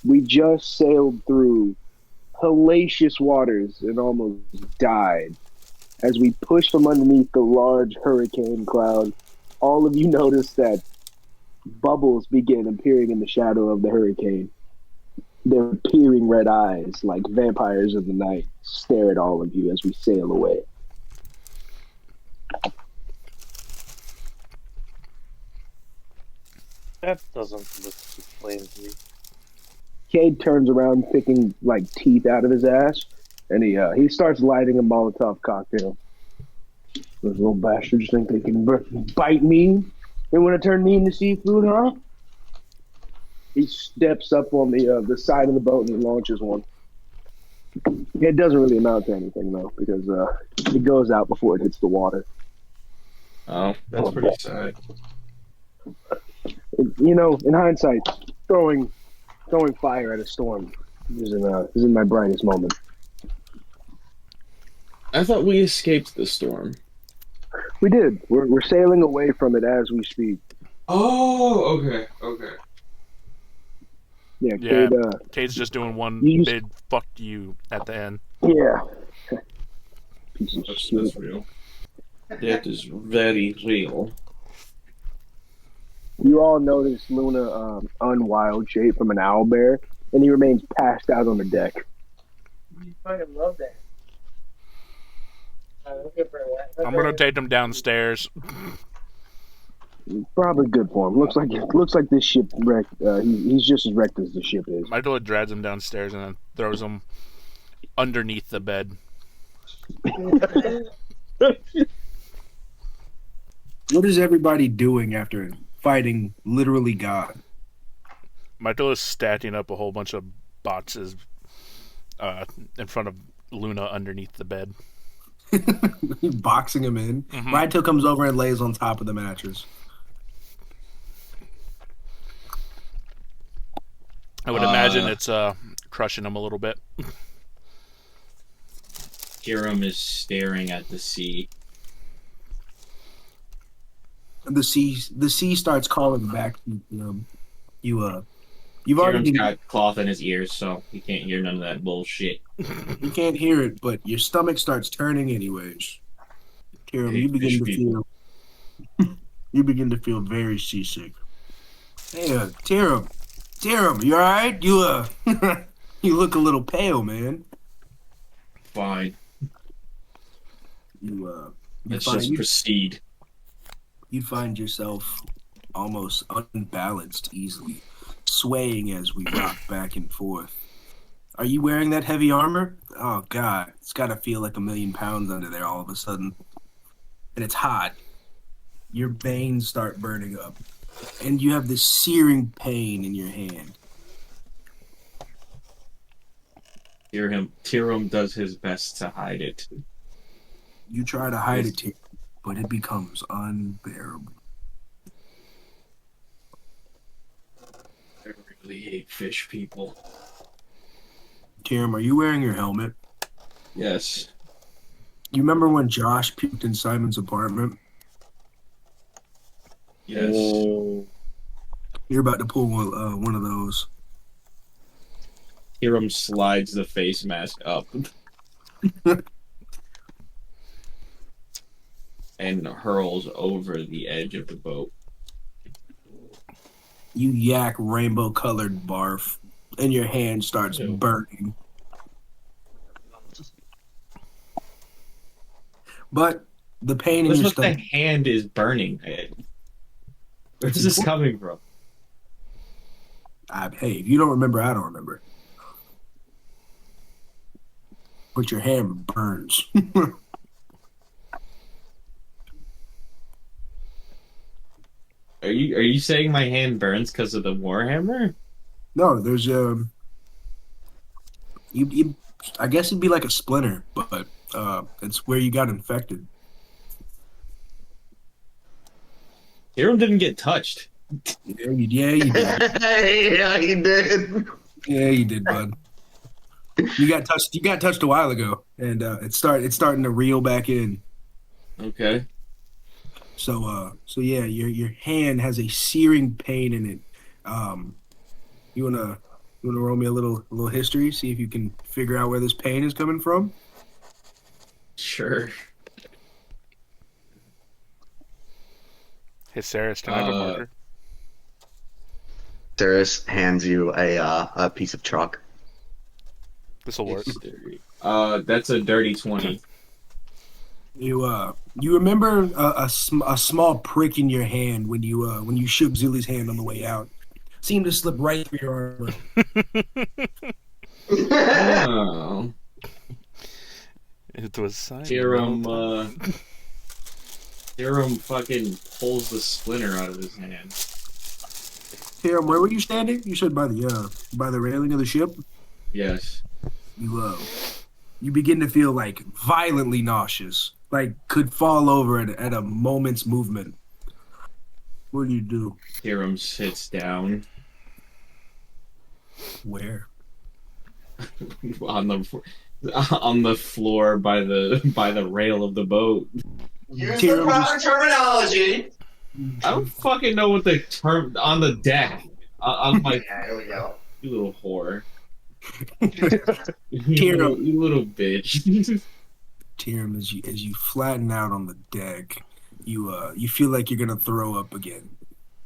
We just sailed through hellacious waters and almost died. As we pushed from underneath the large hurricane cloud, all of you noticed that bubbles begin appearing in the shadow of the hurricane. Their peering red eyes, like vampires of the night, stare at all of you as we sail away. That doesn't look too plain to me. Cade turns around, picking like teeth out of his ass, and he starts lighting a Molotov cocktail. Those little bastards think they can bite me. They want to turn me into seafood, huh? He steps up on the side of the boat and he launches one. It doesn't really amount to anything though, because it goes out before it hits the water. Oh, that's pretty sad. In hindsight, throwing fire at a storm isn't my brightest moment. I thought we escaped the storm. We did. We're sailing away from it as we speak. Oh, okay. Yeah, Yeah, Cade, Cade's just doing one big fuck you at the end. yeah. Piece of That's shit. real. That is very real. You all notice Luna unwild shape from an owl bear, and he remains passed out on the deck. You fucking love that. I'm looking for that. I'm gonna take him downstairs. Probably good for him. Looks like this ship wrecked. He's just as wrecked as the ship is. Michaelo drags him downstairs and then throws him underneath the bed. What is everybody doing after fighting literally God? Michaelo's stacking up a whole bunch of boxes in front of Luna underneath the bed. Boxing him in. Mhm. Raito comes over and lays on top of the mattress. I would imagine it's crushing him a little bit. Tyrum is staring at the sea. The sea starts calling back. You've Tyrum's already got cloth in his ears, so he can't hear none of that bullshit. you can't hear it, but your stomach starts turning anyways. Tyrum, you begin to feel you begin to feel very seasick. Hey, Tyrum, you all right? You you look a little pale, man. Fine. Let's just you proceed. you find yourself almost unbalanced easily, swaying as we rock back and forth. Are you wearing that heavy armor? Oh, God. It's got to feel like 1,000,000 pounds under there all of a sudden. And it's hot. Your veins start burning up. And you have this searing pain in your hand. Tyrum does his best to hide it. You try to hide it, Tyrum, but it becomes unbearable. I really hate fish people. Tyrum, are you wearing your helmet? Yes. You remember when Josh puked in Simon's apartment? Yes. You're about to pull one of those. Tyrum slides the face mask up. And hurls over the edge of the boat. You yak rainbow-colored barf, and your hand starts burning. But the pain in Listen, your the stomach... hand is burning. Where's this coming from? Hey, if you don't remember, I don't remember. But your hand burns. Are you saying my hand burns because of the warhammer? No, there's you I guess it'd be like a splinter, but it's where you got infected. Tyrum didn't get touched. Yeah, you did. Yeah, he did. Yeah, you did, bud. You got touched. You got touched a while ago, and it's starting to reel back in. Okay. So yeah, your hand has a searing pain in it. You wanna You want to roll me a little history, see if you can figure out where this pain is coming from? Sure. Hey, Ceras, can I have a marker? Ceras hands you a piece of chalk. This'll work. That's a dirty 20. You remember a small prick in your hand when you shook Zilly's hand on the way out. Seemed to slip right through your arm. Oh. It was signed. Tyrum fucking pulls the splinter out of his hand. Tyrum, where were you standing? You said by the railing of the ship. Yes. You begin to feel like violently nauseous, like could fall over at a moment's movement. What do you do? Tyrum sits down Where? on the floor by the rail of the boat. Use Tyrum the proper just- terminology. I don't fucking know what the term on the deck. On my Yeah, here we go. you little whore. Tyrum. You little bitch. Tyrum, as you flatten out on the deck, you feel like you're gonna throw up again.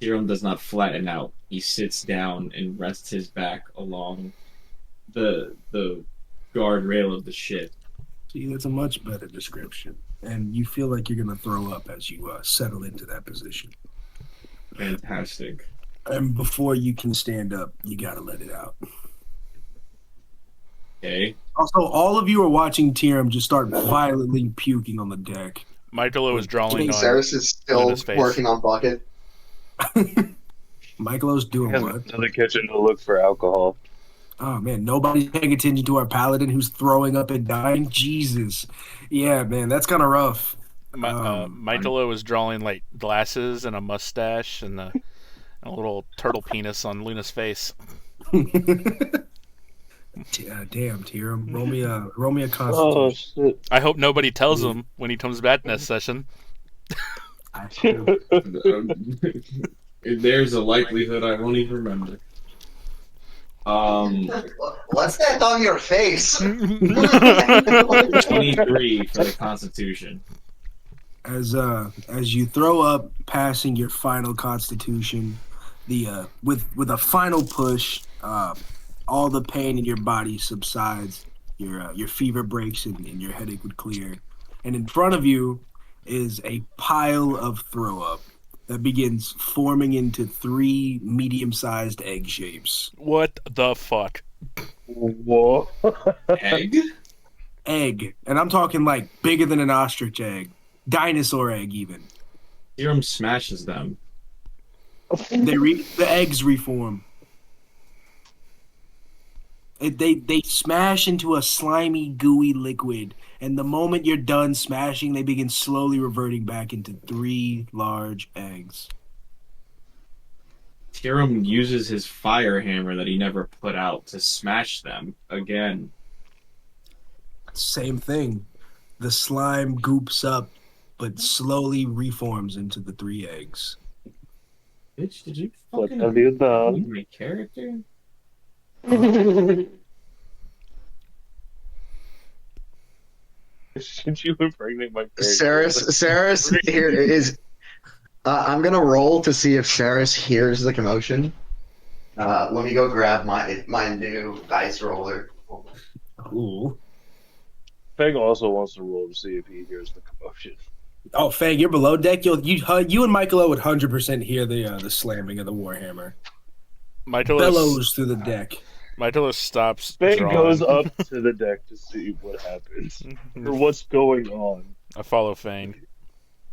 Tyrum does not flatten out. He sits down and rests his back along the guardrail of the ship. See, that's a much better description. And you feel like you're gonna throw up as you settle into that position. Fantastic. And before you can stand up, you gotta let it out. Okay. Also, all of you are watching Tyrum just start violently puking on the deck. Michaelo is drawing on Ceras is still Luna's face. working on bucket. Michaelo's doing Head what? to the kitchen to look for alcohol. Oh man, nobody's paying attention to our paladin who's throwing up and dying. Jesus, yeah, man, that's kind of rough. Michaelo is drawing like glasses and a mustache and a little turtle penis on Luna's face. Damn, Tyrum, roll me a Oh constitution. shit! I hope nobody tells him when he comes back next session. There's a likelihood I won't even remember. What's that on your face? 23 for the Constitution. As you throw up, passing your final constitution, with a final push, all the pain in your body subsides. Your fever breaks and your headache would clear. And in front of you is a pile of throw up that begins forming into 3 medium-sized egg shapes. What the fuck? Whoa! Egg? Egg, and I'm talking like bigger than an ostrich egg, dinosaur egg even. Tyrum smashes them. The eggs reform. They smash into a slimy, gooey liquid, and the moment you're done smashing, they begin slowly reverting back into 3 large eggs. Tyrum uses his fire hammer that he never put out to smash them again. Same thing. The slime goops up, but slowly reforms into the 3 eggs. Bitch, did you What fucking have you done? my character? Should you impregnate my character? Ceras here is. I'm gonna roll to see if Ceras hears the commotion. Let me go grab my new dice roller. Ooh. Feng also wants to roll to see if he hears the commotion. Oh, Fang, you're below deck. You and Michaelo would 100% hear the slamming of the warhammer. Bellows through the deck. Michaelo stops Feng drawing. goes up to the deck to see what happens or what's going on. I follow Fang.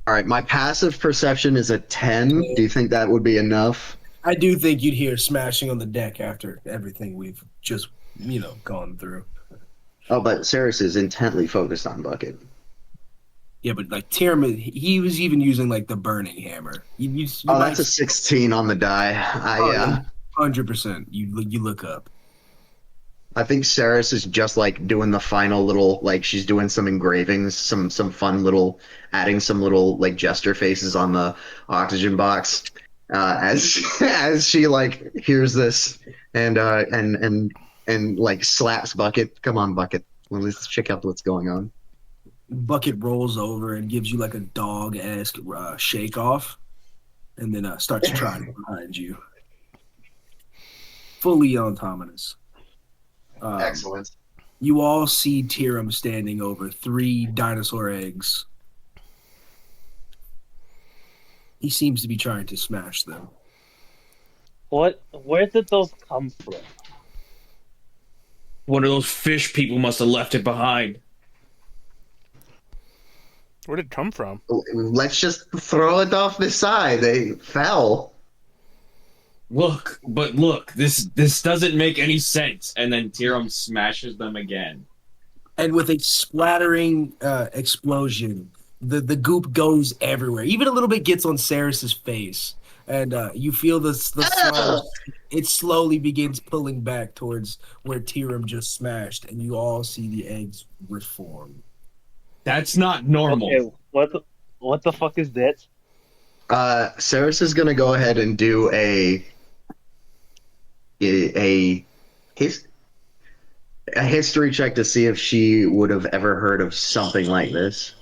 All right, my passive perception is a 10. Do you think that would be enough? I do think you'd hear smashing on the deck after everything we've just, gone through. Oh, but Ceras is intently focused on bucket. Yeah, but like Tyrum, he was even using like the burning hammer. You That's a 16 on the die. 100%. You look up. I think Ceras is just like doing the final little, like she's doing some engravings, some fun little, adding some little like gesture faces on the oxygen box. As she like hears this and like slaps Bucket. Come on, Bucket. Well, let's check out what's going on. Bucket rolls over and gives you like a dog-esque shake off, and then starts trotting behind you. Fully autonomous. Excellent. You all see Tyrum standing over 3 dinosaur eggs. He seems to be trying to smash them. What? Where did those come from? One of those fish people must have left it behind. Where did it come from? Let's just throw it off the side. They fell. Look, this doesn't make any sense. And then Tyrum smashes them again. And with a splattering explosion, the goop goes everywhere. Even a little bit gets on Ceras' face. And you feel the slime, it slowly begins pulling back towards where Tyrum just smashed, and you all see the eggs reform. That's not normal. Okay, what the fuck is that? Ceras is gonna go ahead and do a history check to see if she would have ever heard of something like this.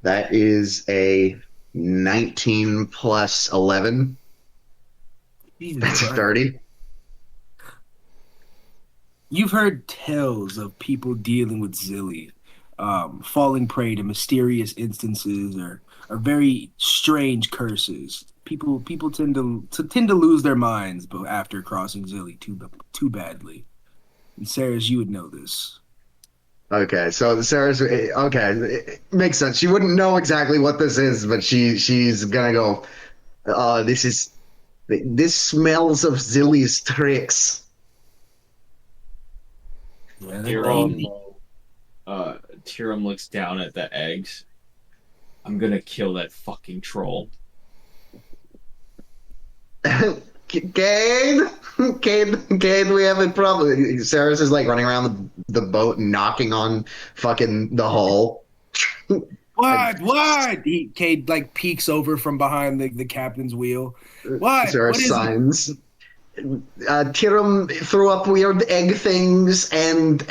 That is a 19 plus 11. That's 30. You've heard tales of people dealing with Zilly, falling prey to mysterious instances or very strange curses. People tend to lose their minds, but after crossing Zilly too badly. And Ceras, you would know this. Okay, so Sarah's okay. It makes sense. She wouldn't know exactly what this is, but she's gonna go. This smells of Zilly's tricks. Yeah, Tyrum looks down at the eggs. I'm gonna kill that fucking troll. Cade, we have a problem. Ceras is like running around the boat and knocking on fucking the hull. What? Cade like peeks over from behind the captain's wheel. What? Ceras What is signs. Tyrum threw up weird egg things and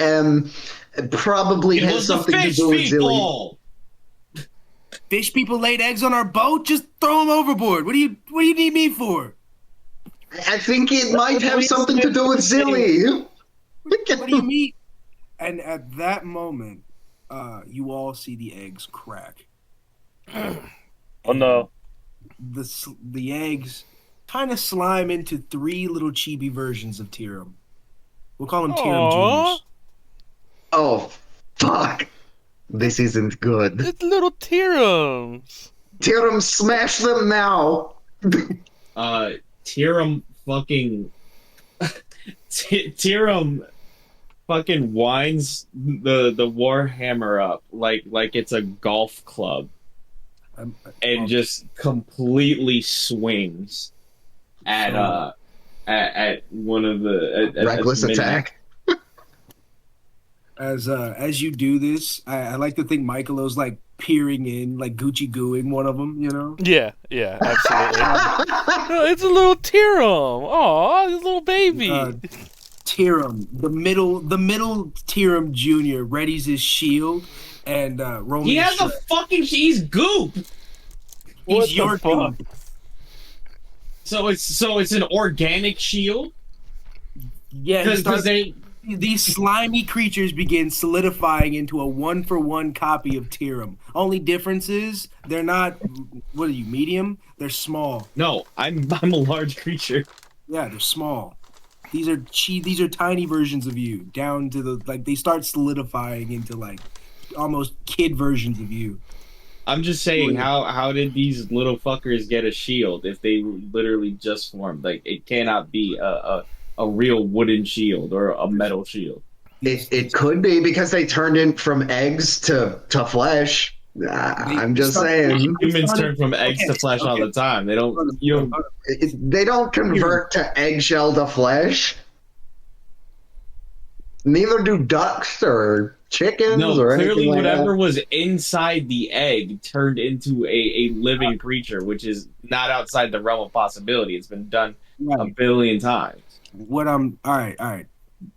probably has something to do with Zilly. Fish people laid eggs on our boat? Just throw them overboard. What do you need me for? I think it might have something to do with Zilly. What do you mean? And at that moment, you all see the eggs crack. Oh no! The eggs kind of slime into 3 little chibi versions of Tyrum. We'll call them Tyrum Juniors. Oh, fuck! This isn't good. It's little Tyrums. Tyrum, smash them now. Tyrum fucking Tyrum fucking winds the warhammer up like it's a golf club and just completely swings at one of the reckless attack. As you do this, I like to think Michaelo's like peering in, like Gucci gooing one of them, you know? Yeah, absolutely. Oh, it's a little Tyrum. Aw, his little baby. Tyrum, the middle Tyrum Junior readies his shield and Roman. He has a fucking he's goop. He's your goop. So it's an organic shield. Yeah, because these slimy creatures begin solidifying into a 1-for-1 copy of Tyrum. Only difference is they're not. What are you? Medium? They're small. No, I'm a large creature. Yeah, they're small. These are tiny versions of you. Down to the they start solidifying into like almost kid versions of you. I'm just saying, how did these little fuckers get a shield if they literally just formed? Like, it cannot be a real wooden shield or a metal shield. It could be because they turned in from eggs to flesh. I'm just saying. Humans turn from eggs to flesh all the time. They don't. They don't convert to eggshell to flesh. Neither do ducks or chickens No, or clearly anything like whatever that? was inside the egg turned into a living creature, which is not outside the realm of possibility. It's been done a Right. billion times. All right.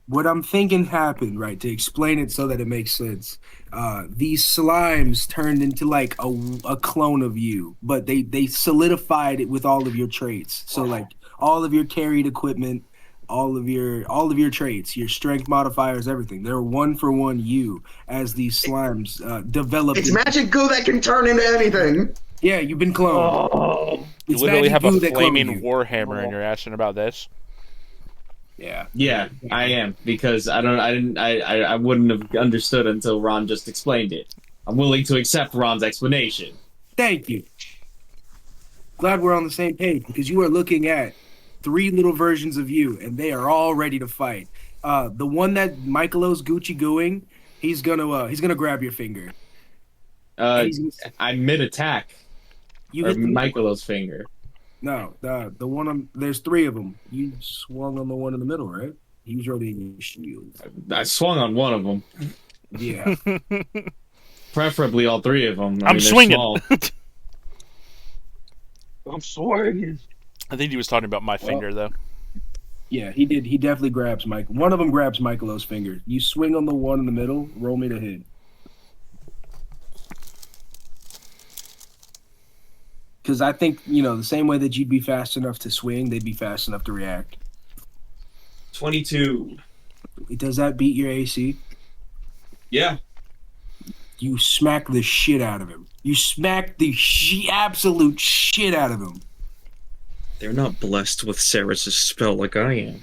What I'm thinking happened, right, to explain it so that it makes sense. These slimes turned into like a clone of you, but they solidified it with all of your traits. So like all of your carried equipment, all of your traits, your strength modifiers, everything. They're one for one you as these slimes developed. It's magic goo that can turn into anything. Yeah, you've been cloned. Oh, You It's literally magic have a goo that cloned flaming you. warhammer, and you're asking about this. Yeah. Yeah, I am because I wouldn't have understood until Ron just explained it. I'm willing to accept Ron's explanation. Thank you. Glad we're on the same page because you are looking at 3 little versions of you, and they are all ready to fight. The one that Michaelo's Gucci gooing, he's gonna grab your finger. And I'm mid attack. You Or hit the Michaelo's finger. No, the one on there's 3 of them. You swung on the one in the middle, right? He was already in your shield. I swung on one of them. Yeah. Preferably all 3 of them. I'm they're swinging. small. I'm swinging. I think he was talking about my finger, though. Yeah, he did. He definitely grabs Mike. One of them grabs Michaelo's finger. You swing on the one in the middle. Roll me to hit. Because I think, the same way that you'd be fast enough to swing, they'd be fast enough to react. 22. Does that beat your AC? Yeah. You smack the shit out of him. You smack the absolute shit out of him. They're not blessed with Ceras' spell like I am.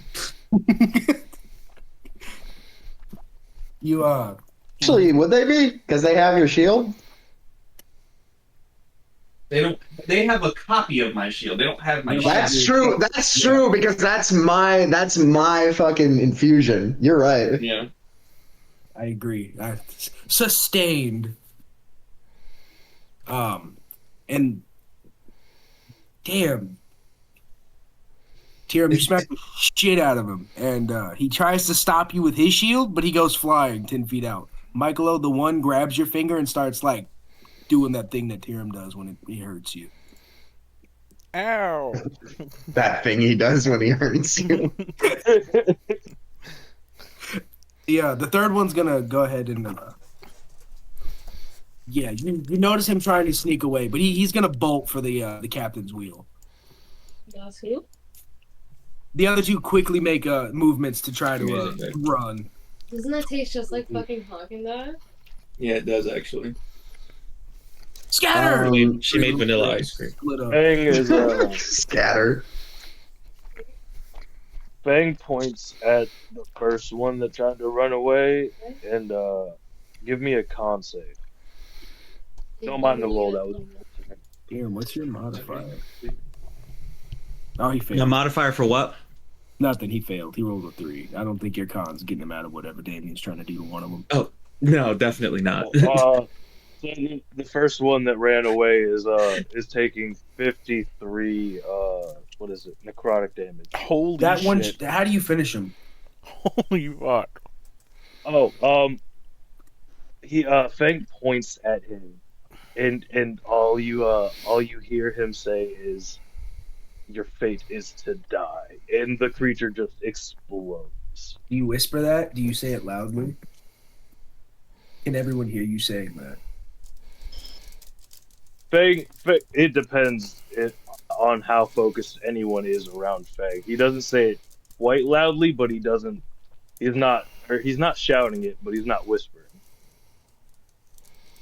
You, Actually, would they be? Because they have your shield? They don't. They have a copy of my shield. They don't have my That's shield. true. That's true because that's my fucking infusion. You're right. Yeah. I agree. Sustained. And damn, Tyrum, you smack the shit out of him, and he tries to stop you with his shield, but he goes flying 10 feet out. Michaelo, the one, grabs your finger and starts like doing that thing that Tyrum does when he hurts you. Ow. That thing he does when he hurts you. Yeah, the third one's gonna go ahead and yeah, you notice him trying to sneak away, but he's gonna bolt for the captain's wheel. That's who? The other 2 quickly make movements to try to run. Doesn't that taste just like fucking Haagen-Dazs? Yeah, it does actually. Scatter! She made vanilla ice cream. Split up. Fang is Scatter. Fang points at the first one that tried to run away and give me a con save. Don't mind the roll that was. Damn, what's your modifier? Oh, he failed. The modifier for what? Nothing. He failed. He rolled a 3. I don't think your con's getting him out of whatever Damien's trying to do to one of them. Oh, no, definitely not. So the first one that ran away is taking 53 what is it, necrotic damage. Holy That one. shit. How do you finish him? Holy fuck. He Fang points at him and all you hear him say is, your fate is to die, and the creature just explodes. Do you whisper that? Do you say it loudly? Can everyone hear you saying that? Fang, it depends on how focused anyone is around Fang. He doesn't say it quite loudly, but he's not shouting it, but he's not whispering.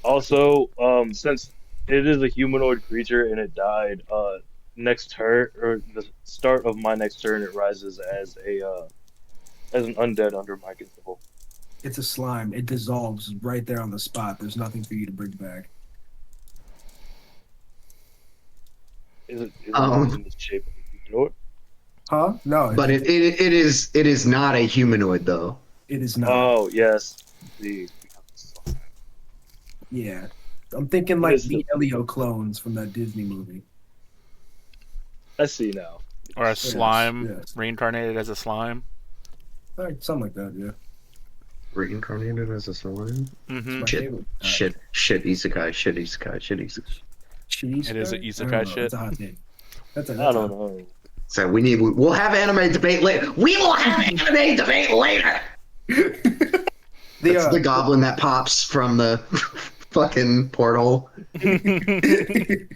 Also, since it is a humanoid creature and it died, next turn or the start of my next turn, it rises as an undead under my control. It's a slime. It dissolves right there on the spot. There's nothing for you to bring back. Is it in the shape of a humanoid? Huh? No. But it is not a humanoid though. It is not. Oh yes, Yeah. I'm thinking like the Elio clones from that Disney movie. I see now. Or a slime yes. reincarnated as a slime. All right, something like that, yeah. Reincarnated as a sword? Mm-hmm. Shit, isekai, shit, isekai. It is an isekai shit. That's a hot take. That's I don't know. So we'll have anime debate later. We will have anime debate later. That's the goblin that pops from the fucking porthole. The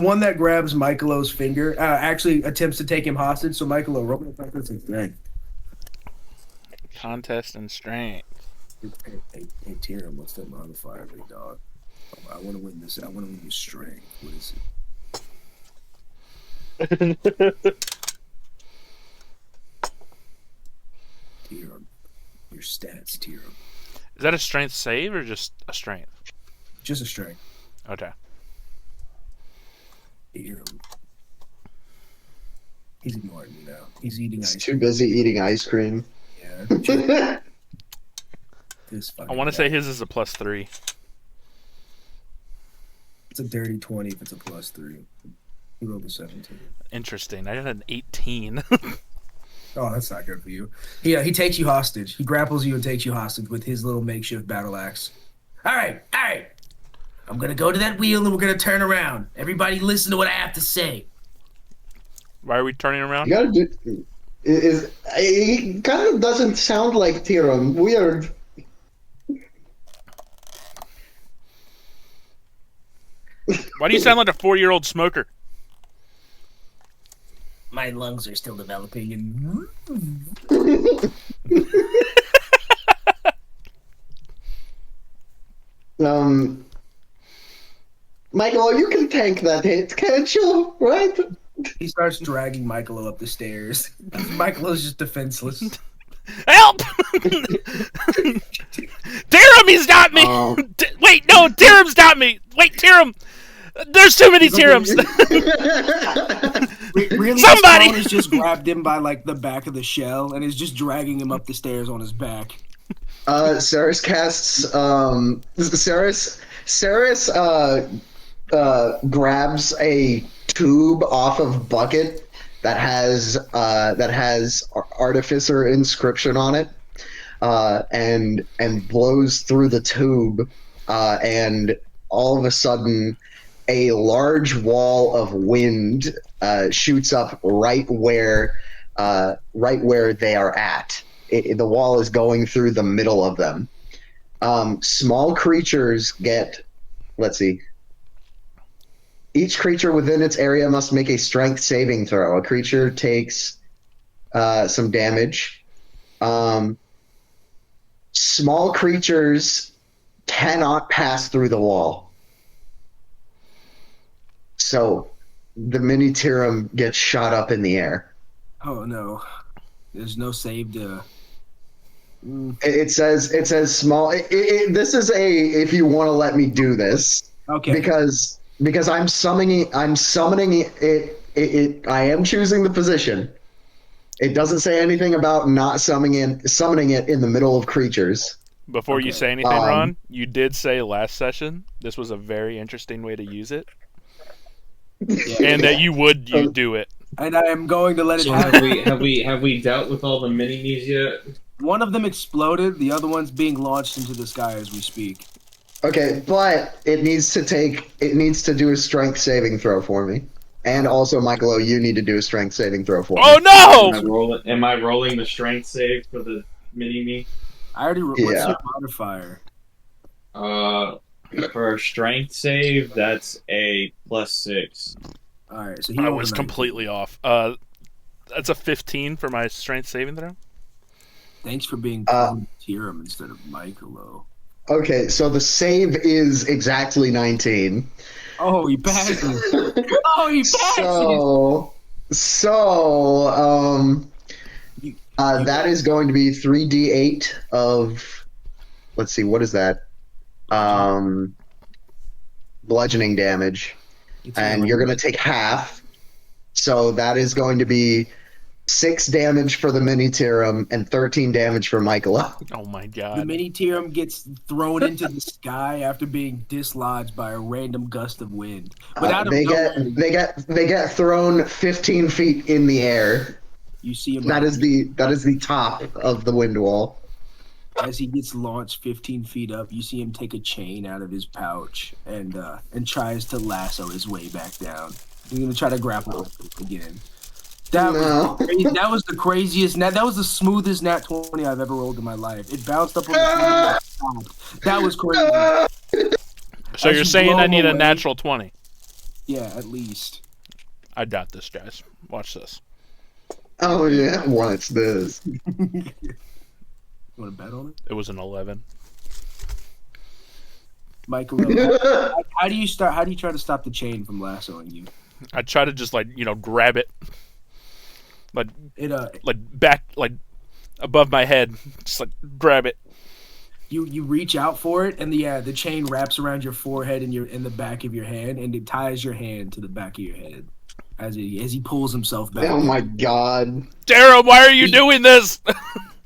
one that grabs Michaelo's finger actually attempts to take him hostage. So Michaelo, roll me a contest in strength. Contest and strength. Hey, Tyrum, what's that modifier, big dog? I want to win this. I want to win this strength. What is it? Tyrum, your stats, Tyrum. Is that a strength save or just a strength? Just a strength. Okay. Tyrum. He's ignoring me now. He's eating He's ice too cream. busy eating ice cream. Yeah. I want to say his is a +3. It's a dirty 20 if it's a +3. He rolled a 17. Interesting. I got an 18. Oh, that's not good for you. He takes you hostage. He grapples you and takes you hostage with his little makeshift battle axe. All right. I'm going to go to that wheel and we're going to turn around. Everybody listen to what I have to say. Why are we turning around? You gotta do. It kind of doesn't sound like Tyrum. Weird. Why do you sound like a 40-year-old smoker? My lungs are still developing and... Michael, you can tank that hit, can't you? Right? He starts dragging Michaelo up the stairs. Michaelo's just defenseless. Help! Tyrum, he's got me! Wait, no, Tyrum's got me! Wait, Tyrum! There's too many Tyrums! Really, Somebody! has just grabbed him by like the back of the shell and is just dragging him up the stairs on his back. Ceras casts. Ceras grabs a tube off of bucket that has artificer inscription on it, and blows through the tube, and all of a sudden, a large wall of wind shoots up right where they are at. The wall is going through the middle of them. Small creatures get, let's see. Each creature within its area must make a strength saving throw. A creature takes some damage. Small creatures cannot pass through the wall. So the mini Tyrum gets shot up in the air. Oh no. There's no save to... It says small. This is if you want to let me do this. Okay. Because I'm summoning it. I am choosing the position. It doesn't say anything about not summoning it in the middle of creatures. Before you say anything, Ron, you did say last session this was a very interesting way to use it, and that you would do it. And I am going to let it So happen. have we dealt with all the mini-me's yet? One of them exploded. The other one's being launched into the sky as we speak. Okay, but it needs to do a strength saving throw for me. And also, Michaelo, you need to do a strength saving throw for me. Oh no! Am I rolling the strength save for the mini-me? I already... What's your modifier? For a strength save, that's a +6. Alright, so I was completely off. That's a 15 for my strength saving throw. Thanks for being Tyrum instead of Michaelo. Okay, so the save is exactly 19. Oh, you bastard! Oh, you bastard! That is going to be 3d8 of, let's see, what is that? Bludgeoning damage. And you're going to take half. So that is going to be 6 damage for the mini Tyrum and 13 damage for Michaelo. Oh my god. The mini Tyrum gets thrown into the sky after being dislodged by a random gust of wind. They get thrown 15 feet in the air. You see him. That is the top of the wind wall. as he gets launched 15 feet up, you see him take a chain out of his pouch and tries to lasso his way back down. He's gonna try to grapple with him again. That was the craziest that was the smoothest nat 20 I've ever rolled in my life. It bounced up on the that was crazy. So you're saying I need a natural 20? Yeah, at least. I got this, guys. Watch this. Oh yeah, watch this. You want to bet on it? It was an 11. Michaelo, how do you try to stop the chain from lassoing you? I try to just grab it, like back, above my head, just grab it. You reach out for it, and the chain wraps around your forehead and in the back of your hand, and it ties your hand to the back of your head as he pulls himself back. Oh my god, Tyrum, why are you doing this?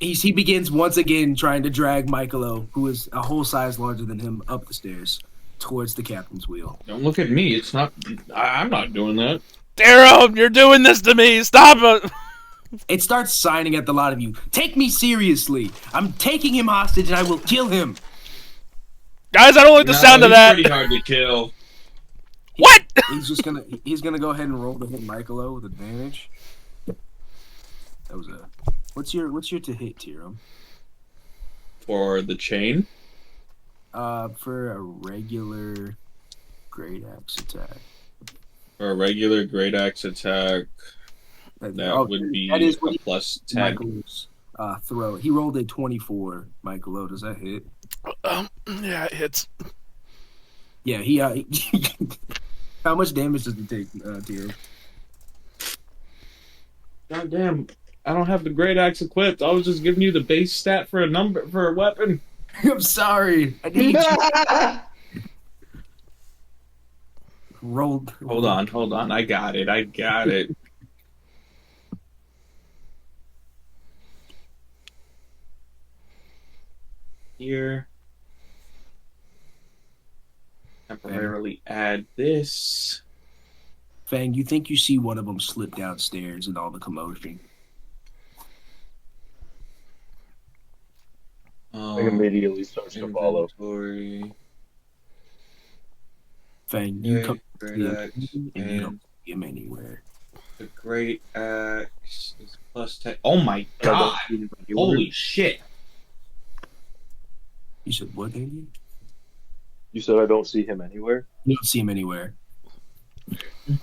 He begins once again trying to drag Michaelo, who is a whole size larger than him, up the stairs towards the captain's wheel. Don't look at me. It's not. I'm not doing that. Tyrum, you're doing this to me. Stop it. It starts signing at the lot of you. Take me seriously. I'm taking him hostage, and I will kill him. Guys, I don't like the sound of that. Pretty hard to kill. What? He's gonna go ahead and roll to hit Michaelo with advantage. That was a. What's your to hit, Tyrum? For the chain? For a regular great axe attack. For a regular great axe attack, that would be a plus 10. Michael's throw. He rolled a 24. Michaelo, does that hit? Yeah, it hits. Yeah, he. How much damage does he take, Tyrum? God damn. I don't have the great axe equipped. I was just giving you the base stat for a weapon. I'm sorry. I need you. Rolled. Hold on. I got it. Here. Temporarily add this. Fang, you think you see one of them slip downstairs in all the commotion? Immediately starts to follow. Fang, you come and you don't see him anywhere. The great axe is plus 10. Oh my god! Holy shit! You said what, Andy? You said I don't see him anywhere? You don't see him anywhere. Yeah.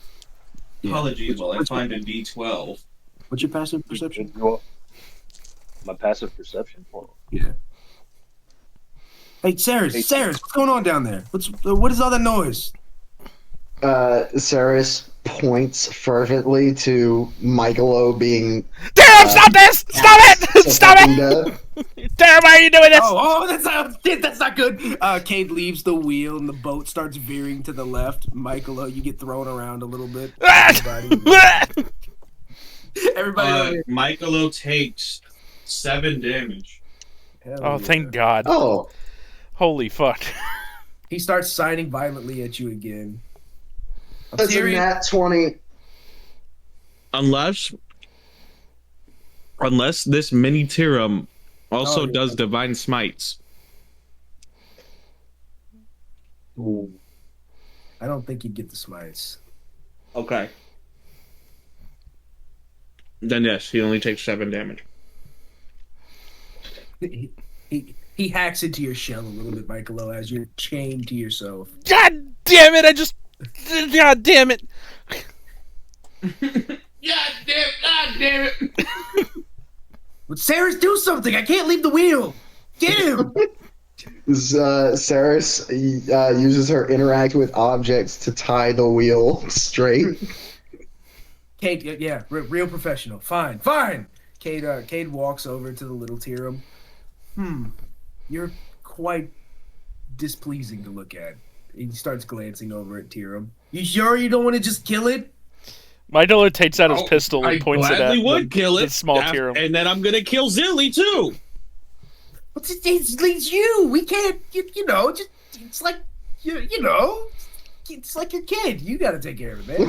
Apologies while I find a D12. What's your passive perception? My passive perception? Yeah. Hey, Ceras, what's going on down there? What is all that noise? Ceras points fervently to Michaelo being. Tyrum, stop this! Stop it! Stop it! Tyrum, why are you doing this? Oh, that's not good. Kade leaves the wheel and the boat starts veering to the left. Michaelo, you get thrown around a little bit. Everybody. Michaelo takes 7 damage. Oh, thank God. Oh. Holy fuck. He starts signing violently at you again. That's a nat 20. Unless this mini Tyrum also does divine smites. Ooh. I don't think you'd get the smites. Okay. Then yes, he only takes 7 damage. He hacks into your shell a little bit, Michaelo, as you're chained to yourself. God damn it! God damn it! God damn it! But Ceras, do something! I can't leave the wheel! Get him! Ceras uses her interact with objects to tie the wheel straight. Kade, yeah, real professional. Fine. Kade walks over to the little Tyrum. You're quite displeasing to look at. He starts glancing over at Tyrum. You sure you don't want to just kill it? Michaelo takes out his pistol and points it at the small Tyrum. And then I'm gonna kill Zilly too. But it's you. We can't. You know. Just it's like you know. It's like your kid. You got to take care of it, man.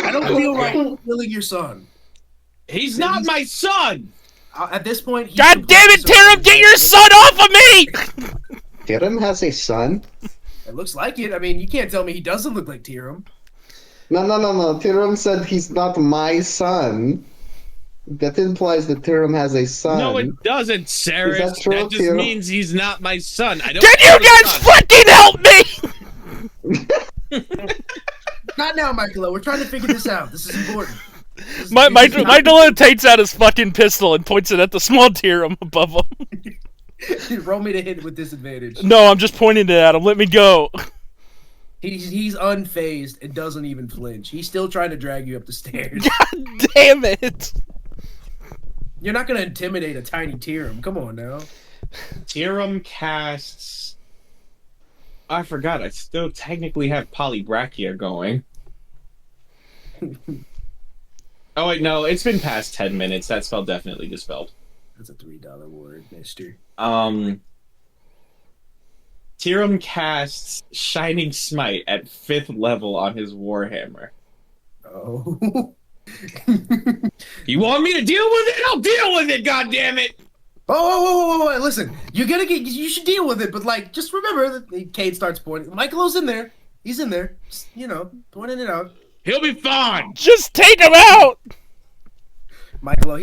I don't feel right killing your son. He's not my son! At this point, God damn it, Tyrum, get your son off of me! Tyrum has a son? It looks like it. I mean, you can't tell me he doesn't look like Tyrum. No. Tyrum said he's not my son. That implies that Tyrum has a son. No, it doesn't, Ceras. Is that true, That just Tyrum? means he's not my son. I don't Can you guys fucking help me? Not now, Michaelo. We're trying to figure this out. This is important. Michaelo takes out his fucking pistol and points it at the small Tyrum above him. Roll me to hit with disadvantage. No, I'm just pointing it at him. Let me go. He's unfazed and doesn't even flinch. He's still trying to drag you up the stairs. God damn it. You're not going to intimidate a tiny Tyrum. Come on now. Tyrum casts... I forgot, I still technically have polybrachia going. Oh wait, no, it's been past 10 minutes. That spell definitely dispelled. That's a $3 word, mister. Tyrum casts Shining Smite at 5th level on his Warhammer. Oh. You want me to deal with it? I'll deal with it, goddammit! Oh, listen. You should deal with it, but like, just remember that Cade starts pointing. Michaelo's in there. He's in there. Just, pointing it out. He'll be fine! Just take him out! Michaelo,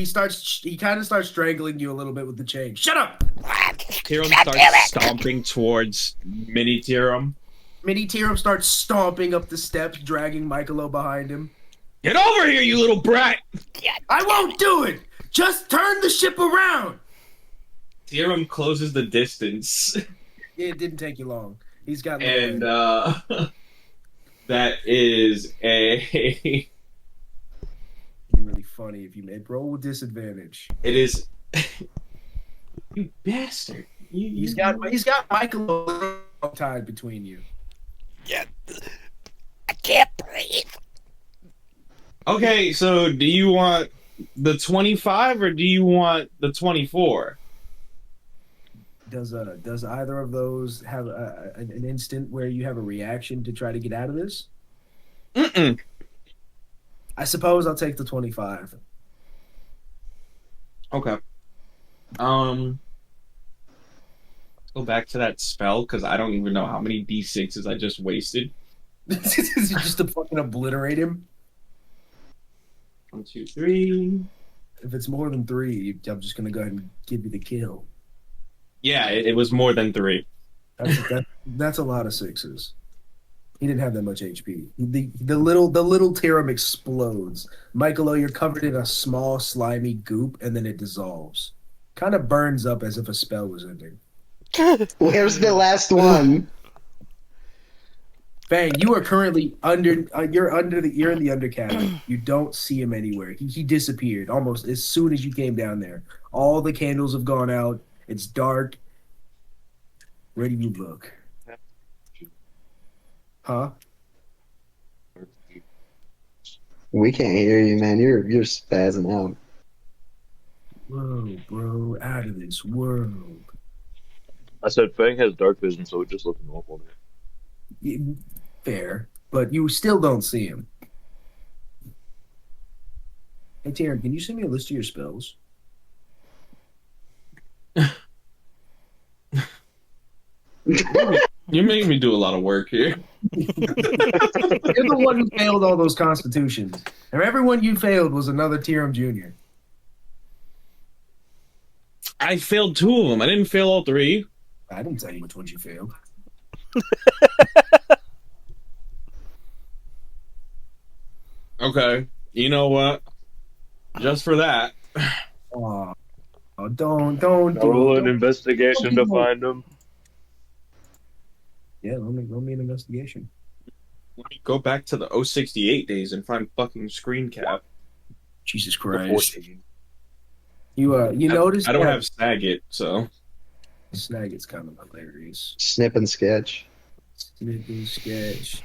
he kind of starts strangling you a little bit with the chain. Shut up! Tyrum starts stomping towards Mini Tyrum. Mini Tyrum starts stomping up the steps, dragging Michaelo behind him. Get over here, you little brat! I won't do it! Just turn the ship around! Tyrum closes the distance. It didn't take you long. He's got... And, that is a... really funny if you made roll with disadvantage. It is... You bastard. He's got Michaelo tied between you. Yeah. I can't breathe. Okay, so do you want the 25 or do you want the 24? Does either of those have an instant where you have a reaction to try to get out of this? Mm-mm. I suppose I'll take the 25. Okay. Go back to that spell because I don't even know how many d6s I just wasted. Just to fucking obliterate him. 1, 2, 3. If it's more than 3, I'm just gonna go ahead and give you the kill. Yeah, it was more than 3. That's a lot of 6s. He didn't have that much HP. The little Tyrum explodes. Michaelo, you're covered in a small slimy goop, and then it dissolves. Kind of burns up as if a spell was ending. Where's the last one? Fang, you are currently under. You're in the undercabin. You don't see him anywhere. He disappeared almost as soon as you came down there. All the candles have gone out. It's dark. Where do you look? Huh? We can't hear you, man. You're spazzing out. Whoa, bro, out of this world. I said Fang has dark vision, so it just looks normal. Fair, but you still don't see him. Hey, Tyrum, can you send me a list of your spells? You're making me do a lot of work here. You're the one who failed all those constitutions. And everyone you failed was another Tyrum Jr. I failed 2 of them. I didn't fail all 3. I didn't tell you which ones you failed. Okay. You know what? Just for that. Oh, don't Roll an investigation to find him. Yeah, roll me an investigation. Let me go back to the 068 days and find fucking screen cap. Jesus Christ. You notice I don't have Snagit, so Snagit's kind of hilarious. Snip and sketch. Snip and sketch.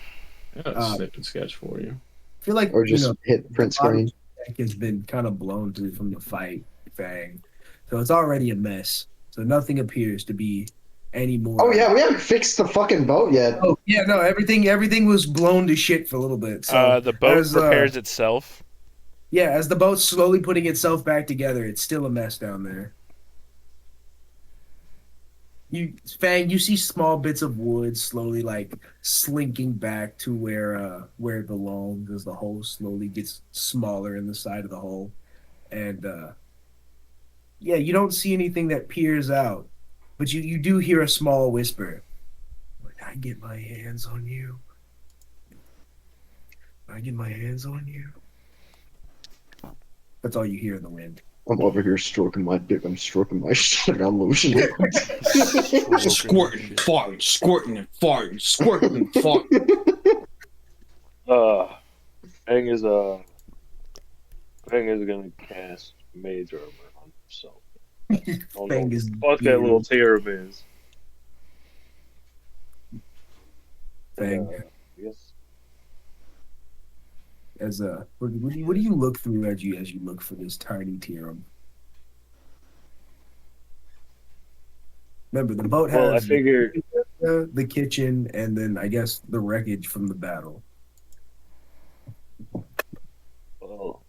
Yeah, snip and sketch for you. I feel like Or just hit print screen. Deck has been kind of blown through from the fight, Fang. So it's already a mess. So nothing appears to be any more. Oh yeah, we haven't fixed the fucking boat yet. Oh yeah, no, everything was blown to shit for a little bit. So the boat repairs itself. Yeah, as the boat's slowly putting itself back together, it's still a mess down there. Fang, you see small bits of wood slowly like slinking back to where it belongs as the hole slowly gets smaller in the side of the hole. And yeah, you don't see anything that peers out, but you do hear a small whisper. When I get my hands on you. When I get my hands on you. That's all you hear in the wind. I'm over here stroking my dick. I'm stroking my shit. I'm lotion. Squirting, farting, squirting and farting, squirting and farting. Fang is gonna cast Mage Armor on himself. Fang is Fuck that little Tyrum is. Fang. Yes. What do you look through as you look for this tiny Tyrum? Remember, the boat has Well, I figured the kitchen and then I guess the wreckage from the battle. well,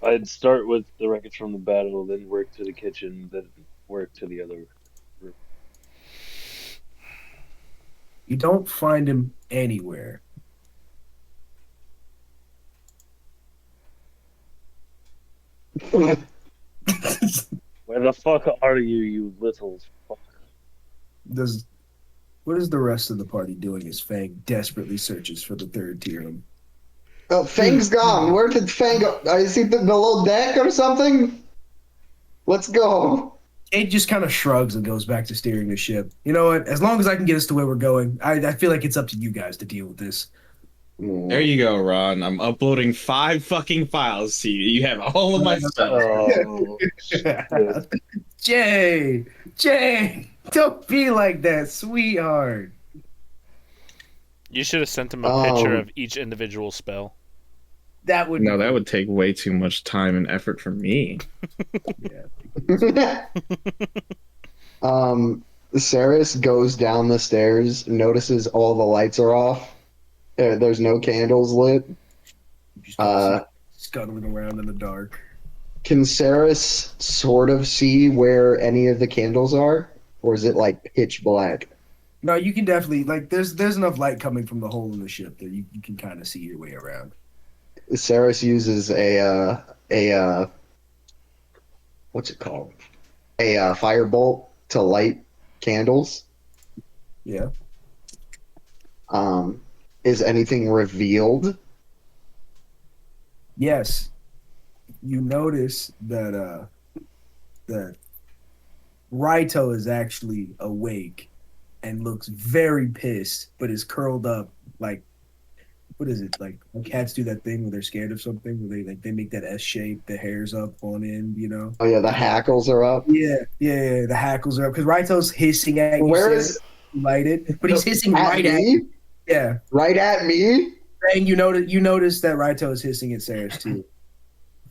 I'd start with the wreckage from the battle, then work to the kitchen, then work to the other room. You don't find him anywhere. Where the fuck are you, you little fuck? What is the rest of the party doing as Fang desperately searches for the third Tyrum? Oh, Fang's gone. Where did Fang go? Is he below deck or something? Let's go. Kate just kind of shrugs and goes back to steering the ship. You know what? As long as I can get us to where we're going, I feel like it's up to you guys to deal with this. There you go, Ron. I'm uploading 5 fucking files to you. You have all of my stuff. Oh, shit. Jay, don't be like that, sweetheart. You should have sent him a picture of each individual spell. That would No, that would take way too much time and effort from me. Yeah. Ceras goes down the stairs, notices all the lights are off. There's no candles lit. Just scuttling around in the dark. Can Ceras sort of see where any of the candles are? Or is it like pitch black? No, you can definitely there's enough light coming from the hole in the ship that you can kind of see your way around. Ceras uses a what's it called? A firebolt to light candles. Yeah. Is anything revealed? Yes. You notice that Raito is actually awake and looks very pissed, but is curled up like, what is it, like when cats do that thing where they're scared of something, where they make that S shape, the hair's up on end, you know? Oh yeah, the hackles are up. Yeah, the hackles are up because Raito's hissing at you. Where is lighted? But he's hissing at right me? at you. Yeah, right at me. And you notice that Raito is hissing at Ceras too.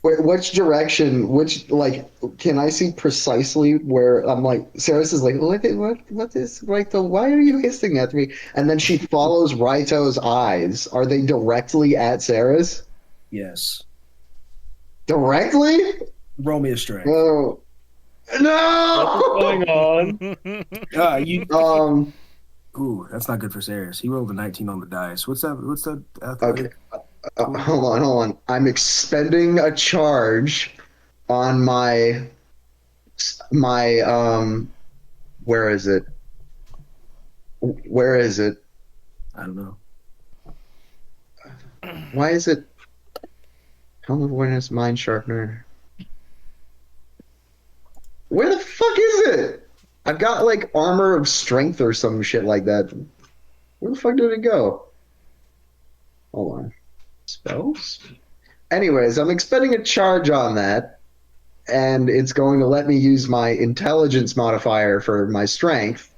Wait, which direction? Which, like, can I see precisely where I'm like, Ceras is like, what is Raito? Why are you hissing at me? And then she follows Raito's eyes. Are they directly at Ceras? Yes. Directly? Roll me a strength. Oh. No! What's going on? Ooh, that's not good for Ceras. He rolled a 19 on the dice. What's that? Athletic? Okay. Hold on. I'm expending a charge on my where is it? I don't know. Why is it Helm of Awareness, Mind Sharpener? Where the fuck is it? I've got like Armor of Strength or some shit like that. Where the fuck did it go? Hold on. Spells? Anyways, I'm expending a charge on that, and it's going to let me use my intelligence modifier for my strength.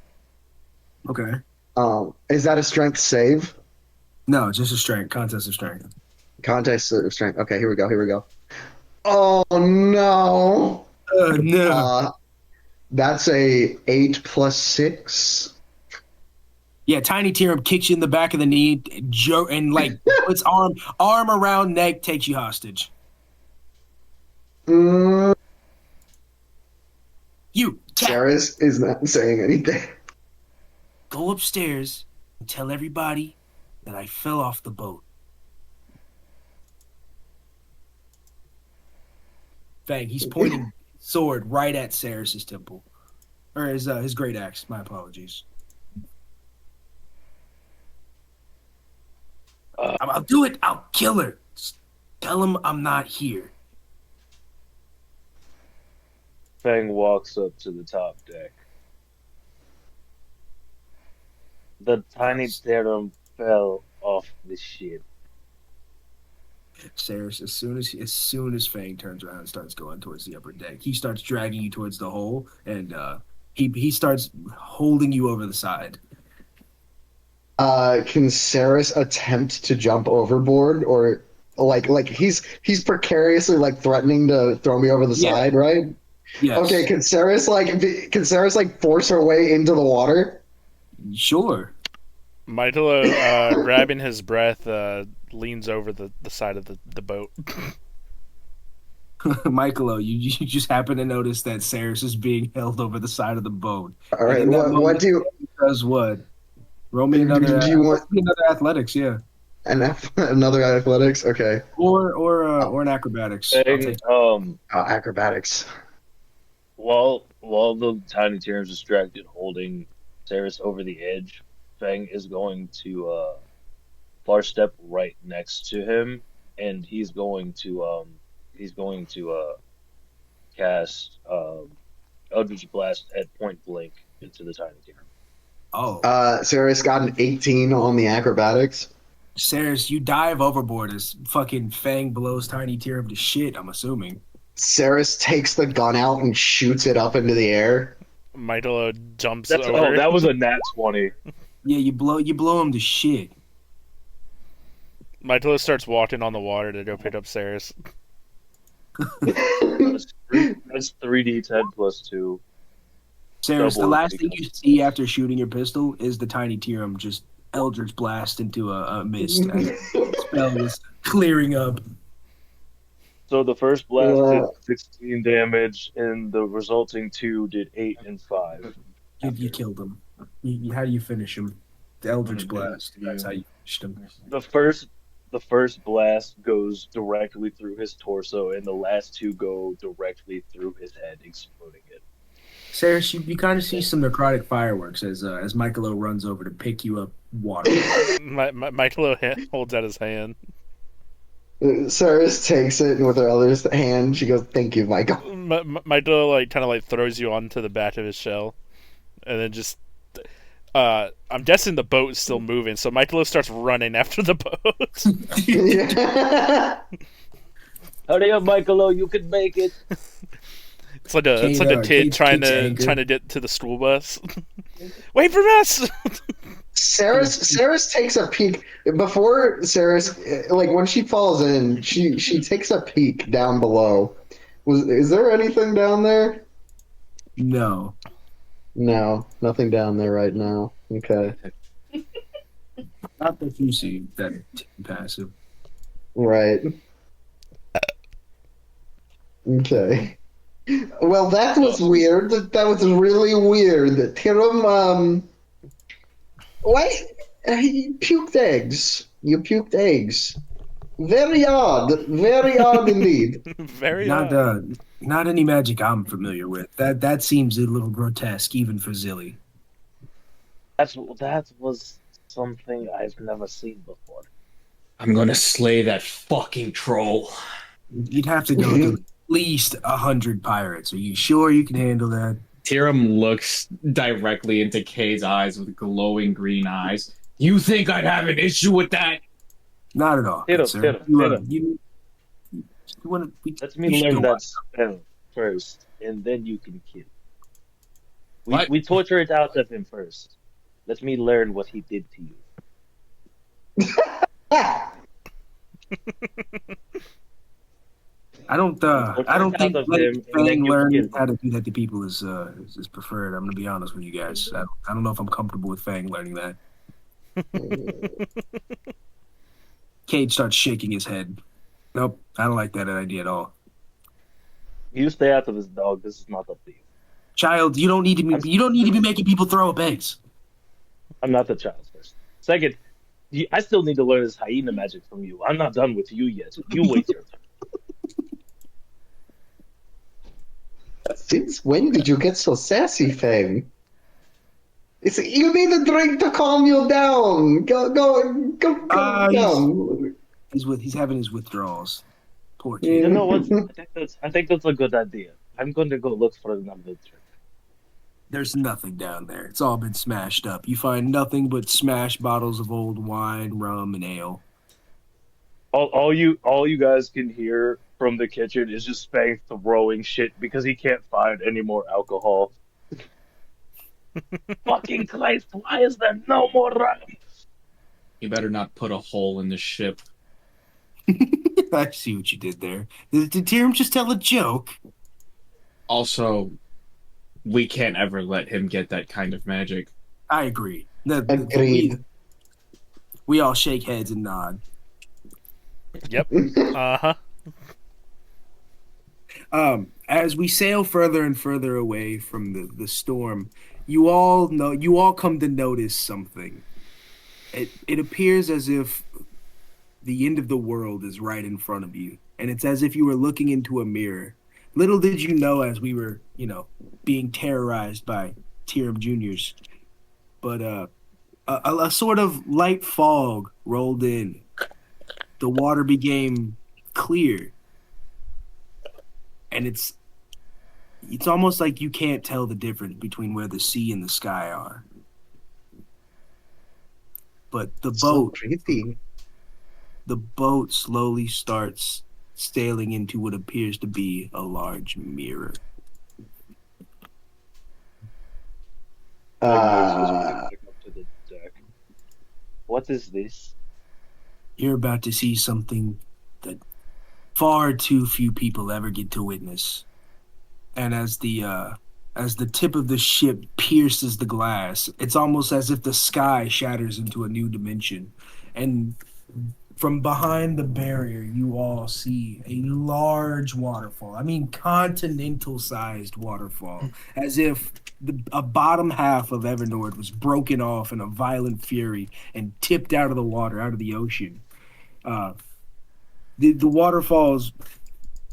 Okay. Is that a strength save? No, just a strength. Contest of strength. Contest of strength. Okay, here we go. Oh no. No. That's a 8 plus 6. Yeah, Tiny Tyrum kicks you in the back of the knee, and like puts arm around neck, takes you hostage. You cat. Ceras is not saying anything. Go upstairs and tell everybody that I fell off the boat. Fang, he's pointing sword right at Ceres' temple. Or his great axe, my apologies. I'll do it. I'll kill her. Just tell him I'm not here. Fang walks up to the top deck. The tiny Tyrum fell off the ship. Ceres, as soon as Fang turns around and starts going towards the upper deck, he starts dragging you towards the hole, and he starts holding you over the side. Can Ceres attempt to jump overboard, or like he's precariously like threatening to throw me over the side, right? Yes. Okay, can Ceres force her way into the water? Sure. Michaelo, grabbing his breath, leans over the side of the boat. Michaelo, you just happen to notice that Ceres is being held over the side of the boat. All right, what do you does what? Roll me another. Do you want another athletics? Yeah. Another athletics? Okay. Or an acrobatics. Fang, Acrobatics. while the tiny Tyrum's distracted holding Ceres over the edge, Fang is going to far step right next to him, and he's going to cast Eldritch Blast at point blank into the tiny Tyrum. Oh. Ceres got an 18 on the acrobatics. Ceres, you dive overboard as fucking Fang blows Tiny Tyrum to shit, I'm assuming. Ceres takes the gun out and shoots it up into the air. Michaelo jumps over. over. Oh, that was a nat 20. Yeah, you blow him to shit. Michaelo starts walking on the water to go pick up Ceres. That's 3d10 plus 2. Ceres, the last thing you see after shooting your pistol is the Tiny Tyrum just Eldritch Blast into a mist. As the spell is clearing up. So the first blast did 16 damage, and the resulting 2 did 8 and 5. You killed him. How do you finish him? The Eldritch Blast. That's how you finished him. The first blast goes directly through his torso, and the last 2 go directly through his head, exploding it. Ceres, you kind of see some necrotic fireworks as Michaelo runs over to pick you up water. Michaelo holds out his hand. Ceres takes it, and with her other hand, she goes, "Thank you, Michael." Michaelo kind of throws you onto the back of his shell, and then just. I'm guessing the boat is still moving, so Michaelo starts running after the boat. Hurry up, Michaelo! You can make it. It's like a kid trying to get to the school bus. Wait for us! Ceres takes a peek before Ceres, like when she falls in, she takes a peek down below. Is there anything down there? No, nothing down there right now. Okay. Not that you see that passive. Right. Okay. Well, that was weird. That was really weird. Tyrum, why? You puked eggs. Very odd indeed. Very odd. Not any magic I'm familiar with. That seems a little grotesque, even for Zilly. That was something I've never seen before. I'm gonna slay that fucking troll. You'd have to go to at least 100 pirates. Are you sure you can handle that? Tyrum looks directly into Kade's eyes with glowing green eyes. You think I'd have an issue with that? Not at all. Let me learn that spell first, and then you can kill. We torture it out of him first. Let me learn what he did to you. I don't think letting Fang learn how to do that to people is preferred. I'm gonna be honest with you guys. I don't know if I'm comfortable with Fang learning that. Kade starts shaking his head. Nope, I don't like that idea at all. You stay out of his dog. This is not up to you. Child, you don't need to be making people throw up eggs. I'm not the child first. Second, I still need to learn this hyena magic from you. I'm not done with you yet. You wait your turn. Since when did you get so sassy, Fang? You need a drink to calm you down. Go down. He's having his withdrawals. Poor You kid. know what? I think that's a good idea. I'm going to go look for another drink. There's nothing down there. It's all been smashed up. You find nothing but smashed bottles of old wine, rum, and ale. All you guys can hear from the kitchen is just Fang throwing shit because he can't find any more alcohol. Fucking Christ! Why is there no more rum? You better not put a hole in the ship. I see what you did there. Did Tyrum just tell a joke? Also, we can't ever let him get that kind of magic. I agree. Agreed. We all shake heads and nod. Yep. Uh-huh. As we sail further and further away from the storm, you all come to notice something. It appears as if the end of the world is right in front of you, and it's as if you were looking into a mirror. Little did you know, as we were, being terrorized by Tyrum Juniors, but a sort of light fog rolled in. The water became clear, and it's almost like you can't tell the difference between where the sea and the sky are. But the boat slowly starts sailing into what appears to be a large mirror. Back up to the deck. What is this? You're about to see something that far too few people ever get to witness. And as the tip of the ship pierces the glass, it's almost as if the sky shatters into a new dimension. And from behind the barrier, you all see a large waterfall. I mean, continental-sized waterfall. As if a bottom half of Evernord was broken off in a violent fury and tipped out of the water, out of the ocean. The waterfalls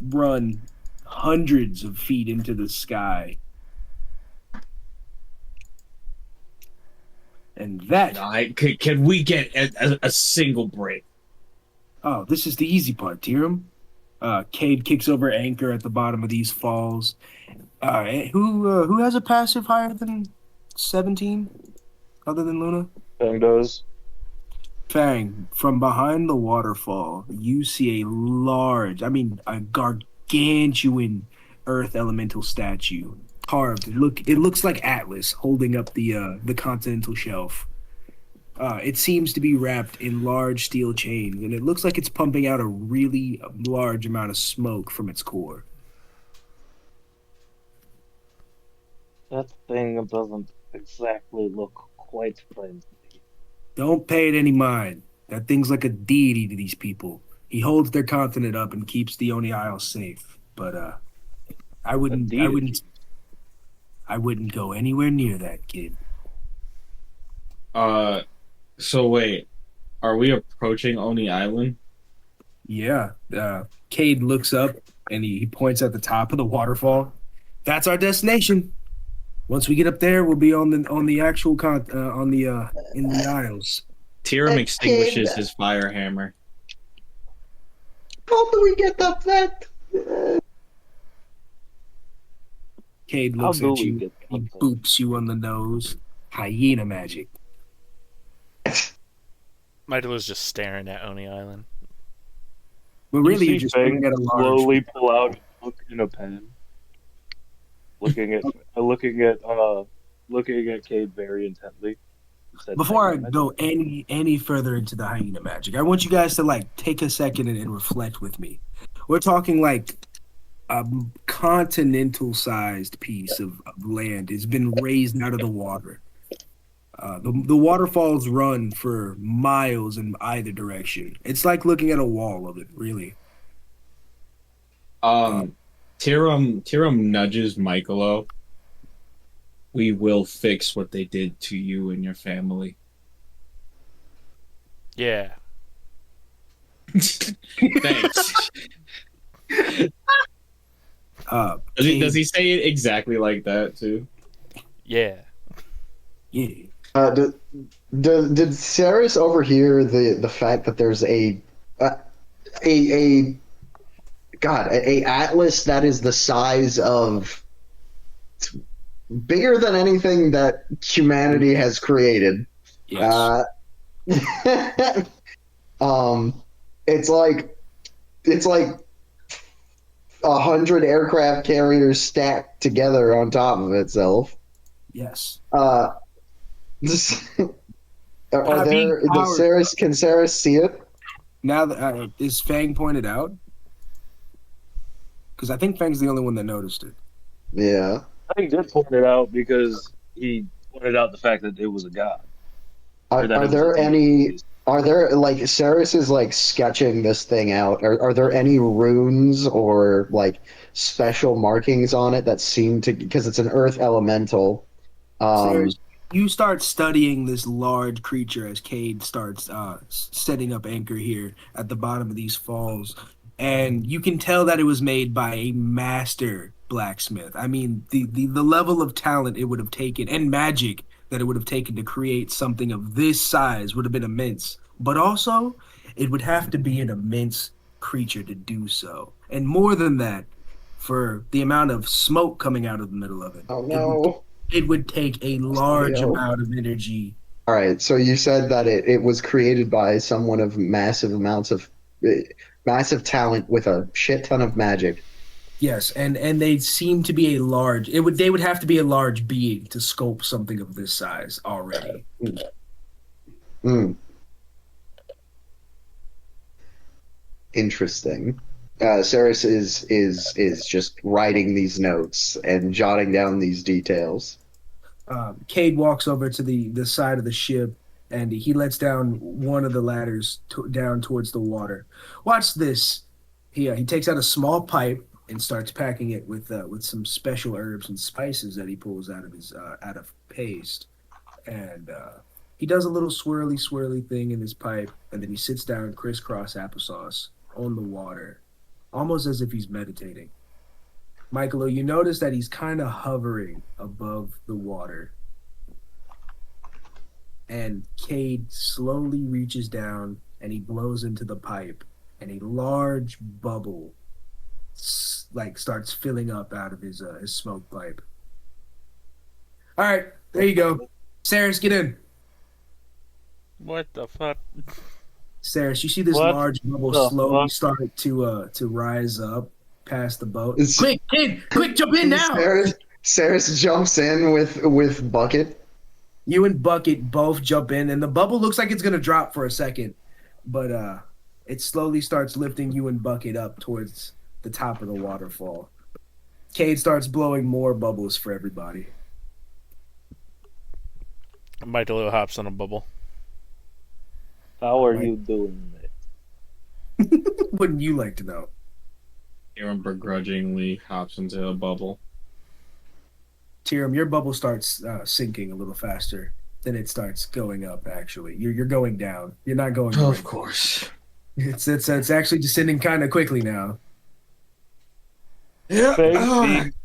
run hundreds of feet into the sky. And that... Can we get a single break? Oh, this is the easy part, Tyrum. Kade kicks over anchor at the bottom of these falls. Who has a passive higher than 17? Other than Luna? Fang does. Fang, from behind the waterfall, you see a gargantuan earth elemental statue carved. It looks like Atlas holding up the continental shelf. It seems to be wrapped in large steel chains, and it looks like it's pumping out a really large amount of smoke from its core. That thing doesn't exactly look quite friendly. Don't pay it any mind. That thing's like a deity to these people. He holds their continent up and keeps the Oni Isle safe. But I wouldn't go anywhere near that kid. So wait, are we approaching Oni Island? Yeah. Kade looks up and he points at the top of the waterfall. That's our destination. Once we get up there, we'll be on the actual in the Isles. Tyrum extinguishes his fire hammer. How do we get up that? Kade looks at you. He boops you on the nose. Hyena magic. Michaelo's just staring at Oni Island. But really, you're just looking at a large... slowly pull out a book and a pen. Looking at Kade very intently. Before I go any further into the hyena magic, I want you guys to take a second and reflect with me. We're talking like a continental-sized piece of land has been raised out of the water. The waterfalls run for miles in either direction. It's like looking at a wall of it, really. Tyrum nudges Michaelo We will fix what they did to you and your family. Yeah. Thanks. Does he say it exactly like that too? Yeah. Yeah. Did Ceres overhear the fact that there's a a atlas that is the size of bigger than anything that humanity has created? Yes. Um, it's like 100 aircraft carriers stacked together on top of itself. Yes. Are Being there? Does powered. Ceres? Can Ceres see it? Now that is Fang pointed out? Because I think Fang's the only one that noticed it. Yeah. I think did point it out because he pointed out the fact that it was a god. Or that Are it was a there deity, at any? least. Are there like Ceres is like sketching this thing out? Are there any runes or like special markings on it that seem to because it's an earth elemental? Sarah, you start studying this large creature as Cade starts setting up anchor here at the bottom of these falls. And you can tell that it was made by a master blacksmith. I mean, the level of talent it would have taken and magic that it would have taken to create something of this size would have been immense. But also, it would have to be an immense creature to do so. And more than that, for the amount of smoke coming out of the middle of it. Oh no. It would take a large Yo. amount of energy. All right, so you said that it was created by someone of massive talent with a shit ton of magic. Yes, and they seem to be a large. They would have to be a large being to sculpt something of this size already. Hmm. Interesting. Ceres is just writing these notes and jotting down these details. Cade walks over to the side of the ship and he lets down one of the ladders down towards the water. Watch this. He takes out a small pipe and starts packing it with some special herbs and spices that he pulls out of his out of paste. And he does a little swirly thing in his pipe, and then he sits down crisscross applesauce on the water, almost as if he's meditating. Michaelo, you notice that he's kind of hovering above the water. And Cade slowly reaches down and he blows into the pipe, and a large bubble starts filling up out of his smoke pipe. All right, there you go. Ceres, get in. What the fuck? Ceres, you see this What large bubble the slowly fuck? start to rise up past the boat. It's- Quick, kid, quick, jump in now. Ceres jumps in with Bucket. You and Bucket both jump in, and the bubble looks like it's gonna drop for a second, but it slowly starts lifting you and Bucket up towards the top of the waterfall. Cade starts blowing more bubbles for everybody. Michaelo hops on a bubble. How are Right. you doing it? Wouldn't you like to know? Aaron begrudgingly hops into a bubble. Tyrum, your bubble starts sinking a little faster than it starts going up. Actually, you're going down. You're not going. Of right. course. It's actually descending kind of quickly now. Yeah. Fake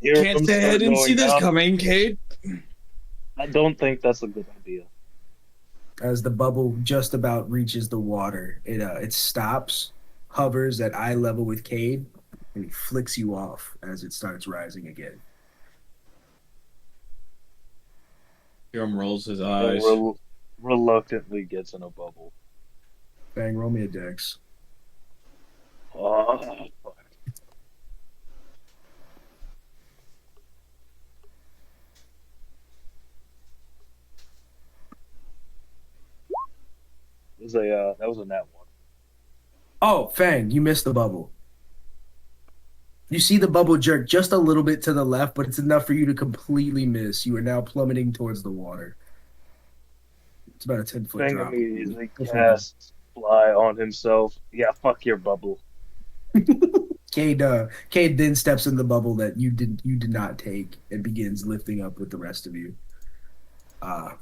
feet, Can't say I start didn't see going this up. coming, Cade. I don't think that's a good idea. As the bubble just about reaches the water, it stops, hovers at eye level with Cade, and he flicks you off as it starts rising again. Aaron rolls his And eyes. reluctantly gets in a bubble. Bang, roll me a dex. Oh, fuck. That was a nat one. Oh, Fang, you missed the bubble. You see the bubble jerk just a little bit to the left, but it's enough for you to completely miss. You are now plummeting towards the water. It's about a 10-foot Fang drop. immediately casts fly on himself. Yeah, fuck your bubble. Cade then steps in the bubble that you did not take and begins lifting up with the rest of you.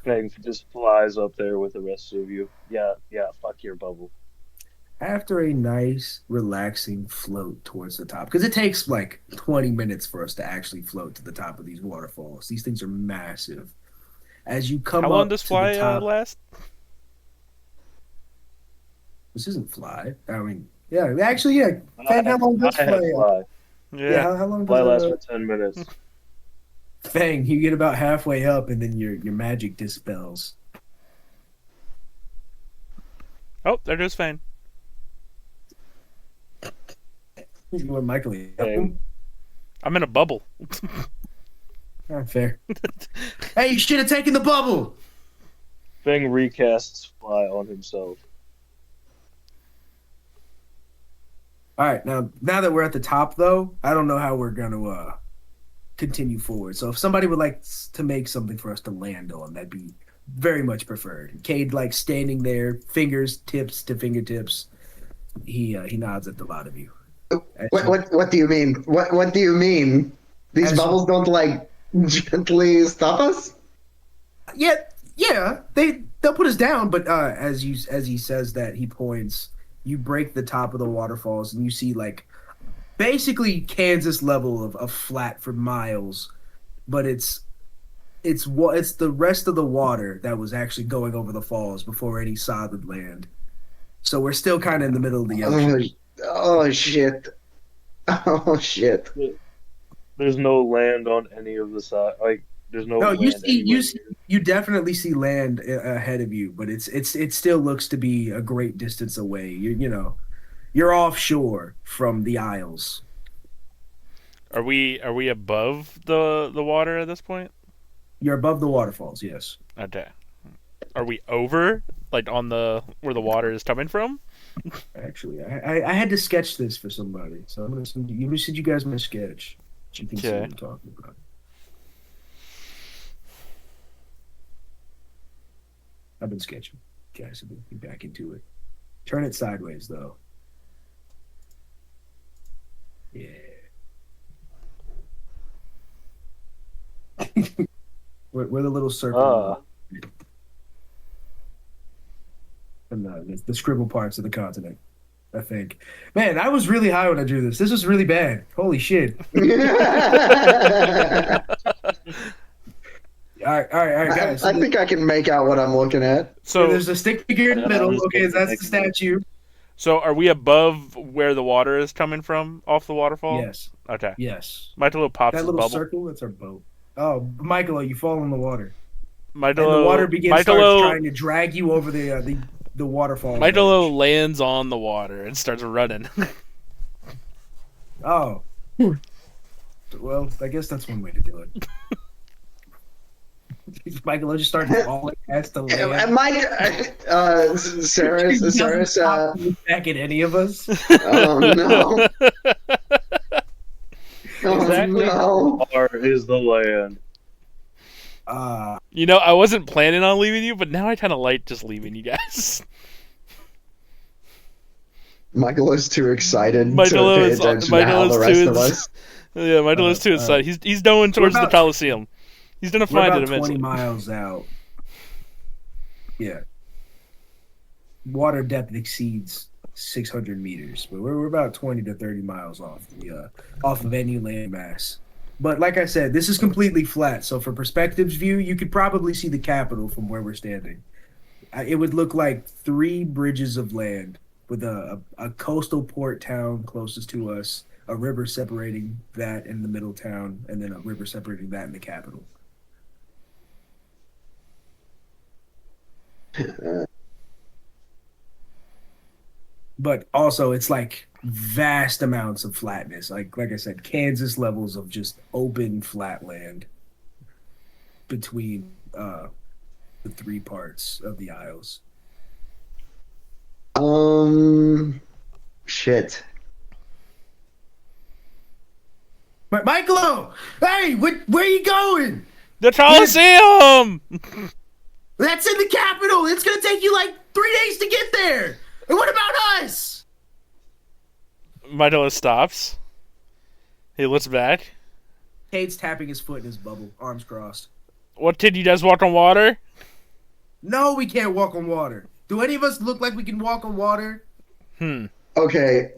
Fang just flies up there with the rest of you. Yeah, fuck your bubble. After a nice, relaxing float towards the top, because it takes like 20 minutes for us to actually float to the top of these waterfalls. These things are massive. As you come How up long does to fly the top, last? this isn't fly. I mean, yeah, actually, yeah. Fang, how long does I had fly? fly. Yeah, how long Fly does lasts for 10 minutes. Fang, you get about halfway up, and then your magic dispels. Oh, there goes Fane. You want Michael? Fang. I'm in a bubble. Not fair. Hey, you should have taken the bubble. Fang recasts fly on himself. All right, now that we're at the top, though, I don't know how we're gonna continue forward. So if somebody would like to make something for us to land on, that'd be very much preferred. Cade like standing there, fingers tips to fingertips. He nods at the lot of you. What do you mean? What do you mean? These bubbles don't like gently stop us? Yeah, they'll put us down, but as he says that, he points. You break the top of the waterfalls, and you see like basically Kansas level of flat for miles, but it's the rest of the water that was actually going over the falls before any solid land. So we're still kind of in the middle of the ocean. Oh shit! Oh shit! There's no land on any of the side. Like there's no. No, land you definitely see land ahead of you, but it still looks to be a great distance away. You're offshore from the Isles. Are we above the water at this point? You're above the waterfalls, yes. Okay. Are we over, like on the where the water is coming from? Actually, I had to sketch this for somebody, so I'm gonna send you. You guys my sketch. So you can see what I'm talking about. I've been sketching, guys. I'll be back into it. Turn it sideways, though. Yeah. Where the little circle and the scribble parts of the continent, I think. Man, I was really high when I drew this. This was really bad. Holy shit. All right, guys. I think I can make out what I'm looking at. So there's a stick figure in the middle. Okay, that's the statue. So are we above where the water is coming from off the waterfall? Yes. Okay. Yes. Michaelo pops that his little bubble. Circle. That's our boat. Oh, Michaelo, you fall in the water. Michaelo, and the water starts trying to drag you over the waterfall. Michaelo lands on the water and starts running. Oh. Well, I guess that's one way to do it. Michaelo just started falling as the land. Ceras, back at any of us. Oh no! Exactly. Oh, no. Far is the land. I wasn't planning on leaving you, but now I kind of like just leaving you guys. Michaelo's too excited to pay attention to how the rest of us. Yeah, Michaelo's too excited. He's going towards the Coliseum. He's gonna find it eventually. 20 miles out. Yeah. Water depth exceeds 600 meters, but we're about 20 to 30 miles off of any landmass. But like I said, this is completely flat. So for perspective's view, you could probably see the capital from where we're standing. It would look like 3 bridges of land with a coastal port town closest to us, a river separating that in the middle town, and then a river separating that in the capital. But also, it's like vast amounts of flatness. Like I said, Kansas levels of just open flat land between the 3 parts of the Isles. Shit. Michaelo! Hey, where are you going? The Coliseum! That's in the capital! It's gonna take you like 3 days to get there! And what about us? Michaelo stops. He looks back. Cade's tapping his foot in his bubble, arms crossed. What kid? You guys walk on water? No, we can't walk on water. Do any of us look like we can walk on water? Okay.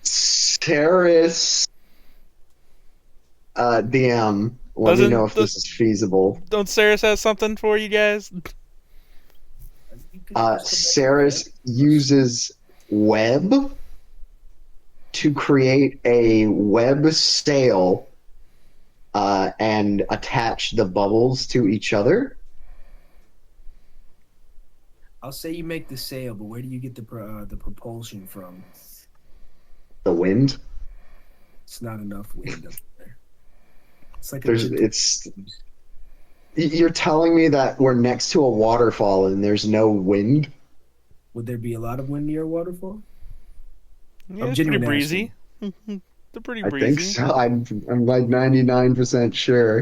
Ceras, DM, let me know if this is feasible. Don't Ceras have something for you guys? Ceras uses web to create a web sail and attach the bubbles to each other. I'll say you make the sail, but where do you get the propulsion from? The wind. It's not enough wind up there. It's like You're telling me that we're next to a waterfall and there's no wind? Would there be a lot of wind near a waterfall? Yeah, it's pretty breezy. They're pretty breezy. I think so. I'm like 99% sure.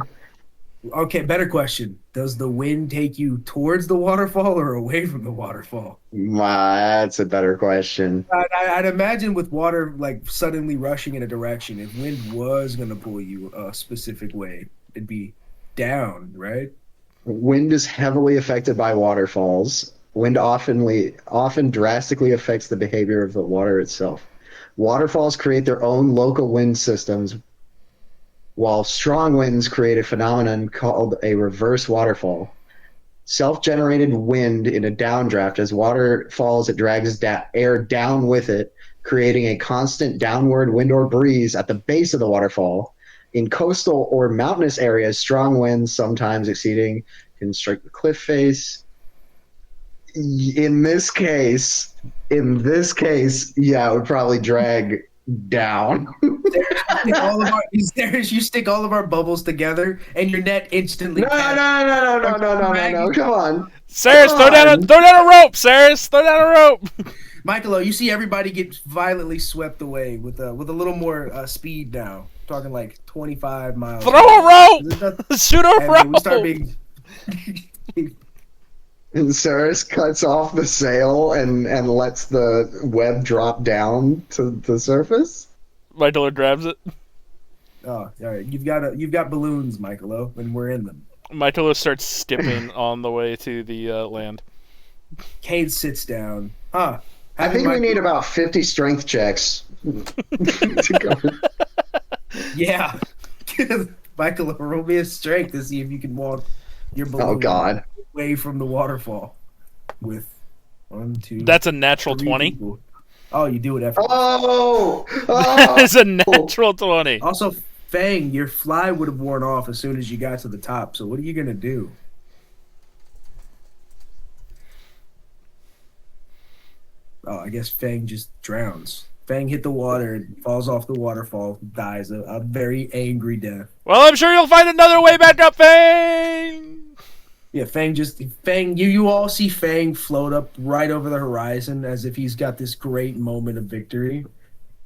Okay, better question. Does the wind take you towards the waterfall or away from the waterfall? That's a better question. I'd imagine with water like suddenly rushing in a direction, if wind was going to pull you a specific way, it'd be down, right? Wind is heavily affected by waterfalls. Wind often drastically affects the behavior of the water itself. Waterfalls create their own local wind systems, while strong winds create a phenomenon called a reverse waterfall. Self-generated wind in a downdraft, as water falls, it drags air down with it, creating a constant downward wind or breeze at the base of the waterfall. In coastal or mountainous areas, strong winds, sometimes exceeding, can strike the cliff face. In this case, yeah, it would probably drag down. You stick all of our bubbles together, and your net instantly. No! Come on, Ceras, throw down a rope. Ceras, throw down a rope. Michaelo, you see everybody get violently swept away with a little more speed now. Talking like 25 miles. Throw a rope. Shoot a rope. We start being. And Ceras cuts off the sail and lets the web drop down to the surface. Michaelo grabs it. Oh, all right. You've got balloons, Michaelo, and we're in them. Michaelo starts skipping on the way to the land. Kade sits down. I think we need about 50 strength checks to go. Yeah. Michaelo, roll me a strength to see if you can walk your balloon away from the waterfall with 1, 2. That's a natural 20. People. Oh, you do it effortlessly. Oh! That is a natural 20. Also, Fang, your fly would have worn off as soon as you got to the top. So what are you gonna do? Oh, I guess Fang just drowns. Fang hit the water and falls off the waterfall, dies a very angry death. Well, I'm sure you'll find another way back up, Fang! Yeah, Fang, you all see Fang float up right over the horizon as if he's got this great moment of victory.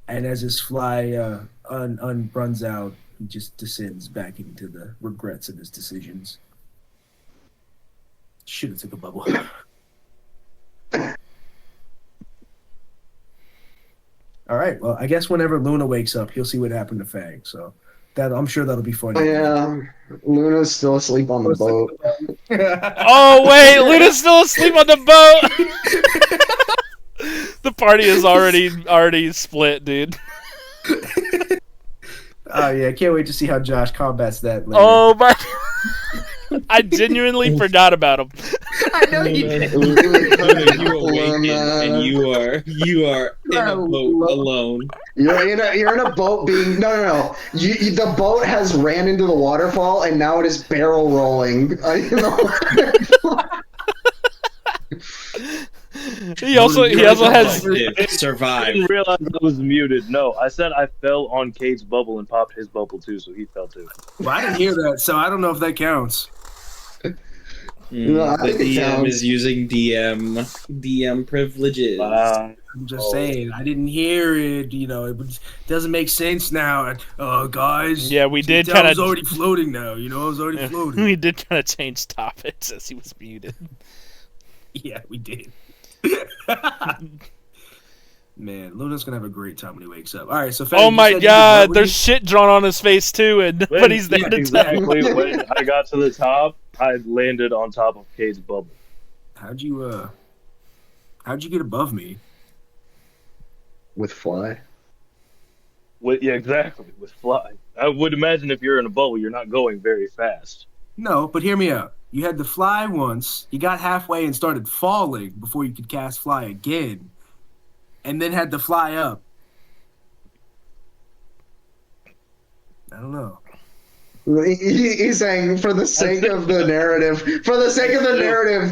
And as his fly runs out, he just descends back into the regrets of his decisions. Should have took a bubble. All right, well, I guess whenever Luna wakes up, he'll see what happened to Fang. So I'm sure that'll be fun. Yeah, Luna's still asleep on the boat. Oh wait, Luna's still asleep on the boat. The party is already split, dude. Oh yeah, I can't wait to see how Josh combats that later. Oh my! I genuinely forgot about him. I know you did. You awaken and you are in a boat alone. You're in a boat being no. The boat has ran into the waterfall and now it is barrel rolling. He also has survived. I didn't realize I was muted. No, I said I fell on Cade's bubble and popped his bubble too, so he fell too. Well, I didn't hear that, so I don't know if that counts. The DM is using DM privileges. I'm just saying, I didn't hear it. It doesn't make sense now. Guys. Yeah, we did kind of. I was already floating now. I was already floating. We did kind of change topics as he was muted. Yeah, we did. Man, Luna's gonna have a great time when he wakes up. All right, so Fang, Oh you my said you did god, what with there's you? shit drawn on his face too, and nobody's there to tell. Exactly when I got to the top, I landed on top of Cade's bubble. How'd you get above me? With fly. Yeah, exactly, with fly. I would imagine if you're in a bubble, you're not going very fast. No, but hear me out. You had to fly once, you got halfway and started falling before you could cast fly again, and then had to fly up. I don't know. He's saying, for the sake of the narrative,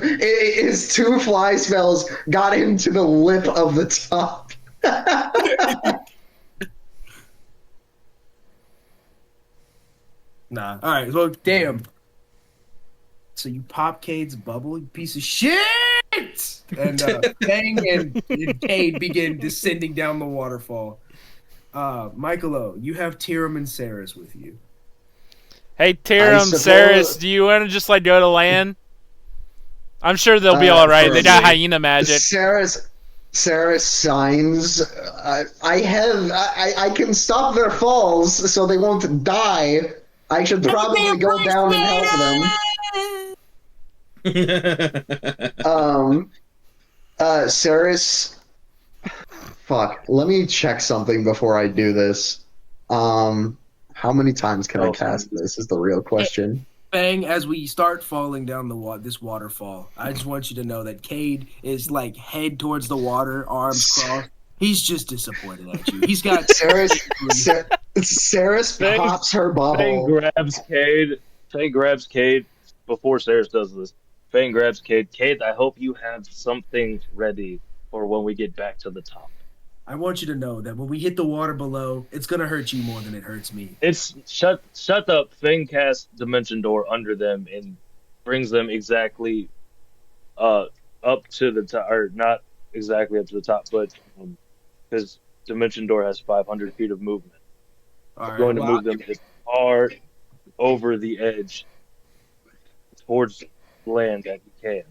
his 2 fly spells got him to the lip of the top. Nah. All right. Well, damn. So you pop Cade's bubble, you piece of shit! And Fang and Cade begin descending down the waterfall. Michaelo, you have Tyrum and Ceras with you. Hey, Tyrum, suppose- Ceras, do you want to just like go to land? I'm sure they'll be all right. They got hyena magic. Ceras signs. I can stop their falls so they won't die. I should probably go down and help them. Ceres. Fuck. Let me check something before I do this. How many times can I cast this? Is the real question. Fang, as we start falling down this waterfall, I just want you to know that Cade is like head towards the water, arms crossed. He's just disappointed at you. He's got Ceres pops her bubble. Fang grabs Cade before Ceres does this. Fang grabs Cade. Cade, I hope you have something ready for when we get back to the top. I want you to know that when we hit the water below, it's gonna hurt you more than it hurts me. It's shut up. Fang casts Dimension Door under them and brings them exactly up to the top, or not exactly up to the top, but because Dimension Door has 500 feet of movement. All It's going to move them as far over the edge towards land that you can.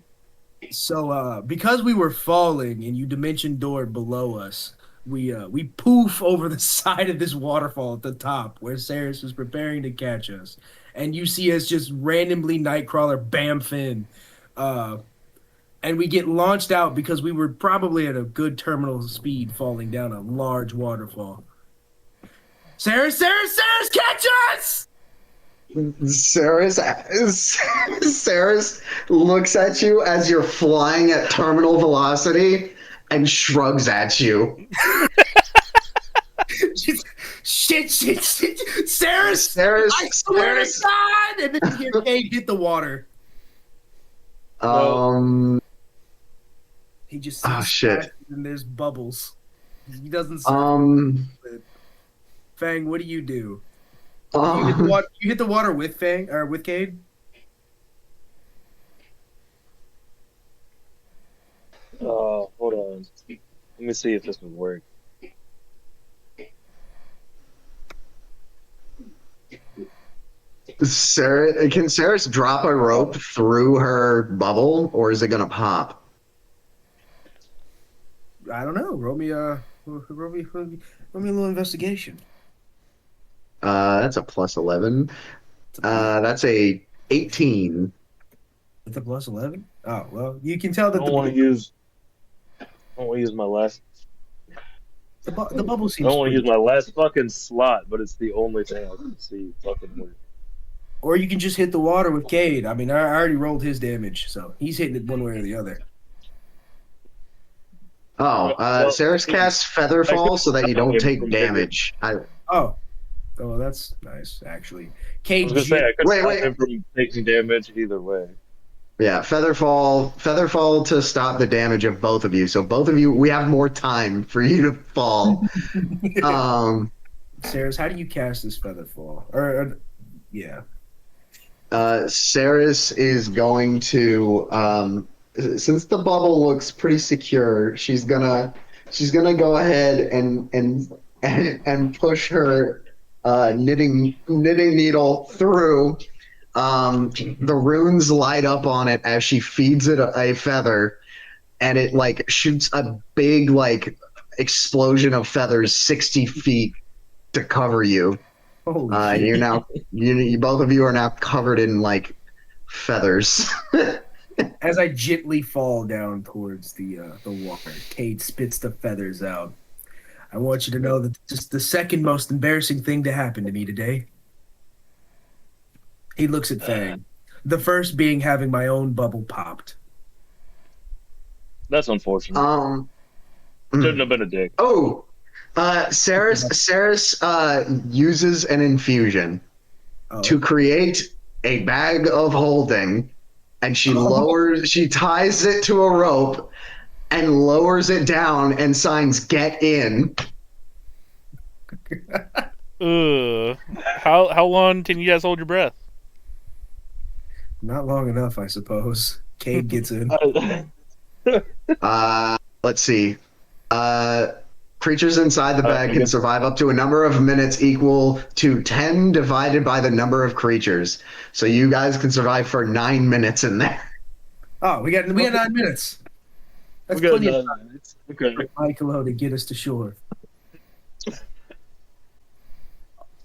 So, because we were falling and you dimension doored below us, we poof over the side of this waterfall at the top where Ceres was preparing to catch us, and you see us just randomly Nightcrawler bamf in, and we get launched out because we were probably at a good terminal speed falling down a large waterfall. Ceres, catch us! Ceres looks at you as you're flying at terminal velocity and shrugs at you. Shit. Ceres, I swear to God! And then you hear Cade hit the water. He just sees shit. and there's bubbles. He doesn't. Fang, what do? You hit the water with Fang or with Cade? Hold on. Let me see if this would work. Can Ceres drop a rope through her bubble, or is it gonna pop? I don't know. Roll me a little investigation. That's a plus 11. That's a 18. It's a plus 11. Oh well, you can tell that I don't want to use my last. the bubble seems. I don't want to use my last fucking slot, but it's the only thing I can see fucking work. Or you can just hit the water with Cade. I mean, I already rolled his damage, so he's hitting it one way or the other. Ceres casts Featherfall so that you don't take damage. Oh, that's nice, actually. I Cade, was gonna say I could Wait. stop him from taking damage either way. Yeah, Featherfall to stop the damage of both of you. So both of you, we have more time for you to fall. Ceres, how do you cast this Featherfall? Yeah. Ceres is going to, since the bubble looks pretty secure, she's gonna go ahead and push her knitting needle through. The runes light up on it as she feeds it a feather, and it like shoots a big like explosion of feathers 60 feet to cover you. Holy And shit. you're now, both of you are now covered in like feathers. As I gently fall down towards the water, Kade spits the feathers out. I want you to know that this is the second most embarrassing thing to happen to me today. He looks at Fang. The first being having my own bubble popped. That's unfortunate. Shouldn't have been a dick. Oh, Ceras uses an infusion to create a bag of holding, and she ties it to a rope and lowers it down and signs "Get in." How long can you guys hold your breath? Not long enough, I suppose. Kade gets in. Let's see. Creatures inside the bag can survive up to a number of minutes equal to 10 divided by the number of creatures. So you guys can survive for 9 minutes in there. Oh, we got 9 minutes. That's We got plenty of 9 time minutes. Okay. for Michaelo to get us to shore.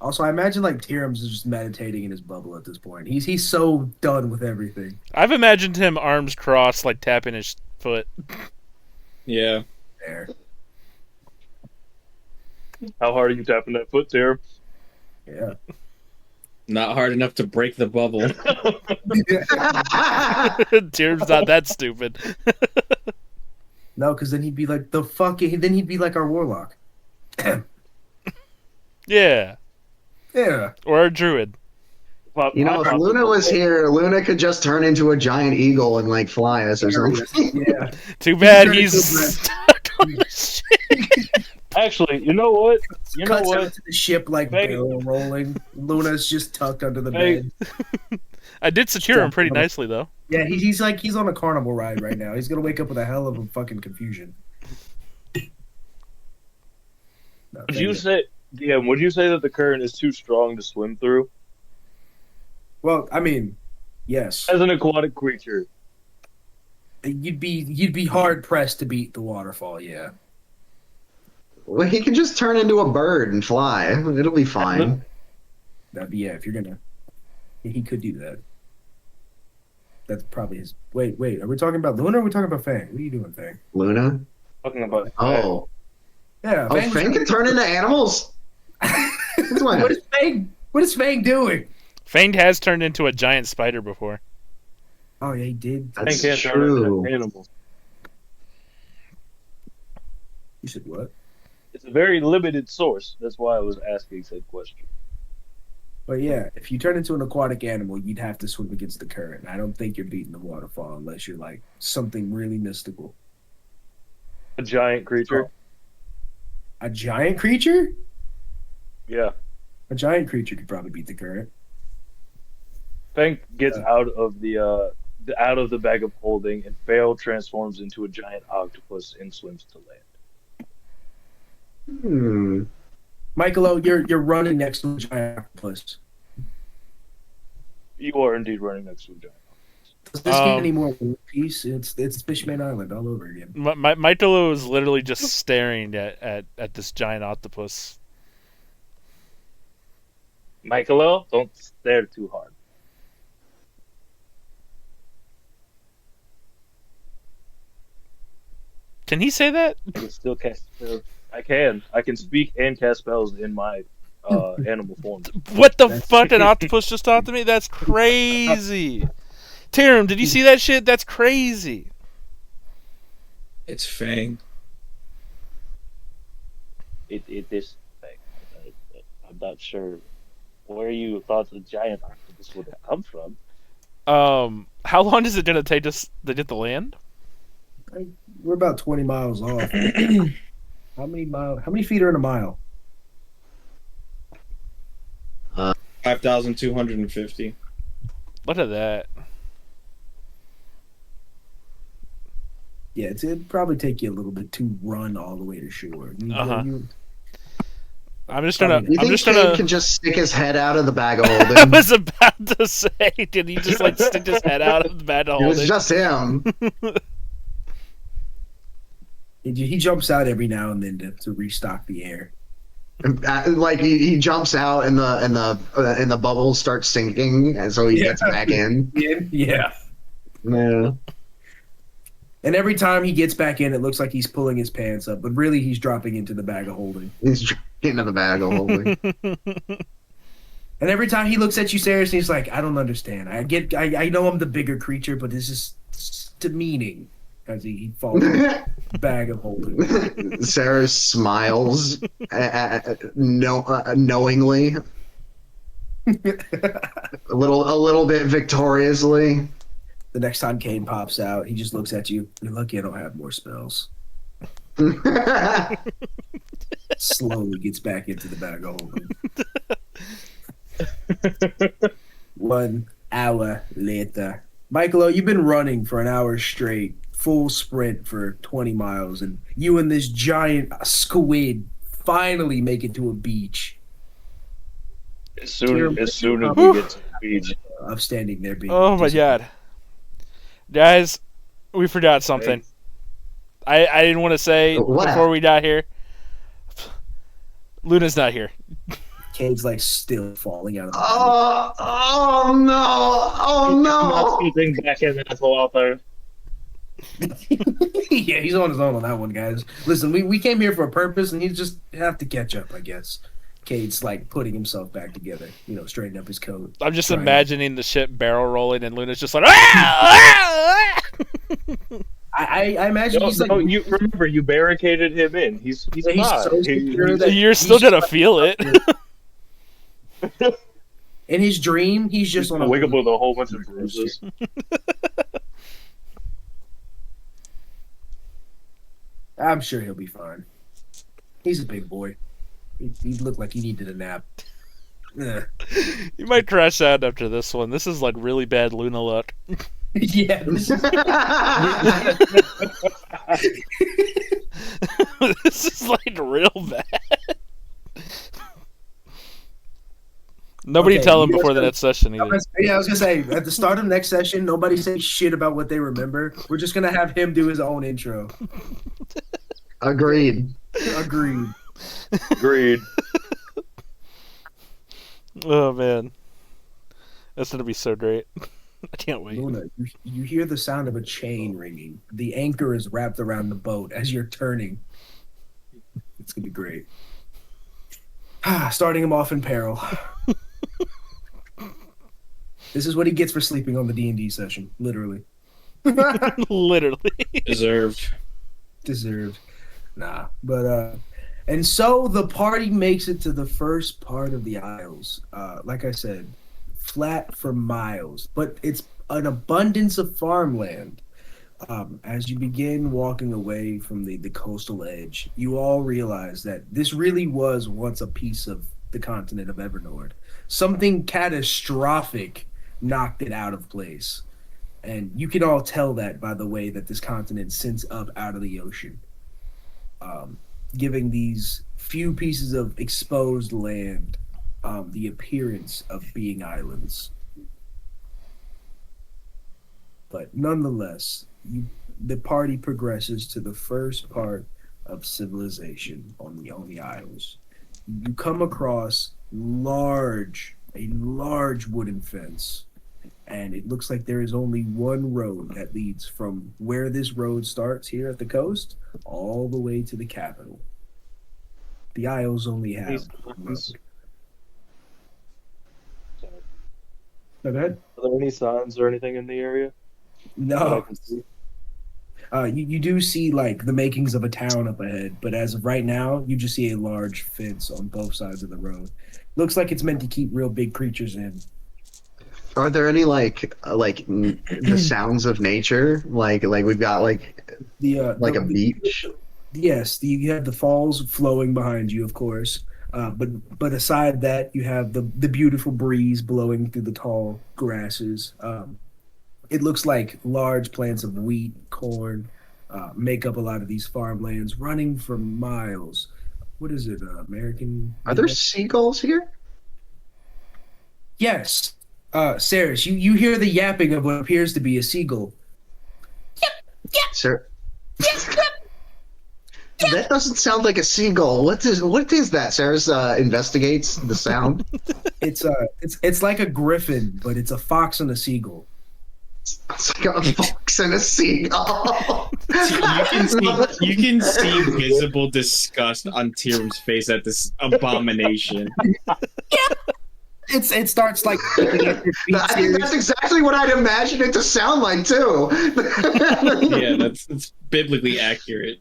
Also, I imagine like Tyrum's is just meditating in his bubble at this point. He's so done with everything. I've imagined him arms crossed, like tapping his foot. Yeah. There. How hard are you tapping that foot there? Yeah. Not hard enough to break the bubble. Tyrum's not that stupid. No, because then he'd be like then he'd be like our warlock. Yeah. Yeah. Or a druid. You know, if Luna was here, Luna could just turn into a giant eagle and like fly us or something. Yeah. Too bad Turn he's into a stuck on the ship. Actually, you know what? You know Cuts what? out to the ship like Fang- barrel rolling. Luna's just tucked under the Fang- bed. I did secure him pretty nicely, though. Yeah, he's on a carnival ride right now. He's gonna wake up with a hell of a fucking confusion. No, Would you say that the current is too strong to swim through? Well, I mean, yes. As an aquatic creature, You'd be hard pressed to beat the waterfall. Yeah. Well, he can just turn into a bird and fly. It'll be fine. That'd be if you're gonna. He could do that. That's probably his. Wait. Are we talking about Luna or are we talking about Fang? What are you doing, Fang? Luna? talking about. Oh. Yeah. Oh, Fang can turn into animals? What is Fang doing? Fang has turned into a giant spider before. Oh yeah, he did. That's Can't turn true. into animals. You said what? It's a very limited source. That's why I was asking said question. But yeah, if you turn into an aquatic animal, you'd have to swim against the current. I don't think you're beating the waterfall unless you're like something really mystical. A giant creature. A giant creature? Yeah. A giant creature could probably beat the current. Fang gets out of the bag of holding, and Fail transforms into a giant octopus and swims to land. Michaelo, you're running next to a giant octopus. You are indeed running next to a giant. Does this get any more One Piece? It's Fishman Island all over again. Michaelo is literally just staring at this giant octopus. Michaelo, don't stare too hard. Can he say that? I can still cast spells. I can speak and cast spells in my animal form. What the fuck? An octopus just talked to me? That's crazy. Tyrum, did you see that shit? That's crazy. It's Fang. It is thing. I'm not sure where you thought the giant octopus would have come from. How long is it gonna take us to get the land? We're about 20 miles off. How many feet are in a mile? 5,250. Look at that. Yeah, it'd probably take you a little bit to run all the way to shore. I'm just gonna. You think Cade can just stick his head out of the bag of holding? I was about to say, did he just like stick his head out of the bag of It holding? was just him. He jumps out every now and then to restock the air. Like he jumps out and the bubbles start sinking, and so he gets back in. Yeah. Yeah. And every time he gets back in, it looks like he's pulling his pants up, but really he's dropping into the bag of holding. He's into the bag of holding. And every time he looks at you seriously, he's like, I don't understand. I know I'm the bigger creature, but this is demeaning. As he falls in the bag of holding. Ceras smiles knowingly. a little bit victoriously. The next time Kane pops out, he just looks at you. You're lucky I don't have more spells. Slowly gets back into the bag of holding. 1 hour later. Michaelo, you've been running for an hour straight, full sprint for 20 miles, and you and this giant squid finally make it to a beach. As soon as we get to the beach. I'm standing there being... Oh my god. Guys, we forgot something. I didn't want to say before we got here. Luna's not here. Cade's like still falling out of the Oh no! Not keeping back in that water. Yeah, he's on his own on that one, guys. Listen, we came here for a purpose, and he just have to catch up, I guess. Cade's like putting himself back together, straightening up his coat. I'm just imagining the ship barrel rolling, and Luna's just like, ah! I imagine he's like... you remember, you barricaded him in. He's not. So secure that You're still gonna feel it. In his dream, he's just on a... wake up with a whole bunch of bruises. I'm sure he'll be fine. He's a big boy. He looked like he needed a nap. You might crash out after this one. This is like really bad Luna luck. Yeah. This is like real bad. Nobody tell him before the next session either. Yeah, I was gonna say at the start of the next session, nobody say shit about what they remember. We're just gonna have him do his own intro. Agreed. Oh man, that's gonna be so great. I can't wait. Luna, you hear the sound of a chain ringing. The anchor is wrapped around the boat as you're turning. It's gonna be great. Starting him off in peril. This is what he gets for sleeping on the D&D session, literally. Literally. Deserved. Nah, but and so the party makes it to the first part of the Isles. Like I said, flat for miles, but it's an abundance of farmland. As you begin walking away from the coastal edge, you all realize that this really was once a piece of the continent of Evernord. Something catastrophic knocked it out of place. And you can all tell that by the way that this continent sinks up out of the ocean, giving these few pieces of exposed land the appearance of being islands. But nonetheless, the party progresses to the first part of civilization on the Oni Isles. You come across a large wooden fence, and it looks like there is only one road that leads from where this road starts here at the coast all the way to the capital. The Isles only have one road. Go ahead. Are there any signs or anything in the area? No. You do see like the makings of a town up ahead, but as of right now, you just see a large fence on both sides of the road. Looks like it's meant to keep real big creatures in. Are there any the sounds of nature? Like we've got a beach. Yes, you have the falls flowing behind you, of course. But aside that, you have the beautiful breeze blowing through the tall grasses. It looks like large plants of wheat, corn, make up a lot of these farmlands, running for miles. What is it, American? Are there seagulls here? Yes. Ceras, you hear the yapping of what appears to be a seagull. Sir. That doesn't sound like a seagull. What is that? Ceras investigates the sound. It's like a griffin, but it's a fox and a seagull. It's like a fox and a seagull. You can see visible disgust on Tyrum's face at this abomination. It starts like picking at your feet. I think that's exactly what I'd imagine it to sound like too. Yeah, that's biblically accurate.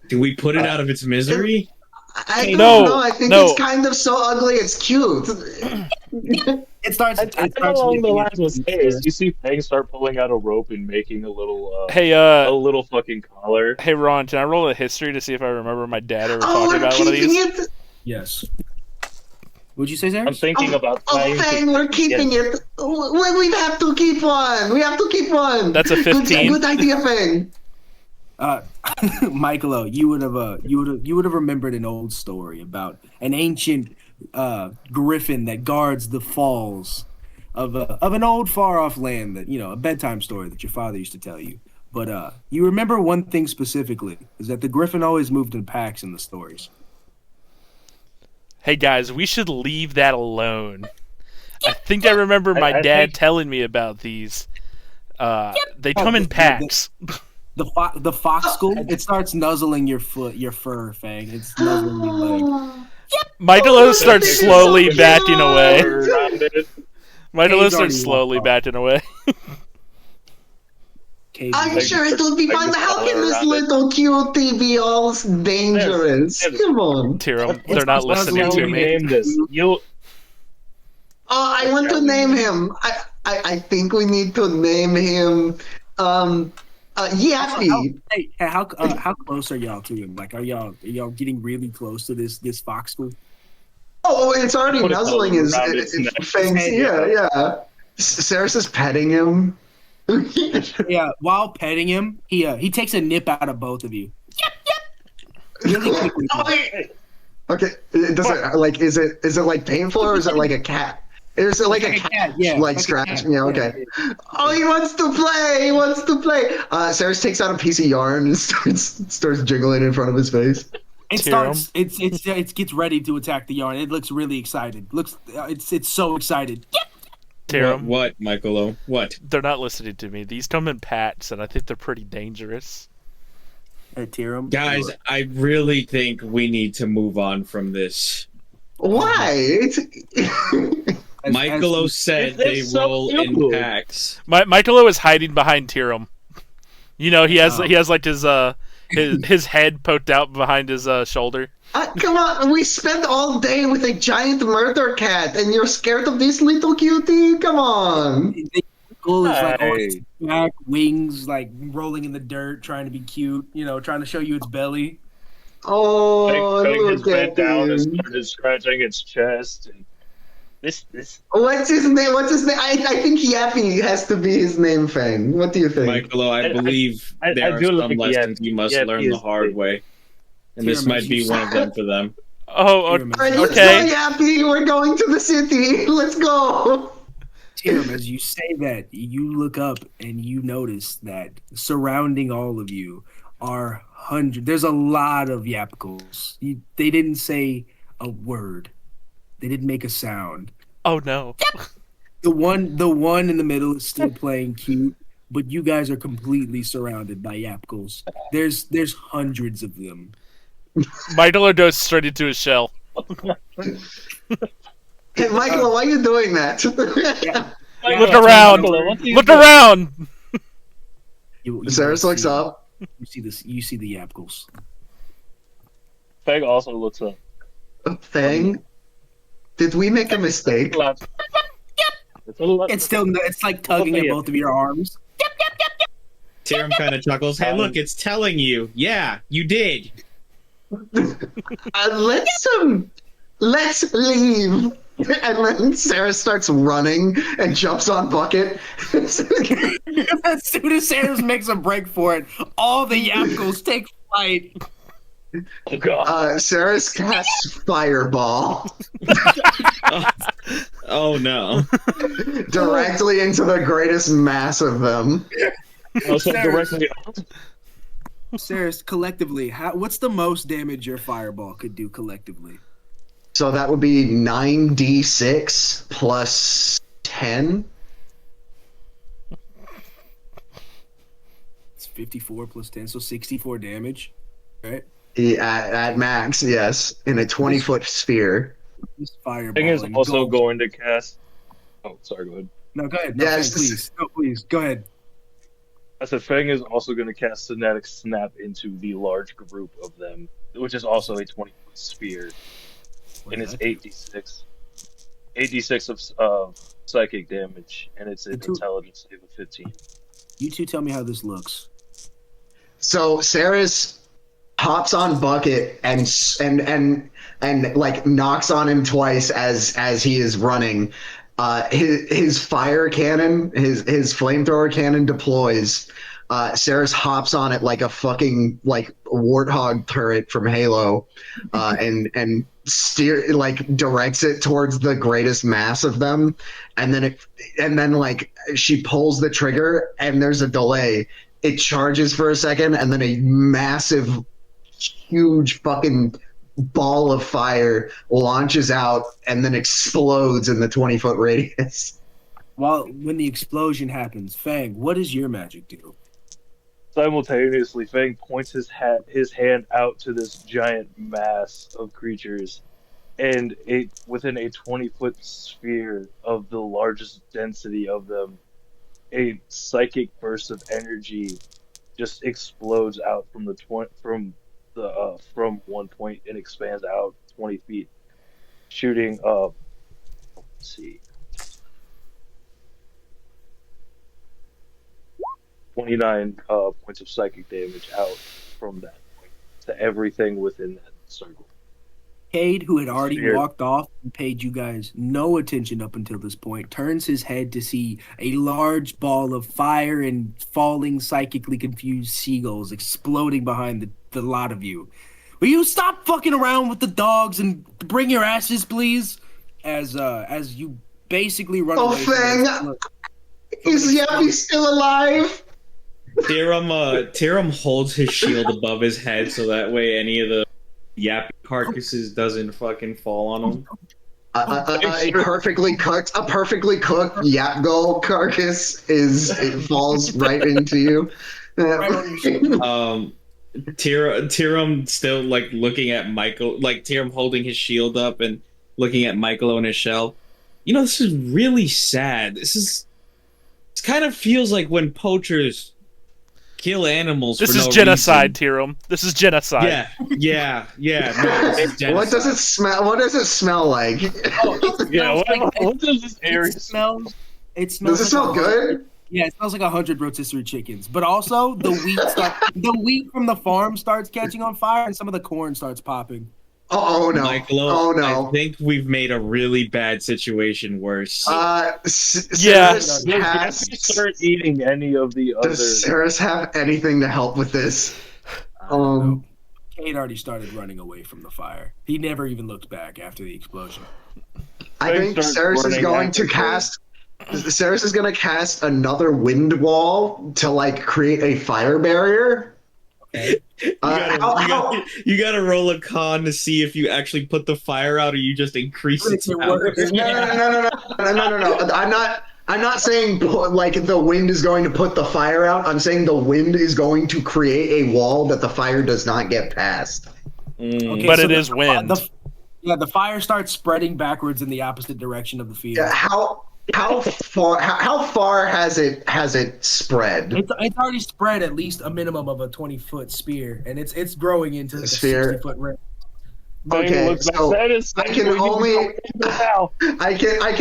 Do we put it out of its misery? I don't know. I think it's kind of so ugly. It's cute. It starts. I think along the lines with Ceras, you see Fang start pulling out a rope and making a little a little fucking collar. Hey Ron, can I roll a history to see if I remember my dad ever talking about one of these? Yes. What'd you say, Sarah? I'm thinking about Fang, we're keeping it. We have to keep one. We have to keep one. That's a 15. Good idea, Fang. Michaelo, you would have remembered an old story about an ancient griffin that guards the falls of an old far off land, that a bedtime story that your father used to tell you. But you remember one thing specifically, is that the griffin always moved in packs in the stories. Hey guys, we should leave that alone. I think I remember my dad telling me about these. They come in packs. The fox school, it starts nuzzling your fur, Fang. It's nuzzling your leg. Michaelo starts slowly backing away. Michaelo starts slowly backing away. I'm sure it will be fun. How can this little cutie be all dangerous? Come on. Tyrum, they're not listening to me. Name this. I want to name him. I think we need to name him Yappy. How close are y'all to him? Like, are y'all getting really close to this fox school? Oh, it's already nuzzling his fangs. Yeah. Ceras is petting him. Yeah, while petting him, he takes a nip out of both of you. Yep. Really quickly. Okay. Does it is it like painful, or is it like a cat? Is it like a cat? Yeah, like scratching. Yeah. Okay. Oh, he wants to play. Ceras takes out a piece of yarn and starts jiggling in front of his face. It gets ready to attack the yarn. It looks really excited. It's so excited. Yep. Tyrum. What, Michaelo? What? They're not listening to me. These come in packs, and I think they're pretty dangerous. Hey, Tyrum. Guys, I really think we need to move on from this. Why? Michaelo said they roll in packs. Michaelo is hiding behind Tyrum. He has like his head poked out behind his shoulder. Come on, we spent all day with a giant murder cat, and you're scared of this little cutie? Come on. Cool is like all its back wings, like rolling in the dirt, trying to be cute. Trying to show you its belly. Oh, Fang his bed down and started scratching its chest. And this. What's his name? I think Yappy has to be his name, Fang. What do you think? Michaelo, I believe there are some lessons you must learn the hard way. And this might be one of them for them. Oh, okay. All right, let's go, Yappy. We're going to the city. Let's go. Tyrum, as you say that, you look up and you notice that surrounding all of you are hundreds. There's a lot of Yapicles. They didn't say a word. They didn't make a sound. Oh no. The one in the middle is still playing cute, but you guys are completely surrounded by Yapicles. There's hundreds of them. Michaelo goes straight into his shell. Hey, Michael, why are you doing that? Look around. Look around. Ceras looks up. You see this. You see the Yapicles. Fang also looks up. Fang, did we make a mistake? It's like tugging at both of your arms. Tyrum kind of chuckles. Hey, look, it's telling you. Yeah, you did. Let's leave. And then Ceras starts running and jumps on Bucket. As soon as Ceras makes a break for it, all the Yapicles take flight. Oh god. Ceras casts Fireball. Oh no. Directly into the greatest mass of them. Also Ceras. directly. Ceras, collectively, what's the most damage your fireball could do collectively? So that would be 9d6 plus 10. It's 54 plus 10, so 64 damage, right? At max, yes, in a 20-foot sphere. This fireball. Thing is also engulfs- going to cast. Oh, sorry. Go ahead. No, go ahead. No, Yes. Fang, please. No, please. Go ahead. I said Fang is also going to cast Kinetic Snap into the large group of them, which is also a 20-foot sphere, and it's 8d6. 8d6 of psychic damage, and it's an intelligence save of 15. You two tell me how this looks. So Ceras hops on Bucket and like knocks on him twice as he is running. His fire cannon, his flamethrower cannon deploys. Ceras hops on it like a fucking like warthog turret from Halo, and directs it towards the greatest mass of them, and then like she pulls the trigger and there's a delay. It charges for a second and then a massive, huge fucking ball of fire launches out and then explodes in the 20-foot radius. When the explosion happens, Fang, what does your magic do? Simultaneously, Fang points his hand out to this giant mass of creatures, and within a 20-foot sphere of the largest density of them, a psychic burst of energy just explodes out from one point and expands out 20 feet, shooting let's see, 29 points of psychic damage out from that point to everything within that circle. Kade, who had already Sphere. walked off and paid you guys no attention up until this point, turns his head to see a large ball of fire and falling psychically confused seagulls exploding behind the lot of you. Will you stop fucking around with the dogs and bring your asses, please? As you basically run away. Fang! Is Yappy still alive? Tyrum holds his shield above his head so that way any of the Yappy carcasses doesn't fucking fall on him. A perfectly cooked Yapgo carcass falls right into you. Tyrum still like looking at Michael, like Tyrum holding his shield up and looking at Michaelo and his shell. You know, this is really sad. This kind of feels like when poachers kill animals. This for is no genocide, reason. Tyrum. This is genocide. Yeah. No, this is genocide. What does it smell? What does it smell like? What does this area smell? It smells. Does it smell good? Yeah, it smells like 100 rotisserie chickens. But also, the wheat from the farm starts catching on fire, and some of the corn starts popping. Oh no! Michaelo, oh no! I think we've made a really bad situation worse. Yeah. Start eating any of the other. Does Ceras have anything to help with this? Kade already started running away from the fire. He never even looked back after the explosion. I think Ceras is going to cast. Ceras is going to cast another wind wall to like create a fire barrier. Okay. You gotta roll a con to see if you actually put the fire out or you just increase its power. No. I'm not saying like the wind is going to put the fire out. I'm saying the wind is going to create a wall that the fire does not get past. Okay, But so it is wind. The fire starts spreading backwards in the opposite direction of the field. Yeah, how far has it spread? It's already spread at least a minimum of a 20-foot spear, and it's growing into the Sphere. 60-foot range. Okay, so I can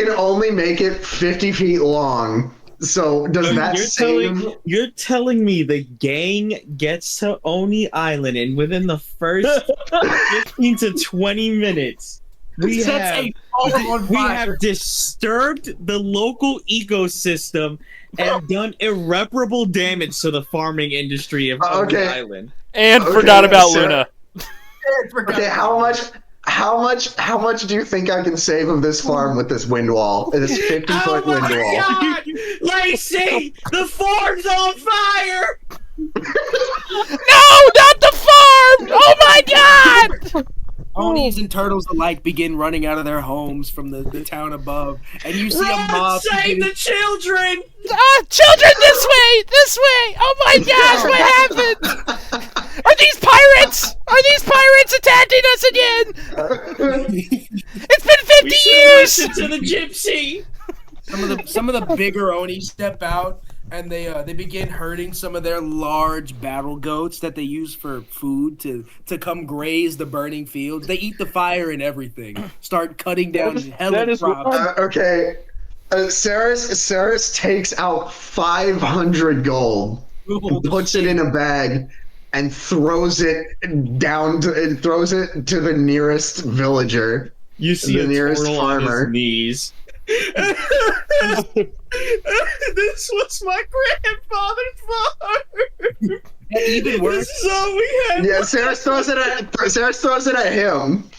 only make it 50 feet long. So does that You're telling me the gang gets to Oni Island and within the first 15 to 20 minutes we have disturbed the local ecosystem and done irreparable damage to the farming industry of Oni Island. And forgot about Luna. Okay, how How much do you think I can save of this farm with this wind wall? This 50-foot wind wall. God! Lacey, the farm's on fire! No, not the farm! Oh my god! Onis and turtles alike begin running out of their homes from the town above, and you see a Run, mob. save the children! Children, this way! This way! Oh my gosh, what happened? Are these pirates? Are these pirates attacking us again? It's been 50 years! Listen to the gypsy! Some of the bigger Oni step out, and they begin herding some of their large battle goats that they use for food to come graze the burning fields. They eat the fire and everything. Start cutting down hella crops. Okay. Ceres takes out 500 gold, puts it in a bag, and throws it to the nearest villager. You see the a nearest turtle farmer. on his knees. This was my grandfather's farm. Even worse. This is all we had. Yeah, Ceres throws it at him.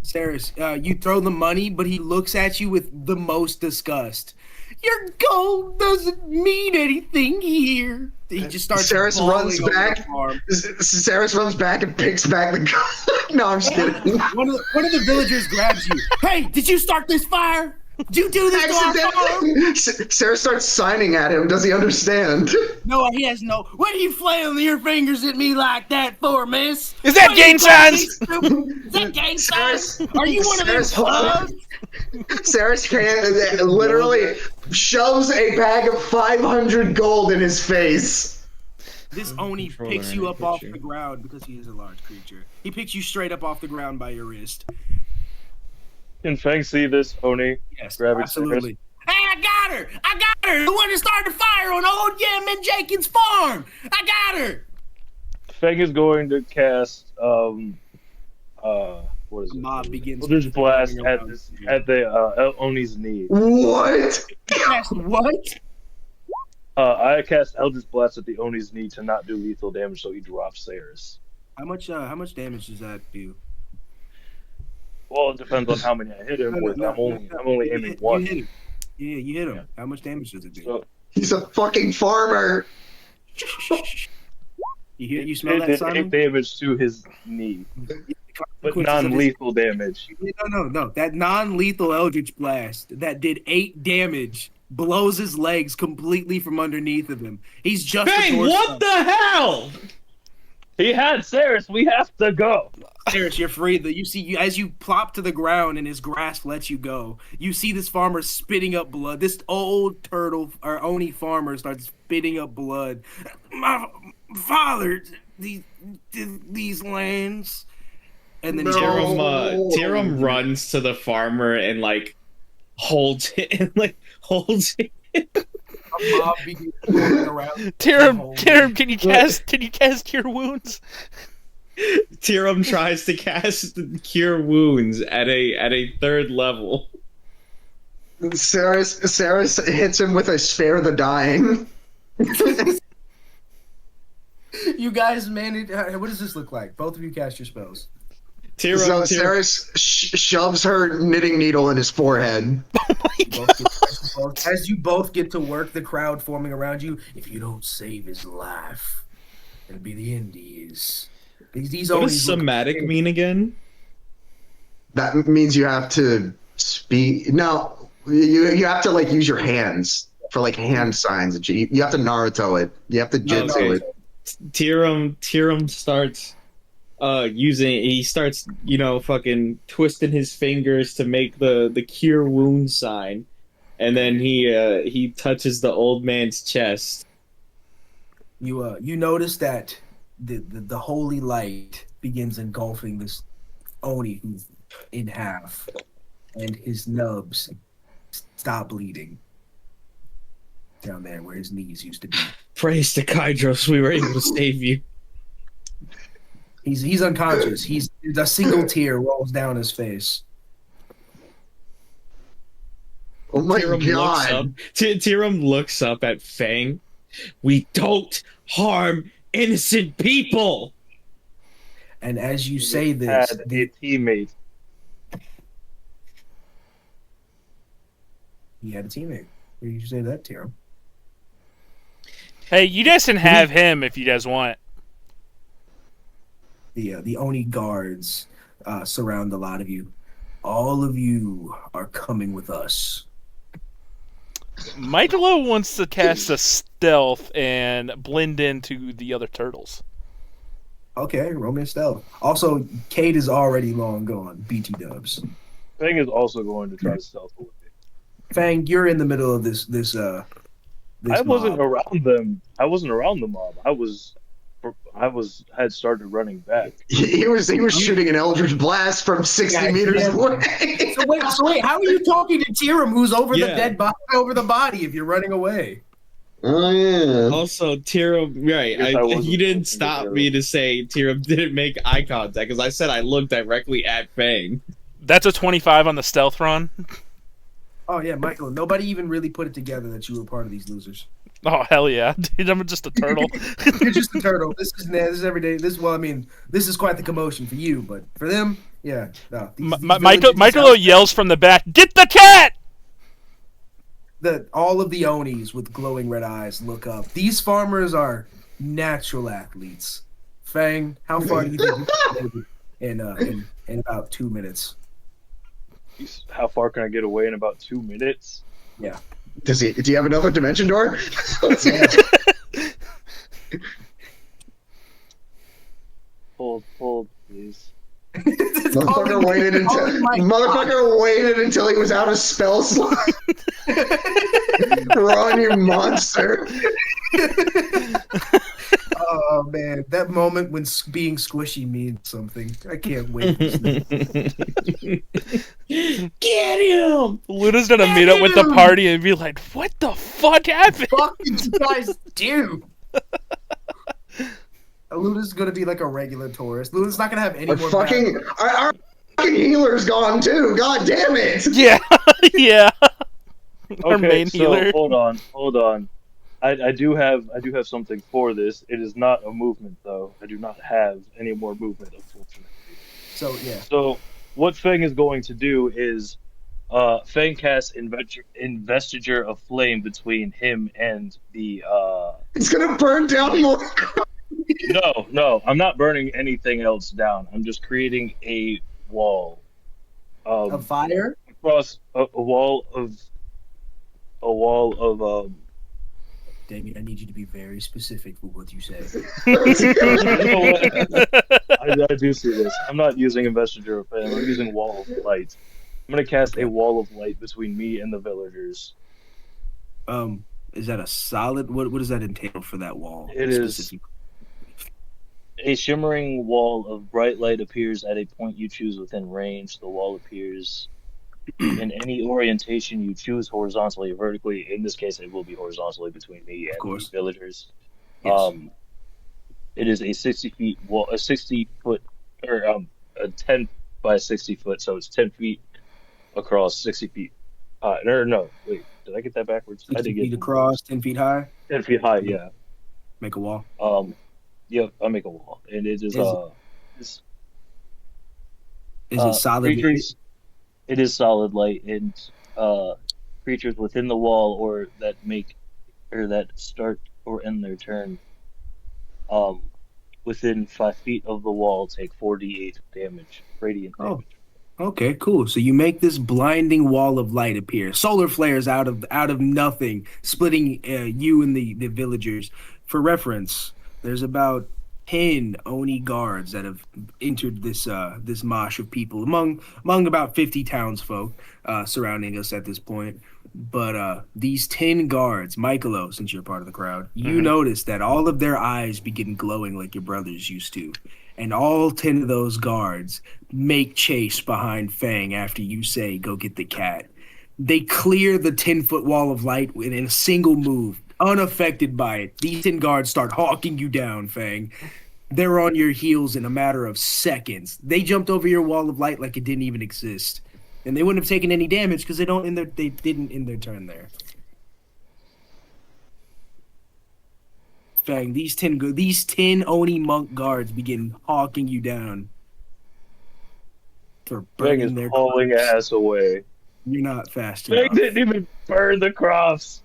Ceres, you throw the money, but he looks at you with the most disgust. Your gold doesn't mean anything here. He just starts. Ceres runs back. Ceres runs back and picks back the gold. No, I'm just kidding. One of the villagers grabs you. Hey, did you start this fire? Did you do this to our farm? Ceres starts signing at him. Does he understand? No, he has no. What are you flailing your fingers at me like that for, miss? Is that gang signs? Is that gang signs? Are you one of those clubs? Ceres literally shoves a bag of 500 gold in his face. This Oni picks you up off the ground because he is a large creature. He picks you straight up off the ground by your wrist. Can Fang see this Oni? Yes, absolutely. Ceres? Hey, I got her! The one that started the fire on old Yemen Jenkins' farm! I got her! Fang is going to cast what is it? Mob begins. Eldritch Blast at the Oni's knee. What? Cast what? I cast Eldritch Blast at the Oni's knee to not do lethal damage, so he drops Ceres. How much damage does that do? Well, it depends on how many I hit him with. I'm only aiming one. You hit him. Yeah, you hit him. Yeah. How much damage does it do? So, He's a fucking farmer. You smell that, it Simon? did damage to his knee, but non-lethal damage. No. That non-lethal Eldritch Blast that did 8 damage blows his legs completely from underneath of him. He's just. Hey, what the hell? He had Ceres. We have to go. Ceres, you're free. You see, as you plop to the ground and his grasp lets you go, you see this farmer spitting up blood. This old turtle or Oni farmer starts spitting up blood. My father, these lands, and then Tyrum runs to the farmer and holds it and holds it. A mob begins going around. Tyrum, can you cast Cure Wounds? Tyrum tries to cast Cure Wounds at a 3rd level. Ceres hits him with a Spare the Dying. You guys managed. What does this look like? Both of you cast your spells. So Ceres shoves her knitting needle in his forehead. As you both get to work, the crowd forming around you. If you don't save his life, it'll be the end. These what does somatic mean again? That means you have to speak. No, you have to use your hands for hand signs. You have to Naruto it. You have to jutsu it. Tyrum starts he starts fucking twisting his fingers to make the Cure Wound sign, and then he touches the old man's chest. You notice that the holy light begins engulfing this Oni who's in half, and his nubs stop bleeding down there where his knees used to be. Praise to Kydros, we were able to save you. He's unconscious. A single tear rolls down his face. Oh my god! Tyrum looks up at Fang. We don't harm innocent people. And as you He say this, had a teammate. he had a teammate. Where did you say that, Tyrum? Hey, you guys can have him if you guys want. The Oni guards surround a lot of you. All of you are coming with us. Michaelo wants to cast a stealth and blend into the other turtles. Okay, Roman stealth. Also, Kate is already long gone. BT dubs. Fang is also going to try to stealth away. Fang, you're in the middle of this I wasn't mob. around them. I wasn't around the mob. Had started running back. He was shooting an Eldritch Blast from 60 meters away. So wait, how are you talking to Tyrum, who's over the Yeah. dead body, over the body, if you're running away? Oh yeah. Also, Tyrum, right? Yes, I wasn't You didn't looking stop at me to say Tyrum didn't make eye contact because I said I looked directly at Fang. That's a 25 on the stealth run. Oh yeah, Michael. Nobody even really put it together that you were part of these losers. Oh hell yeah, dude! I'm just a turtle. You're just a turtle. This is every day. This is quite the commotion for you, but for them, yeah, no. These Michaelo yells from the back, "Get the cat!" All of the Onis with glowing red eyes look up. These farmers are natural athletes. Fang, how far do you think you can go in about 2 minutes? How far can I get away in about 2 minutes? Yeah. Do you have another dimension door? Hold, please. Motherfucker waited until he was out of spell slot. Run, you monster. Oh man, that moment when being squishy means something. I can't wait. Get him! Luna's gonna meet up with the party and be like, "What the fuck happened?" What did you guys do? Luna's gonna be like a regular tourist. Luna's not gonna have any Our more. fucking healer's gone too. God damn it! Yeah, yeah. Our Okay, main so healer. hold on. I do have something for this. It is not a movement though. I do not have any more movement, unfortunately. So yeah. So what Fang is going to do is Fang casts Investiture of Flame between him and the It's gonna burn down more. No, I'm not burning anything else down. I'm just creating a wall. A fire? Across a wall of Damien, I need you to be very specific with what you say. I do see this. I'm not using Investiture of Flame. I'm using Wall of Light. I'm gonna cast a wall of light between me and the villagers. Is that a solid? What does that entail for that wall? It is a shimmering wall of bright light appears at a point you choose within range. The wall appears in any orientation you choose, horizontally or vertically. In this case, it will be horizontally between me and the villagers. Yes. It is a 60 feet wall, a 60 foot, or a 10 by 60 foot, so it's 10 feet across, 60 feet. No, wait, did I get that backwards? 60 feet across, 10 feet high. 10 feet high, yeah. Make a wall. Yep, I make a wall, and it is is it solid? Creatures, it is solid light, and creatures within the wall or that start or end their turn, within 5 feet of the wall take 4d8 damage, radiant damage. Okay, cool. So you make this blinding wall of light appear. Solar flares out of nothing, splitting you and the villagers. For reference, there's about 10 Oni guards that have entered this mosh of people among about 50 townsfolk surrounding us at this point. But these 10 guards, Michaelo, since you're part of the crowd, you notice that all of their eyes begin glowing like your brothers used to. And all 10 of those guards make chase behind Fang after you say, "Go get the cat." They clear the 10-foot wall of light in a single move, unaffected by it. These 10 guards start hawking you down, Fang. They're on your heels in a matter of seconds. They jumped over your wall of light like it didn't even exist. And they wouldn't have taken any damage because they didn't in their turn there. Fang, these 10 Oni monk guards begin hawking you down for Fang burning is their hauling crops. ass away. You're not fast Fang enough. didn't even burn the crops.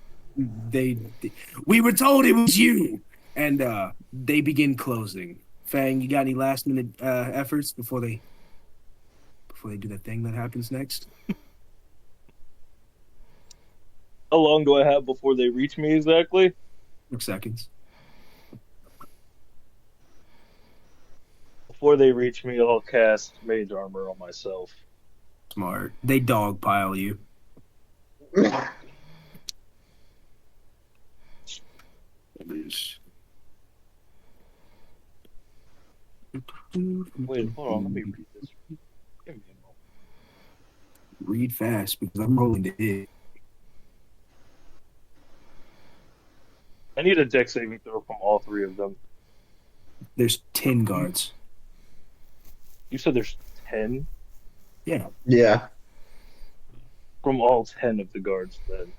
We were told it was you, and they begin closing. Fang, you got any last minute efforts before they do that thing that happens next? How long do I have before they reach me exactly? 6 seconds. Before they reach me, I'll cast mage armor on myself. Smart. They dogpile you. Wait, hold on. Let me read this. Give me a moment. Read fast because I'm rolling to hit. I need a dex saving throw from all 3 of them. There's 10 guards. You said there's 10? Yeah. Yeah. From all 10 of the guards, then.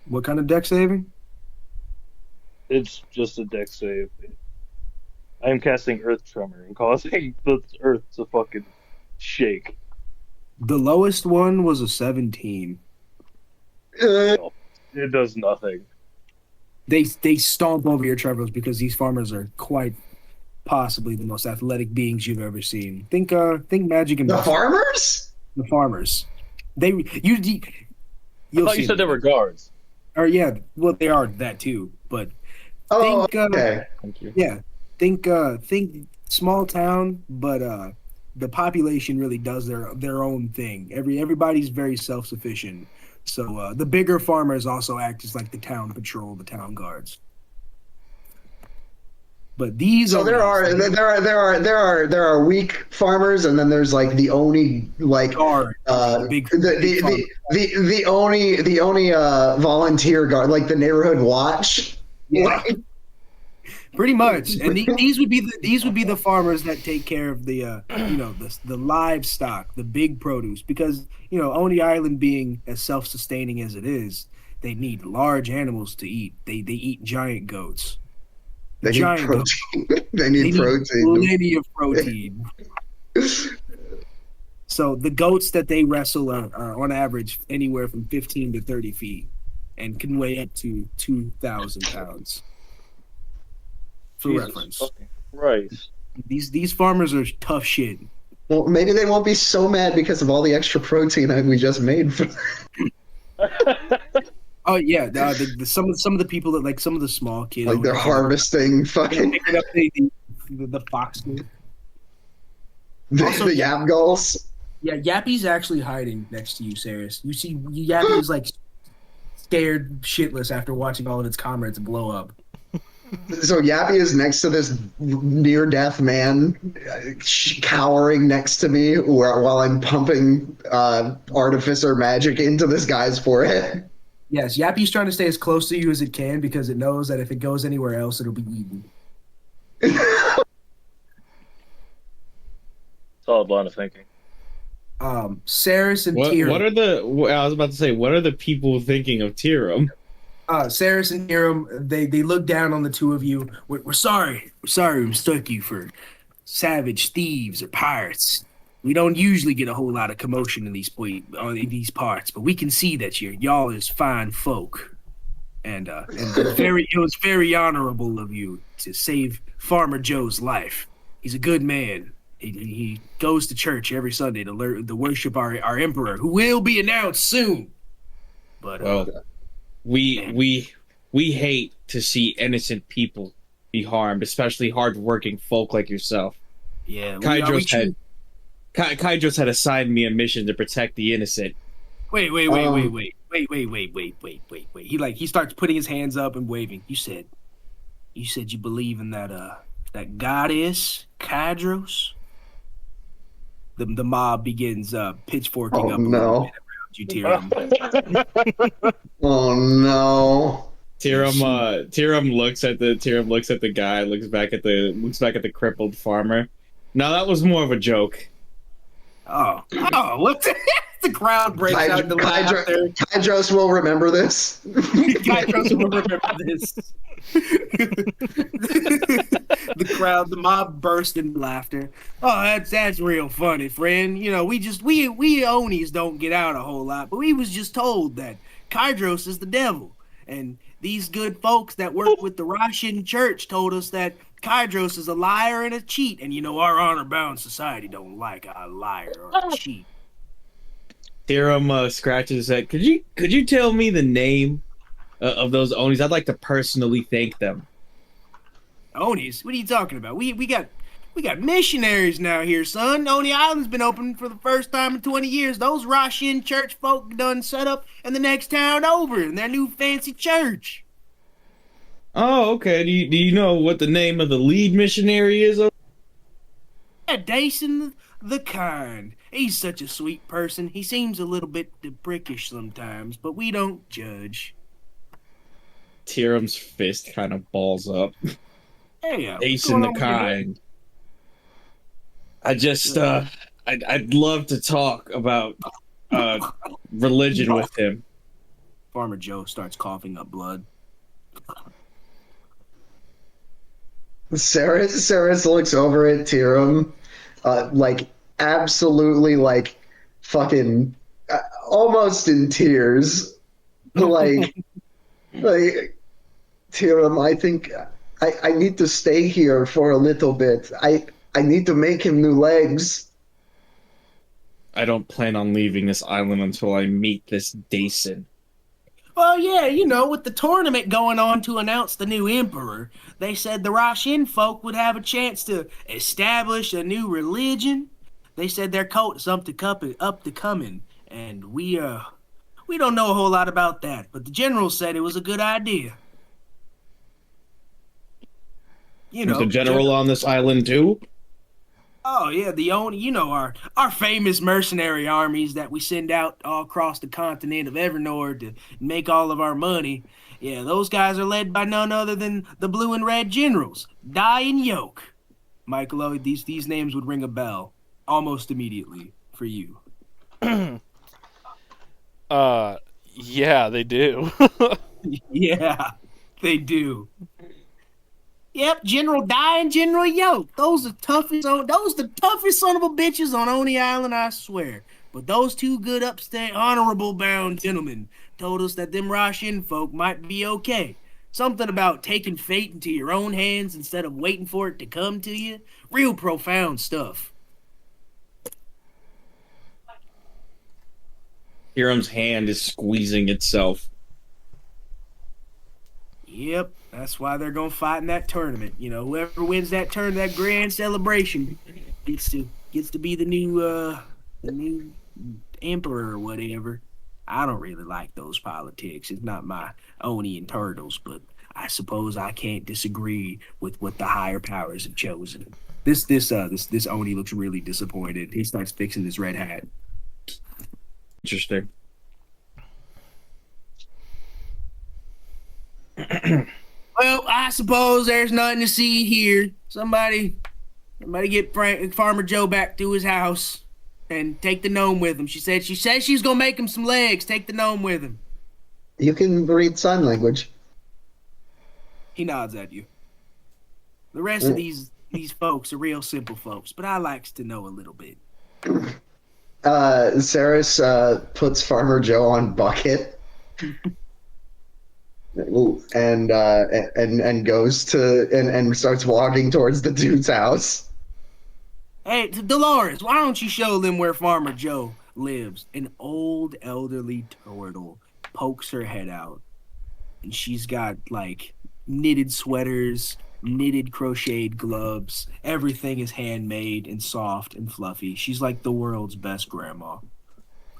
What kind of deck saving? It's just a dex save. I am casting Earth Tremor and causing the Earth to fucking shake. The lowest one was a 17. It does nothing. They stomp over your Trevors because these farmers are quite possibly the most athletic beings you've ever seen. Think Magic and The farmers? The farmers. You'll I thought see you said they were guards. Or yeah, well they are that too. But Oh, think, okay. Thank you. yeah, think small town, but the population really does their own thing. Everybody's very self-sufficient. So the bigger farmers also act as like the town patrol, the town guards. But these So there are weak farmers, and then there's like the Oni like guard, the Oni volunteer guard, like the neighborhood watch. Yeah. Pretty much, and these would be the farmers that take care of the the livestock, the big produce, because Oni Island being as self-sustaining as it is, they need large animals to eat. They eat giant goats. They need protein. They need protein. Plenty of protein. So the goats that they wrestle are on average anywhere from 15 to 30 feet, and can weigh up to 2,000 pounds. For Jesus reference, fucking Christ. These farmers are tough shit. Well, maybe they won't be so mad because of all the extra protein that we just made. Oh yeah, some of the people that like some of the small kids, like they're harvesting fucking picking up the foxes. The yap gulls. Yeah, Yappy's actually hiding next to you, Ceras. You see, Yappy is like scared shitless after watching all of its comrades blow up. So Yappy is next to this near-death man, cowering next to me while I'm pumping artificer magic into this guy's forehead. Yes, Yappy's trying to stay as close to you as it can because it knows that if it goes anywhere else, it'll be eaten. Solid line of thinking. Ceras and Tyrum. I was about to say, what are the people thinking of Tyrum? Ceras and Tyrum, they look down on the two of you. We're sorry. We're sorry we mistook you for savage thieves or pirates. We don't usually get a whole lot of commotion in these parts, but we can see that y'all is fine folk. And it was very honorable of you to save Farmer Joe's life. He's a good man. He goes to church every Sunday to worship our emperor, who will be announced soon. But we hate to see innocent people be harmed, especially hardworking folk like yourself. Yeah, Kydros had assigned me a mission to protect the innocent. Wait. He starts putting his hands up and waving. You said you believe in that goddess Kydros? The mob begins pitchforking up. No. You, Tyrum. Oh no. Tyrum looks at the guy, looks back at the crippled farmer. Now that was more of a joke. Oh, what the The crowd breaks out into laughter. Kydros will remember this. Kydros will remember this. The mob burst into laughter. Oh, that's real funny, friend. You know, we Onis don't get out a whole lot, but we was just told that Kydros is the devil, and these good folks that work with the Russian church told us that Kydros is a liar and a cheat, and you know our honor-bound society don't like a liar or a cheat. Tyrum scratches his head. Could you tell me the name of those Onis? I'd like to personally thank them. Onis? What are you talking about? We got missionaries now here, son. Oni Island's been open for the first time in 20 years. Those Russian church folk done set up in the next town over in their new fancy church. Oh, okay. Do you know what the name of the lead missionary is? Yeah, Dason the Kind. He's such a sweet person. He seems a little bit prickish sometimes, but we don't judge. Tyrum's fist kind of balls up. Hey, Dason the Kind. I just, I'd love to talk about religion with him. Farmer Joe starts coughing up blood. Ceras looks over at Tyrum, like absolutely like fucking almost in tears. Like Tyrum, I think I need to stay here for a little bit. I need to make him new legs. I don't plan on leaving this island until I meet this Dason. Well, yeah, you know, with the tournament going on to announce the new emperor, they said the Russian folk would have a chance to establish a new religion. They said their cult is up to coming, and we don't know a whole lot about that, but the general said it was a good idea. You know, there's a general on this island too? Oh yeah, our famous mercenary armies that we send out all across the continent of Evernord to make all of our money. Yeah, those guys are led by none other than the blue and red generals, Die and Yoke. Michaelo, these names would ring a bell almost immediately for you. Yeah, they do. Yeah, they do. Yep, General Die and General Yoke. Those the toughest son of a bitches on Oni Island, I swear. But those two good upstate, honorable bound gentlemen told us that them Russian folk might be okay. Something about taking fate into your own hands instead of waiting for it to come to you. Real profound stuff. Tyrum's hand is squeezing itself. Yep, that's why they're gonna fight in that tournament. You know, whoever wins that that grand celebration, gets to be the new emperor or whatever. I don't really like those politics. It's not my Oni and Turtles, but I suppose I can't disagree with what the higher powers have chosen. This Oni looks really disappointed. He starts fixing his red hat. Interesting. Well, I suppose there's nothing to see here. Somebody get Farmer Joe back to his house and take the gnome with him. She says she's gonna make him some legs. Take the gnome with him. You can read sign language. He nods at you. The rest of these folks are real simple folks, but I likes to know a little bit. Ceras puts Farmer Joe on bucket. And goes to and starts walking towards the dude's house. Hey, Dolores, why don't you show them where Farmer Joe lives? An old elderly turtle pokes her head out, and she's got like knitted sweaters, knitted crocheted gloves. Everything is handmade and soft and fluffy. She's like the world's best grandma.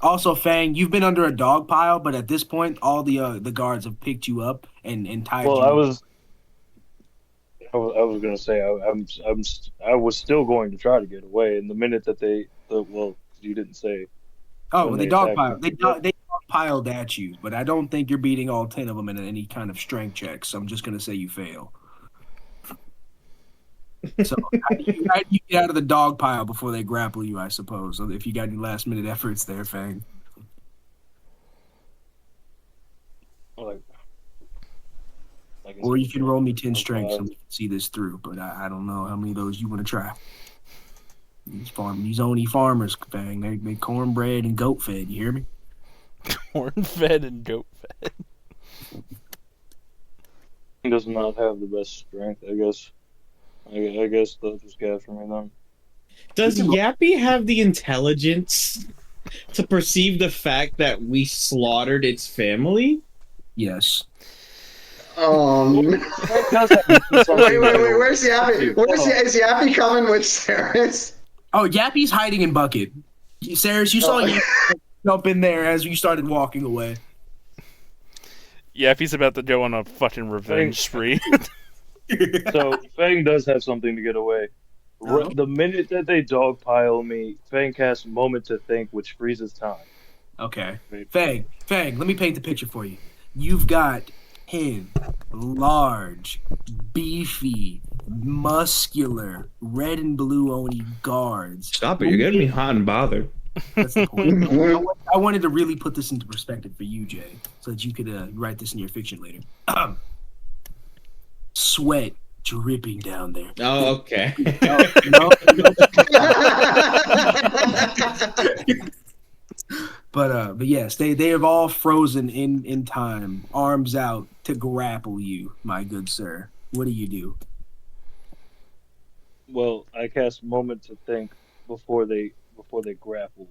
Also, Fang, you've been under a dog pile, but at this point, all the guards have picked you up and tied you. Well, I was going to say I was still going to try to get away, and the minute that you didn't say. Oh, they dog piled. They dog piled at you, but I don't think you're beating all 10 of them in any kind of strength check. So I'm just going to say you fail. So how do you get out of the dog pile before they grapple you, I suppose? So if you got any last minute efforts there, Fang. Like, Or you can roll me 10 strength so we can see this through, but I don't know how many of those you want to try. These Oni farmers, Fang, they cornbread and goat fed, you hear me? Corn fed and goat fed. He does not have the best strength, I guess. I guess they'll just get after me then. Does Yappy have the intelligence to perceive the fact that we slaughtered its family? Yes. Wait, where's Yappy? Is Yappy coming with Ceras? Oh, Yappy's hiding in bucket. Ceras, you saw Yappy jump in there as you started walking away. Yappy's about to go on a fucking revenge spree. So Fang does have something to get away. Oh. The minute that they dogpile me, Fang casts Moment to Think, which freezes time. Okay. Fang, let me paint the picture for you. You've got 10 large, beefy, muscular, red and blue Oni guards. Stop it! You're getting me hot and bothered. That's the point. I wanted to really put this into perspective for you, Jay, so that you could write this in your fiction later. Sweat dripping down there. Oh, okay. No. But yes, they have all frozen in time, arms out to grapple you, my good sir. What do you do? Well, I cast Moment to Think before they grapple.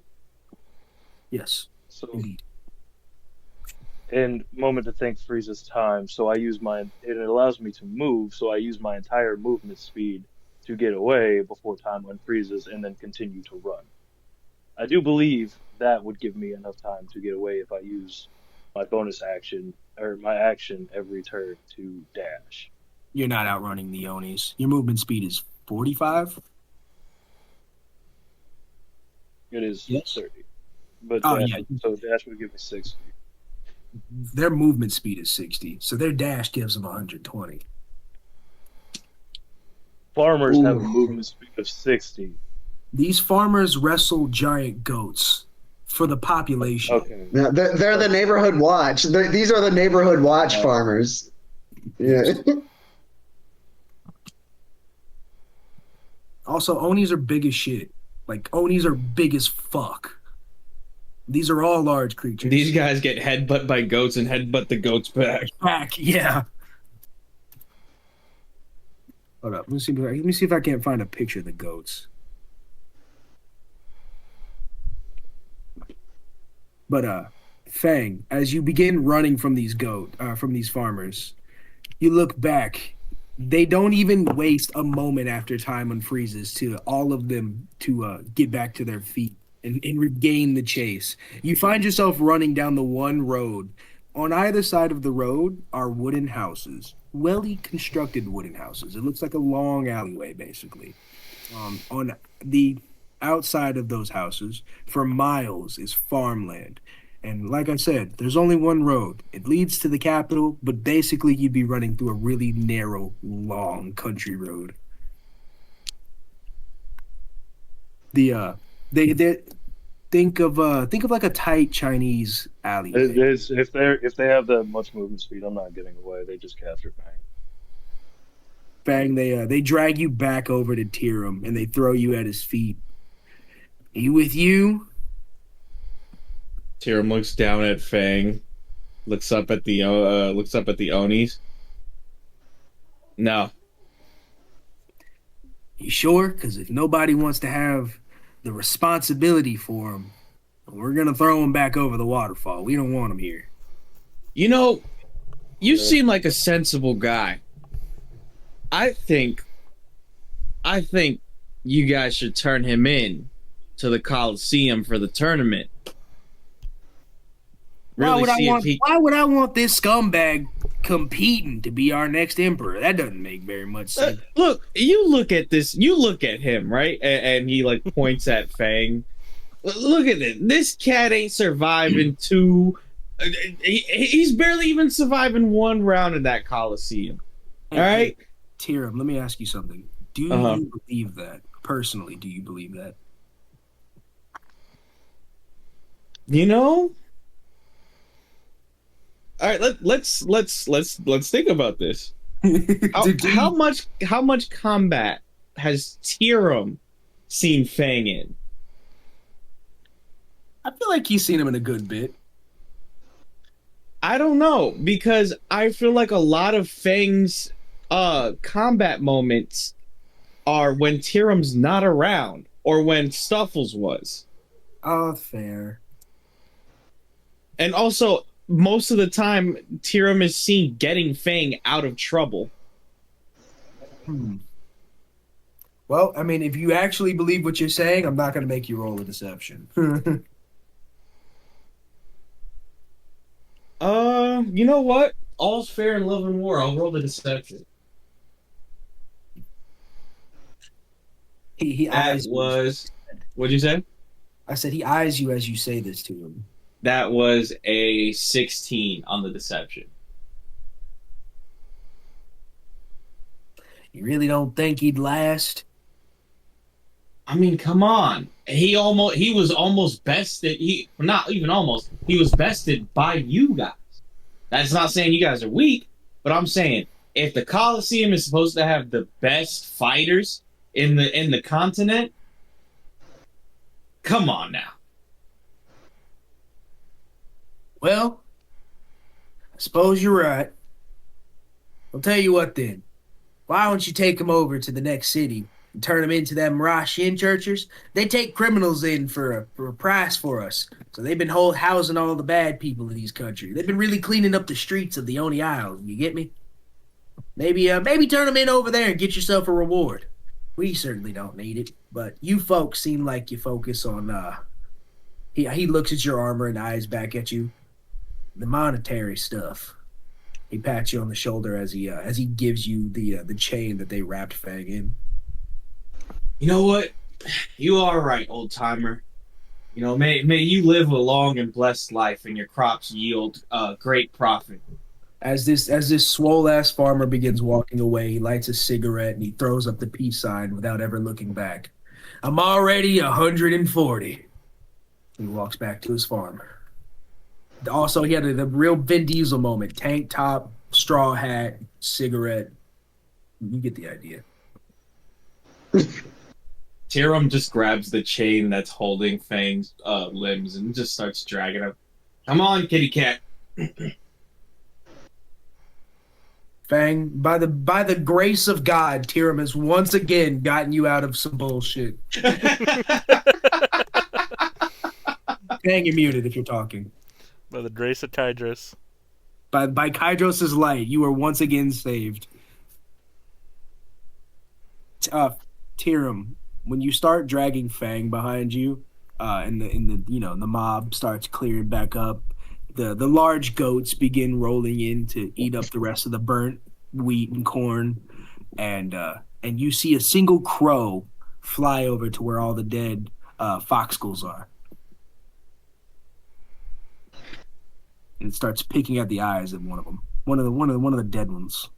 Yes, So indeed. and Moment to Think freezes time, so it allows me to move, so I use my entire movement speed to get away before time unfreezes and then continue to run. I do believe that would give me enough time to get away if I use my bonus action or my action every turn to dash. You're not outrunning the Onis. Your movement speed is 45? It is Yes. 30. But Oh, dash, yeah. so dash would give me 60. Their movement speed is 60, so their dash gives them 120. Farmers have a Ooh. movement speed of 60. These farmers wrestle giant goats for the population. Okay. No, they're the neighborhood watch. These are the neighborhood watch farmers. Yeah. Also, Onis are big as shit. Like, Onis are big as fuck. These are all large creatures. These guys get headbutt by goats and headbutt the goats back. Back, yeah. Hold up. Let me see if I can't find a picture of the goats. But Fang, as you begin running from these farmers, you look back. They don't even waste a moment after time unfreezes to all of them to get back to their feet and regain the chase. You find yourself running down the one road. On either side of the road are wooden houses, well-constructed wooden houses. It looks like a long alleyway, basically. On the outside of those houses, for miles, is farmland. And like I said, there's only one road. It leads to the capital, but basically you'd be running through a really narrow, long country road. They think of like a tight Chinese alleyway. If they have that much movement speed, I'm not getting away. They just capture Fang. Fang, they drag you back over to Tyrum and they throw you at his feet. He with you? Tyrum looks down at Fang, looks up at the Onis. No. You sure? Because if nobody wants to have the responsibility for him, we're gonna throw him back over the waterfall. We don't want him here. You know, you seem like a sensible guy. I think you guys should turn him in to the Coliseum for the tournament. Why would I want this scumbag competing to be our next emperor? That doesn't make very much sense. Look, you look at this. You look at him, right? And he like points at Fang. Look at this. This cat ain't surviving two. He's barely even surviving one round in that Coliseum. All right. Tyrum, let me ask you something. Do you believe that? Personally, do you believe that? You know, all right. Let's think about this. How much combat has Tyrum seen Fang in? I feel like he's seen him in a good bit. I don't know, because I feel like a lot of Fang's combat moments are when Tyrum's not around or when Stuffles was. Oh, fair. And also, most of the time, Tyrum is seen getting Fang out of trouble. Well, I mean, if you actually believe what you're saying, I'm not going to make you roll a deception. You know what? All's fair in love and war. I'll roll the deception. He eyes you. What'd you say? I said he eyes you as you say this to him. That was a 16 on the deception. You really don't think he'd last? I mean, come on. He was almost bested. Not even almost. He was bested by you guys. That's not saying you guys are weak, but I'm saying if the Coliseum is supposed to have the best fighters in the continent, come on now. Well, I suppose you're right. I'll tell you what then. Why don't you take them over to the next city and turn them into them Rashin churchers? They take criminals in for a price for us. So they've been housing all the bad people in these countries. They've been really cleaning up the streets of the Oni Island. You get me? Maybe turn them in over there and get yourself a reward. We certainly don't need it, but you folks seem like you focus on. He looks at your armor and eyes back at you. The monetary stuff. He pats you on the shoulder as he gives you the chain that they wrapped Fang in. You know what? You are right, old timer. You know, may you live a long and blessed life, and your crops yield great profit. As this swole ass farmer begins walking away, he lights a cigarette and he throws up the peace sign without ever looking back. I'm already 140. He walks back to his farm. Also, he had the real Vin Diesel moment. Tank top, straw hat, cigarette. You get the idea. Tyrum just grabs the chain that's holding Fang's limbs and just starts dragging him. Come on, kitty cat. Fang, by the grace of God, Tyrum has once again gotten you out of some bullshit. Fang, you're muted if you're talking. By the grace of Kydros. By Kydros' light, you are once again saved. Tyrum, when you start dragging Fang behind you, and the mob starts clearing back up, the large goats begin rolling in to eat up the rest of the burnt wheat and corn, and you see a single crow fly over to where all the dead fox skulls are. And starts picking at the eyes of one of them. One of the dead ones.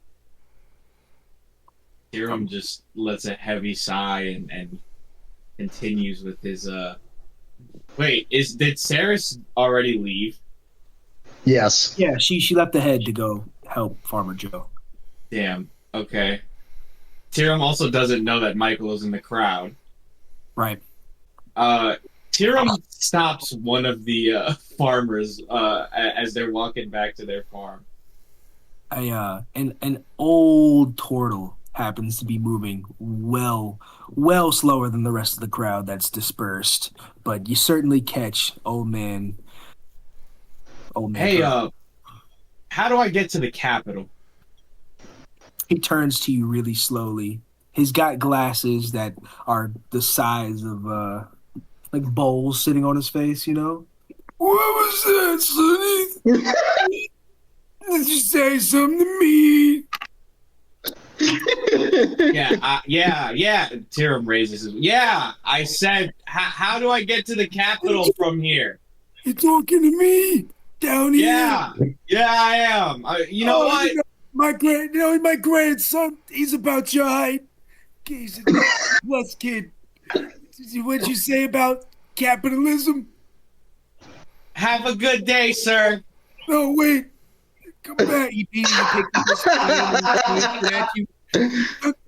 Tyrum just lets a heavy sigh and continues with his Wait, did Ceras already leave? Yes. Yeah, she left the head to go help Farmer Joe. Damn. Okay. Tyrum also doesn't know that Michael is in the crowd. Right. Tyrum stops one of the farmers as they're walking back to their farm. An old turtle happens to be moving well slower than the rest of the crowd that's dispersed, but you certainly catch old man. Hey, how do I get to the capital? He turns to you really slowly. He's got glasses that are the size of like bowls sitting on his face, you know? What was that, Sonny? Did you say something to me? Yeah. Tyrum raises his... Yeah, I said, how do I get to the capital from here? You're talking to me? Down here? Yeah, I am. You know what? My grandson, he's about your height. Okay, so plus kid, what'd you say about capitalism? Have a good day, sir. No, wait. Come back. He takes his hand and he points it at you.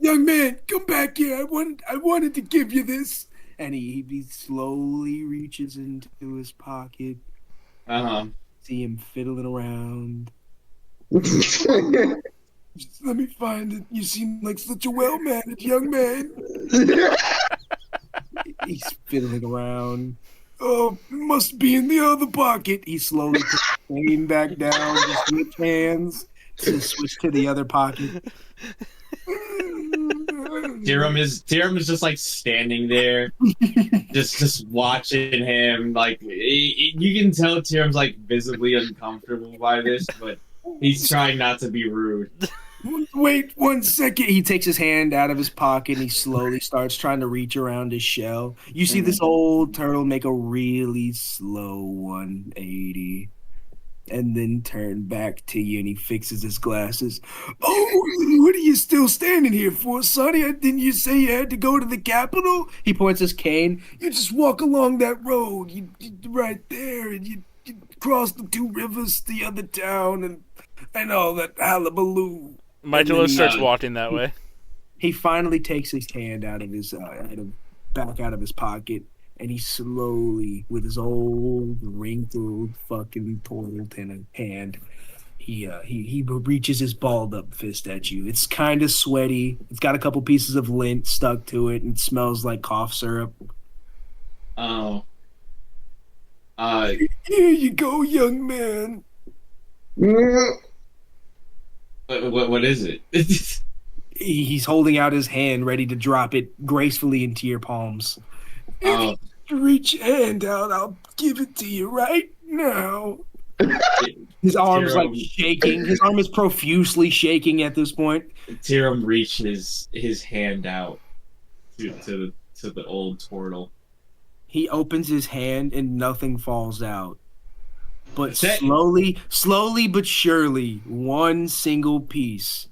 Young man, come back here. I wanted to give you this. And he slowly reaches into his pocket. See him fiddling around. Just let me find it. You seem like such a well-mannered young man. He's fiddling around. Oh, it must be in the other pocket. He slowly puts the cane back down, just switch hands to switch to the other pocket. Tyrum is just like standing there, just watching him. Like you can tell Tyrum's like visibly uncomfortable by this, but he's trying not to be rude. Wait 1 second. He takes his hand out of his pocket and he slowly starts trying to reach around his shell. You see this old turtle make a really slow 180 and then turn back to you, and he fixes his glasses. Oh, what are you still standing here for, Sonny? Didn't you say you had to go to the Capitol? He points his cane. You just walk along that road. You right there, and you cross the 2 rivers, the other town, and all that hullabaloo. Michaelo starts walking that way. He finally takes his hand out of his back out of his pocket, and he slowly, with his old wrinkled fucking turtle hand, he reaches his balled up fist at you. It's kind of sweaty. It's got a couple pieces of lint stuck to it, and it smells like cough syrup. Oh. Here you go, young man. What is it? He's holding out his hand, ready to drop it gracefully into your palms. Oh. Reach your hand out. I'll give it to you right now. His arm's like shaking. His arm is profusely shaking at this point. Tyrum reaches his hand out to the old turtle. He opens his hand and nothing falls out. But slowly but surely, one single piece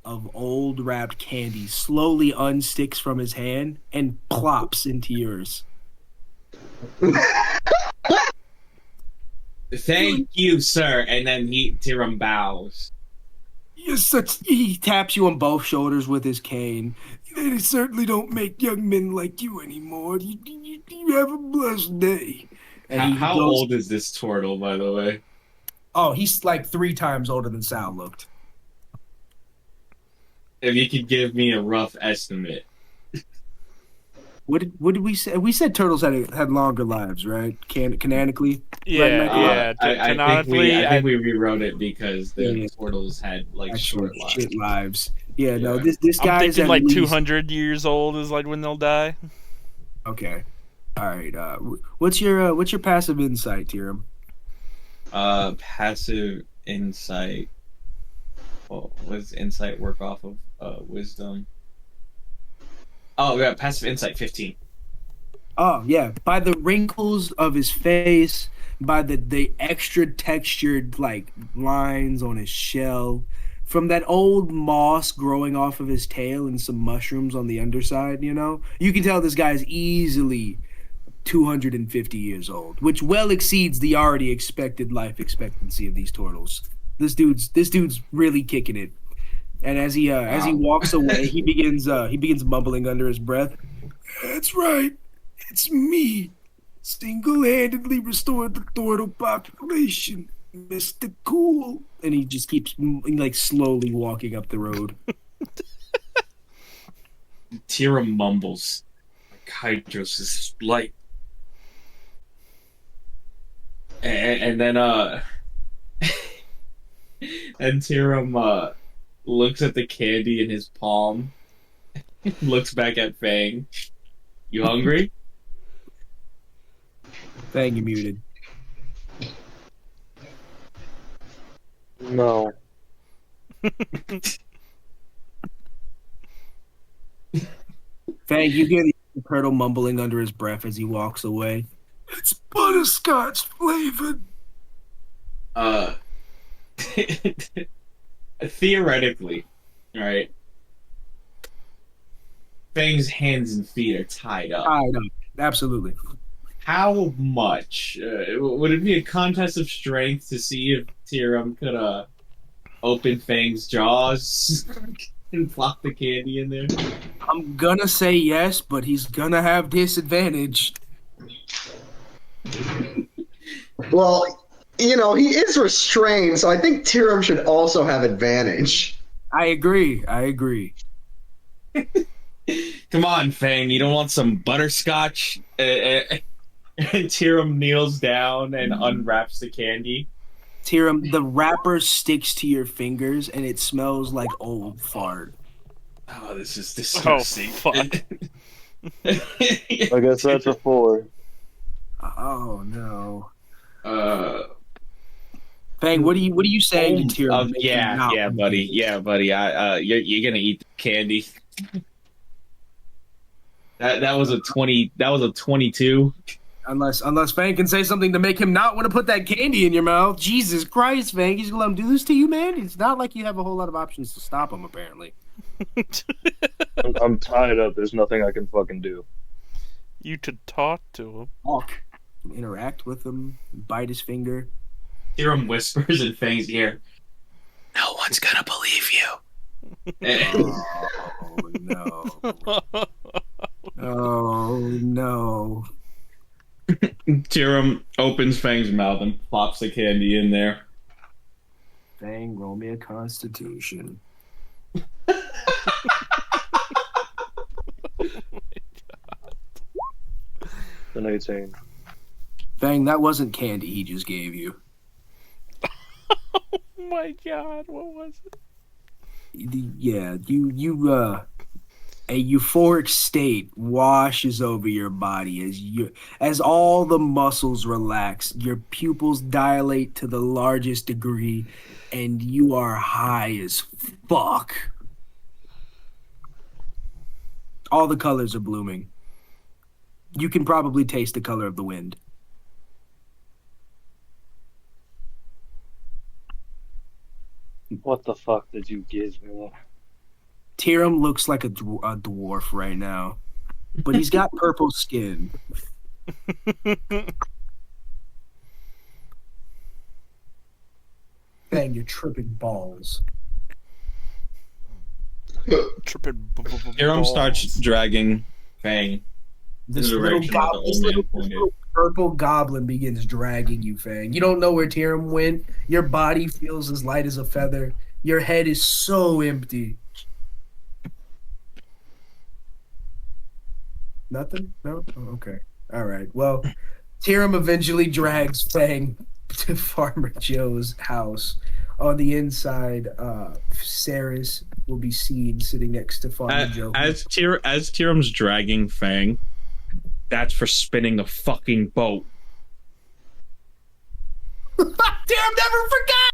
of old wrapped candy slowly unsticks from his hand and plops into yours. Thank you, sir. And then Tyrum bows. He taps you on both shoulders with his cane. They certainly don't make young men like you anymore. You have a blessed day. And how old is this turtle, by the way? Oh, he's like 3 times older than Sal looked. If you could give me a rough estimate. What did we say? We said turtles had longer lives, right? Canonically? Yeah, right, canonically. I think we rewrote it because the turtles had like short lives. Yeah, no, this guy is thinking like 200 years old is like when they'll die. Okay. All right. What's your passive insight, Tyrum? Passive insight. Well, what does insight work off of? Wisdom. Oh, we got passive insight 15. Oh yeah, by the wrinkles of his face, by the extra textured like lines on his shell, from that old moss growing off of his tail and some mushrooms on the underside. You can tell this guy's easily 250 years old, which well exceeds the already expected life expectancy of these turtles. This dude's really kicking it. And as he walks away, he begins mumbling under his breath. That's right, it's me, single-handedly restored the turtle population, Mr. Cool. And he just keeps like slowly walking up the road. Tyrum mumbles, Hydros is light. And then and Tyrum looks at the candy in his palm, looks back at Fang. You hungry? Fang, you muted. No. Fang, you hear the turtle mumbling under his breath as he walks away. It's butterscotch flavored. Theoretically, right? Fang's hands and feet are tied up. Tied up. Absolutely. How much? Would it be a contest of strength to see if Tyrum could open Fang's jaws and plop the candy in there? I'm gonna say yes, but he's gonna have disadvantage. Well, he is restrained, so I think Tyrum should also have advantage. I agree. Come on, Fang, you don't want some butterscotch? And Tyrum kneels down and unwraps the candy. Tyrum, the wrapper sticks to your fingers and it smells like old fart. Oh, this is disgusting. Oh, fuck. I guess that's a 4. Oh no. Fang, what are you saying to Tyrum? Yeah, buddy. You're gonna eat the candy. That was a 20. That was a 22. Unless Fang can say something to make him not want to put that candy in your mouth. Jesus Christ, Fang, he's gonna let him do this to you, man. It's not like you have a whole lot of options to stop him, apparently. I'm tied up. There's nothing I can fucking do. You to talk to him. Talk. Interact with him. Bite his finger. Tyrum whispers in Fang's ear, "No one's gonna believe you." Oh no. Oh no. Tyrum opens Fang's mouth and plops the candy in there. Fang, roll me a constitution. An 18. Fang, that wasn't candy he just gave you. Oh my god, what was it? Yeah, a euphoric state washes over your body as all the muscles relax, your pupils dilate to the largest degree, and you are high as fuck. All the colors are blooming. You can probably taste the color of the wind. What the fuck did you give me? Tyrum looks like a dwarf right now, but he's got purple skin. Bang, you're tripping balls. Tripping Tyrum starts dragging Fang. This little purple goblin begins dragging you, Fang. You don't know where Tyrum went. Your body feels as light as a feather. Your head is so empty. Nothing? No? Oh, okay. All right. Well, Tyrum eventually drags Fang to Farmer Joe's house. On the inside, Ceras will be seen sitting next to Farmer Joe. As Tyrum's dragging Fang, that's for spinning a fucking boat. Tyrum never forgot!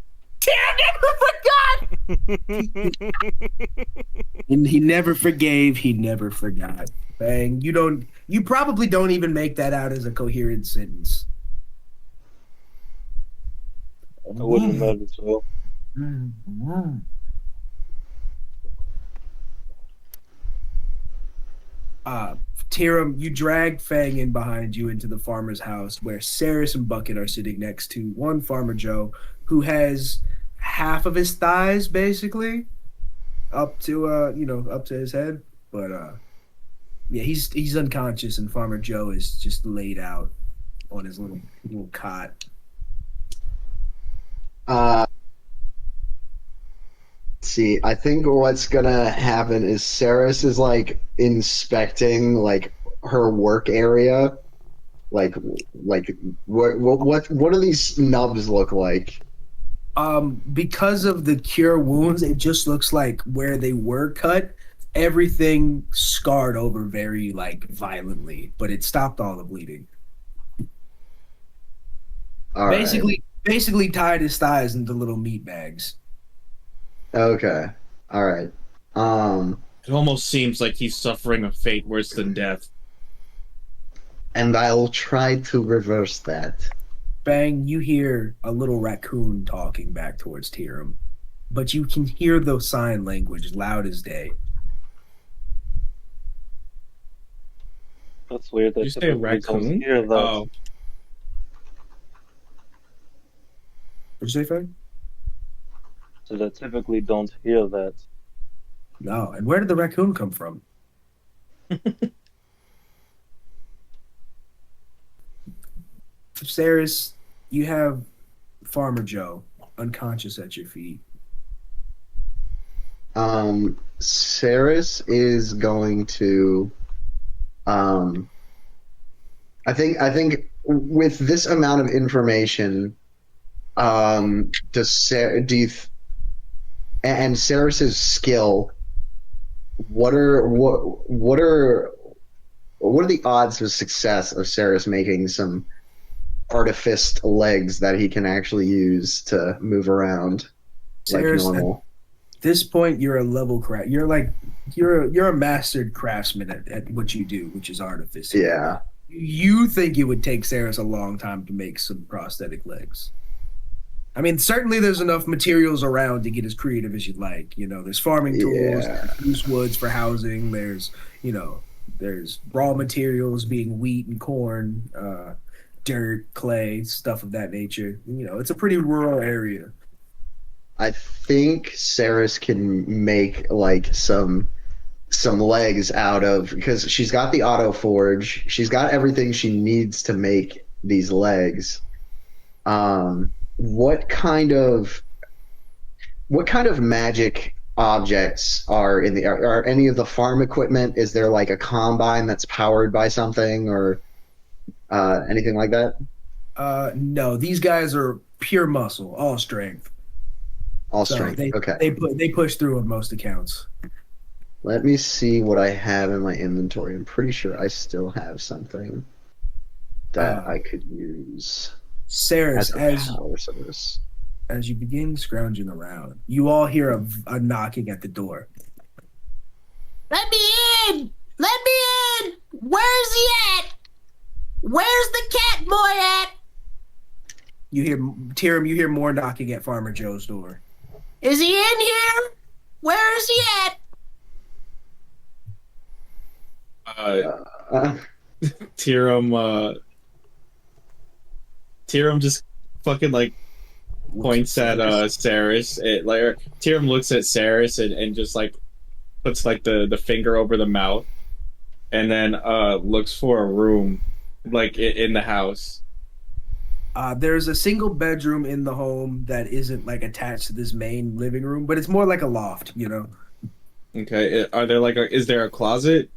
And he never forgave, he never forgot. Bang. You probably don't even make that out as a coherent sentence. I wouldn't imagine so. Tyrum, you drag Fang in behind you into the farmer's house where Ceras and Bucket are sitting next to one Farmer Joe who has half of his thighs basically up to his head, but yeah, he's unconscious and Farmer Joe is just laid out on his little cot. See, I think what's gonna happen is Ceras is like inspecting like her work area, like what do these nubs look like? Because of the cure wounds, it just looks like where they were cut, everything scarred over very like violently, but it stopped all the bleeding. All basically tied his thighs into little meat bags. Okay. All right. It almost seems like he's suffering a fate worse than death. And I'll try to reverse that. Bang, you hear a little raccoon talking back towards Tyrum, but you can hear the sign language loud as day. That's weird. Did That you say typically raccoon? don't hear that. Oh, What'd you say, Frank? So that typically don't hear that. No. And where did the raccoon come from? Ceras, you have Farmer Joe unconscious at your feet. Ceres is going to. I think with this amount of information, does Sarah, do you and Ceres's skill, what are the odds of success of Ceres making some artificed legs that he can actually use to move around like Ceres, normal? at this point, you're a level craft. You're a mastered craftsman at what you do, which is artificing. Yeah. You think it would take Ceres a long time to make some prosthetic legs? I mean, certainly there's enough materials around to get as creative as you'd like. You know, there's farming tools, loose woods for housing. There's raw materials being wheat and corn, dirt, clay, stuff of that nature. You know, it's a pretty rural area. I think Ceres can make like some legs out of, because she's got the auto forge, she's got everything she needs to make these legs. What kind of magic objects are in are any of the farm equipment? Is there like a combine that's powered by something or anything like that? No, these guys are pure muscle, all strength. All strength. Okay. They push through on most accounts. Let me see what I have in my inventory. I'm pretty sure I still have something that I could use. Ceres, as a power source. As you begin scrounging around, you all hear a knocking at the door. Let me in! Let me in! Where's he at? Where's the cat boy at? You hear Tyrum, you hear more knocking at Farmer Joe's door. Is he in here? Where is he at? Tyrum just fucking like points at Ceres. Tyrum looks at Ceres and just like puts like the finger over the mouth, and then looks for a room like in the house. There's a single bedroom in the home that isn't like attached to this main living room, but it's more like a loft, you know. Okay, is there a closet?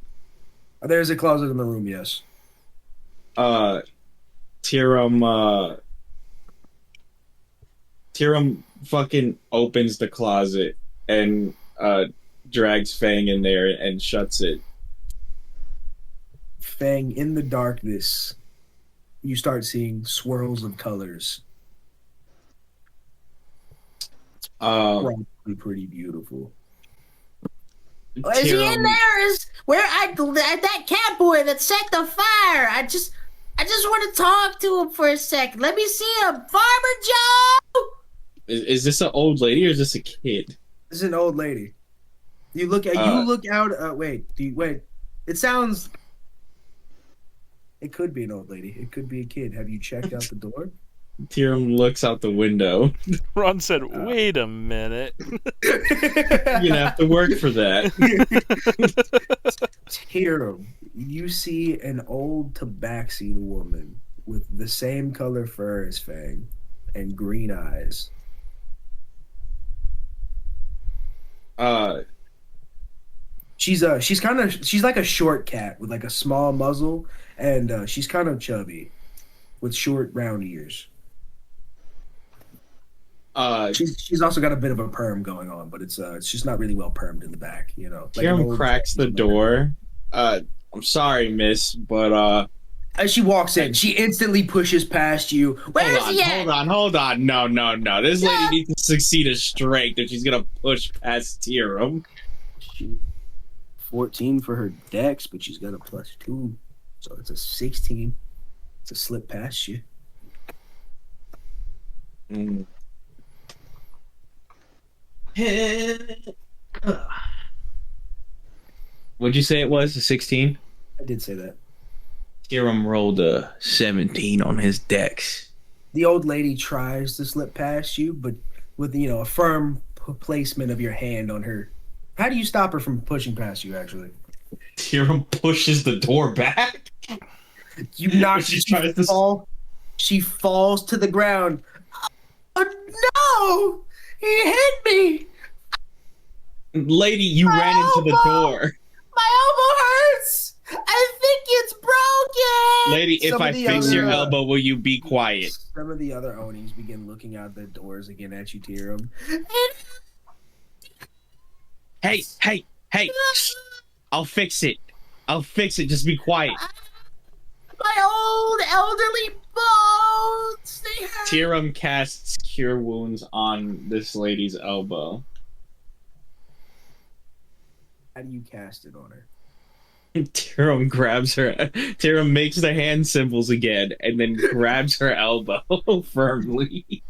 There's a closet in the room, yes. Tyrum fucking opens the closet and drags Fang in there and shuts it. Fang, in the darkness, you start seeing swirls of colors. Probably pretty beautiful. Is he in there? Is where that cat boy that set the fire? I just want to talk to him for a second. Let me see him, Farmer Joe. Is this an old lady or is this a kid? This is an old lady. You look out. Wait. It sounds. It could be an old lady. It could be a kid. Have you checked out the door? Tyrum looks out the window. Ron said, "Wait a minute." You're gonna have to work for that. Tyrum, you see an old tabaxi woman with the same color fur as Fang and green eyes. She's like a short cat with like a small muzzle, and she's kind of chubby with short round ears. She's also got a bit of a perm going on, but it's just not really well permed in the back, you know. Tyrum cracks the door. I'm sorry, miss, but as she walks in, she instantly pushes past you. Where's he at? Hold on. No. This lady needs to succeed a strength if she's gonna push past Tyrum. 14 for her dex, but she's got a +2, so it's a 16 to slip past you. What'd you say it was? A 16? I did say that. Tyrum rolled a 17 on his dex. The old lady tries to slip past you, but with a firm placement of your hand on her. How do you stop her from pushing past you? Actually, Tyrum pushes the door back. You knock. She falls to the ground. Oh no! He hit me. Lady, you ran into the door. My elbow hurts. I think it's broken. Lady, if I fix your elbow, will you be quiet? Some of the other Onis begin looking out their doors again at you, Tyrum. Hey! I'll fix it. Just be quiet. My old elderly bones. They hurt. Tyrum casts Cure Wounds on this lady's elbow. How do you cast it on her? Tyrum grabs her. Tyrum makes the hand symbols again and then grabs her elbow firmly.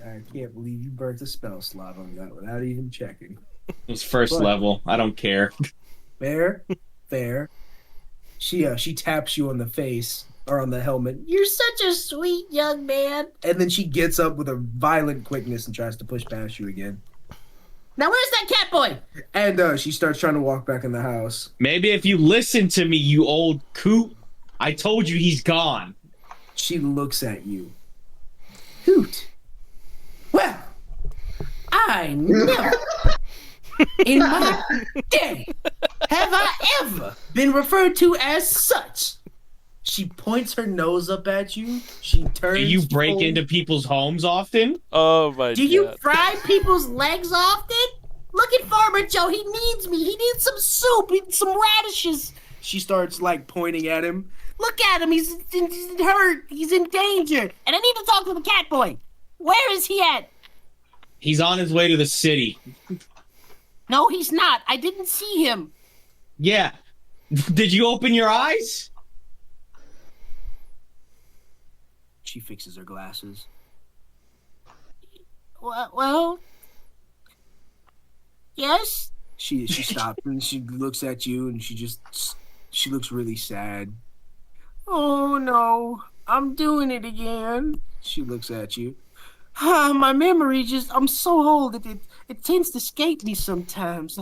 I can't believe you burnt a spell slot on that without even checking. It was first level. I don't care. Fair. She taps you on the face or on the helmet. You're such a sweet young man. And then she gets up with a violent quickness and tries to push past you again. Now where's that cat boy? And she starts trying to walk back in the house. Maybe if you listen to me, you old coot. I told you he's gone. She looks at you. Hoot. Well, I never in my day have I ever been referred to as such. She points her nose up at you. She turns. Do you break into people's homes often? Oh my god. Do you fry people's legs often? Look at Farmer Joe. He needs me. He needs some soup. He needs some radishes. She starts pointing at him. Look at him. He's hurt. He's in danger. And I need to talk to the cat boy. Where is he at? He's on his way to the city. No, he's not. I didn't see him. Yeah. Did you open your eyes? She fixes her glasses. Well, yes. She stops and she looks at you and she looks really sad. Oh no, I'm doing it again. She looks at you. My memory I'm so old that it tends to escape me sometimes.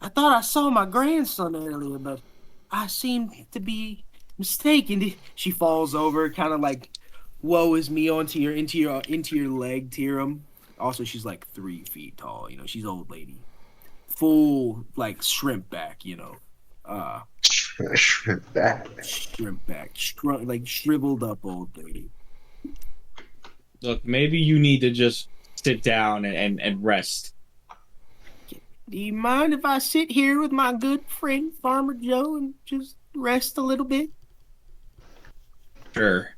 I thought I saw my grandson earlier, but I seem to be mistaken. She falls over, kind of woe is me into your leg, Tyrum. Also, she's 3 feet tall. She's an old lady, full shrimp back. Shrimp back, shriveled up old lady. Look, maybe you need to just sit down and rest. Do you mind if I sit here with my good friend Farmer Joe and just rest a little bit? Sure.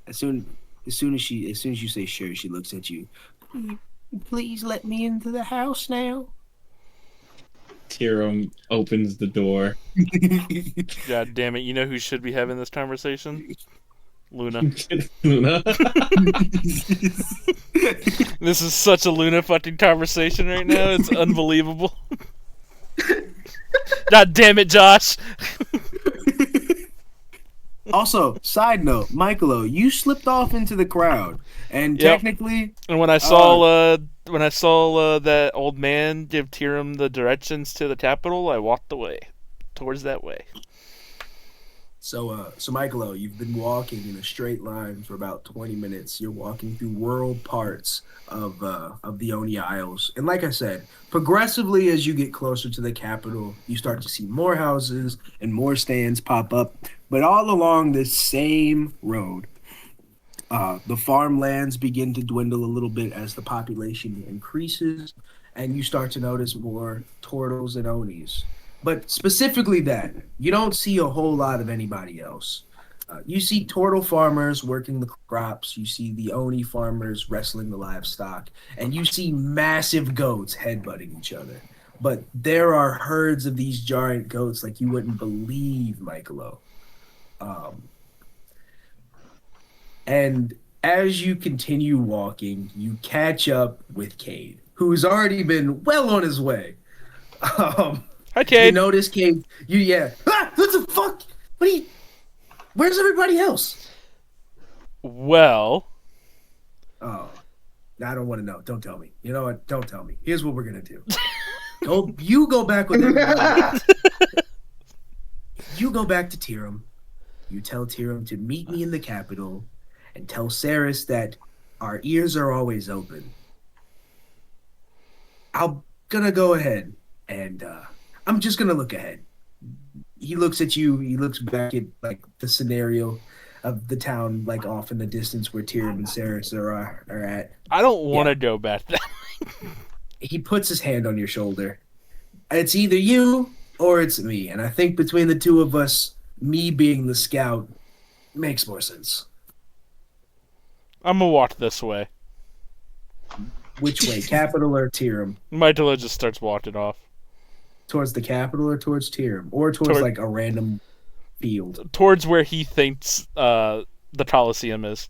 As soon as you say sure, she looks at you. Please let me into the house now. Tyrum opens the door. God damn it! You know who should be having this conversation? Luna. Luna. This is such a Luna fucking conversation right now. It's unbelievable. God damn it, Josh. Also, side note, Michaelo, you slipped off into the crowd, and technically. And when I saw that old man give Tyrum the directions to the capital, I walked away towards that way. So Michaelo, you've been walking in a straight line for about 20 minutes. You're walking through rural parts of the Oni Isles. And like I said, progressively as you get closer to the capital, you start to see more houses and more stands pop up. But all along this same road, the farmlands begin to dwindle a little bit as the population increases, and you start to notice more turtles and Onis. But specifically that, you don't see a whole lot of anybody else. You see turtle farmers working the crops, you see the Oni farmers wrestling the livestock, and you see massive goats headbutting each other. But there are herds of these giant goats like you wouldn't believe, Michaelo. And as you continue walking, you catch up with Kade, who's already been well on his way. Hi, Kade. You notice Kade. That's a fuck? Where's everybody else? Well, Oh, I don't want to know. Don't tell me. You know what? Don't tell me. Here's what we're gonna do. You go back with everybody. You go back to Tyrum. You tell Tyrum to meet me in the capital, and tell Ceras that our ears are always open. I'm gonna go ahead, and I'm just gonna look ahead. He looks at you. He looks back at like the scenario of the town, like off in the distance where Tyrum and Ceras are at. I don't want to go back there. He puts his hand on your shoulder. It's either you or it's me, and I think between the two of us, me being the scout makes more sense. I'm gonna walk this way. Which way, capital or Tyrum? Michaelo just starts walking off. Towards the capital or towards Tyrum? Or towards like a random field? Towards where he thinks the Coliseum is.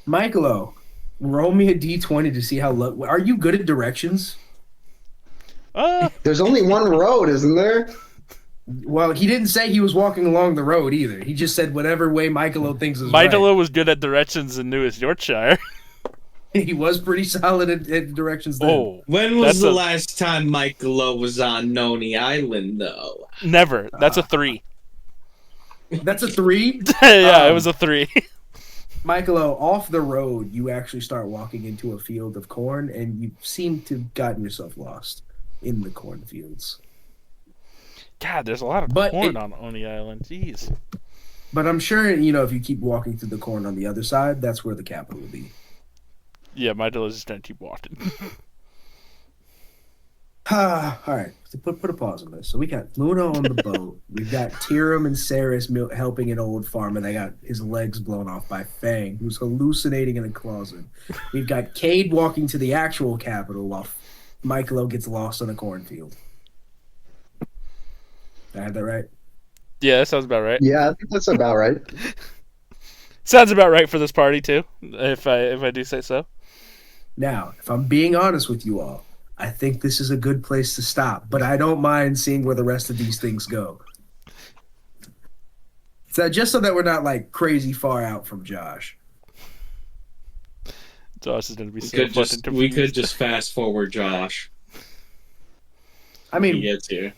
Michaelo, roll me a d20 to see how are you good at directions? There's only one road, isn't there? Well, he didn't say he was walking along the road either. He just said whatever way Michaelo thinks is Michaelo right. was good at directions in Newest Yorkshire. He was pretty solid at directions then. Oh, When was the last time Michaelo was on Oni Island, though? Never. That's a 3. That's a 3? Yeah, it was a 3. Michaelo, off the road, you actually start walking into a field of corn, and you seem to have gotten yourself lost in the cornfields. God, there's a lot of corn on Oni Island. Jeez. But I'm sure, if you keep walking through the corn on the other side, that's where the capital will be. Yeah, Michaelo's just gonna keep walking. All right, so put a pause on this. So we got Luna on the boat. We've got Tyrum and Ceras helping an old farmer. They got his legs blown off by Fang, who's hallucinating in a closet. We've got Kade walking to the actual capital while Michaelo gets lost in a cornfield. Did I have that right? Yeah, that sounds about right. Yeah, I think that's about right. Sounds about right for this party too, if I do say so. Now, if I'm being honest with you all, I think this is a good place to stop, but I don't mind seeing where the rest of these things go. So just so that we're not like crazy far out from Josh. Josh is going to be so We confused. could just fast forward Josh. I mean, He gets here.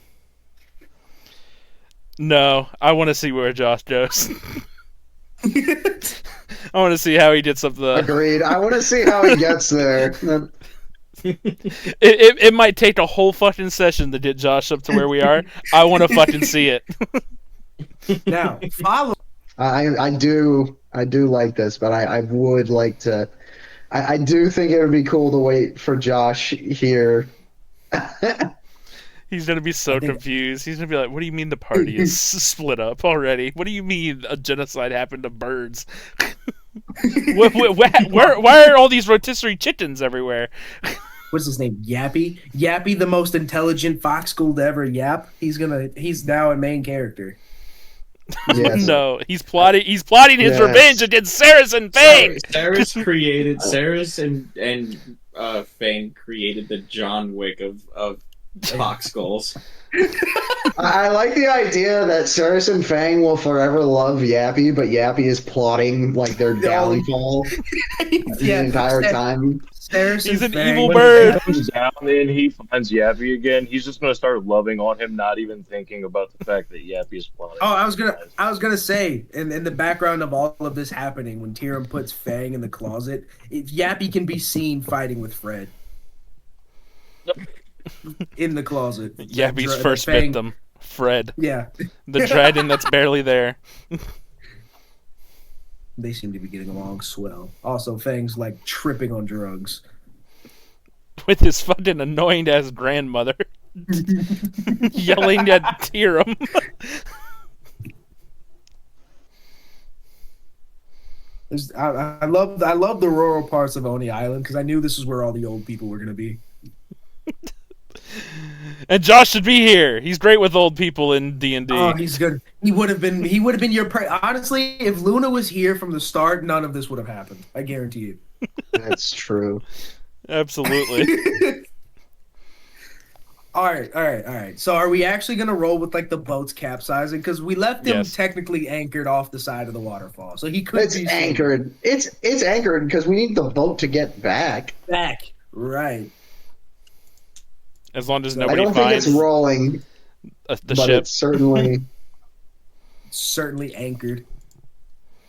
No, I want to see where Josh goes. I want to see how he gets up the. Agreed. I want to see how he gets there. It might take a whole fucking session to get Josh up to where we are. I want to fucking see it. now follow. I do like this, but I would like to. I do think it would be cool to wait for Josh here. He's gonna be so confused. He's gonna be like, "What do you mean the party is split up already? What do you mean a genocide happened to birds? Why are all these rotisserie chickens everywhere?" What's his name? Yappy? Yappy, the most intelligent fox school to ever yap. He's now a main character. Yes. No, he's plotting his revenge against Ceras and Fang. Ceras and Fang created the John Wick of fox skulls. I like the idea that Ceras and Fang will forever love Yappy, but Yappy is plotting like their downfall the entire time. He's an evil bird. When he comes down and he finds Yappy again, he's just gonna start loving on him, not even thinking about the fact that Yappy is plotting. Oh, I was gonna say, in the background of all of this happening, when Tyrum puts Fang in the closet, Yappy can be seen fighting with Fred. In the closet. Yappy's first victim, Fred. Yeah. The dragon that's barely there. They seem to be getting along swell. Also, Fang's like tripping on drugs. With his fucking annoying ass grandmother. Yelling at Tyrum. I love the rural parts of Oni Island because I knew this is where all the old people were gonna be. And Josh should be here. He's great with old people in D&D. Oh, he's good. He would have been your honestly, if Luna was here from the start, none of this would have happened. I guarantee you. That's true. Absolutely. All right. So are we actually gonna roll with like the boat's capsizing? Because we left him technically anchored off the side of the waterfall, so he could It's be anchored. It's anchored because we need the boat to get back. Right. As long as I nobody don't think finds it's rolling, the but ship. it's certainly Anchored.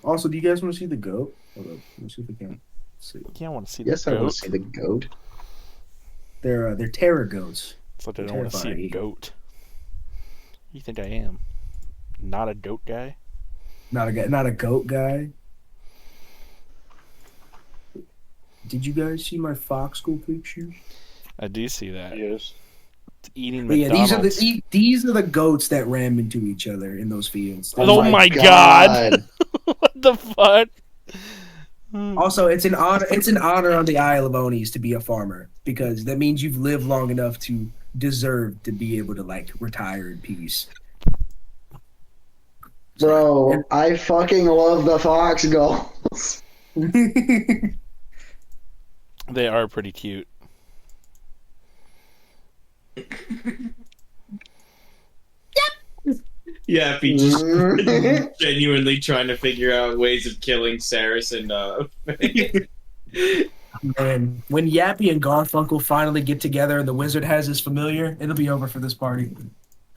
Also, do you guys want to see the goat? Hold up. Let me see if we can see. Yeah, I want to see yes, the I goat. want to see the goat. They're terror goats. So I don't want to see a goat. Who do you think I am? Not a goat guy? Not a goat guy. Did you guys see my fox school pictures? I do see that. Yes. It's eating But yeah, McDonald's. these are the goats that ram into each other in those fields. Oh my god! What the fuck? Also, it's an honor on the Isle of Onis to be a farmer because that means you've lived long enough to deserve to be able to like retire in peace. Bro, I fucking love the fox goals. They are pretty cute. Yeah, he just genuinely trying to figure out ways of killing Ceras and And when Yappy and Garfunkel finally get together and the wizard has his familiar, it'll be over for this party.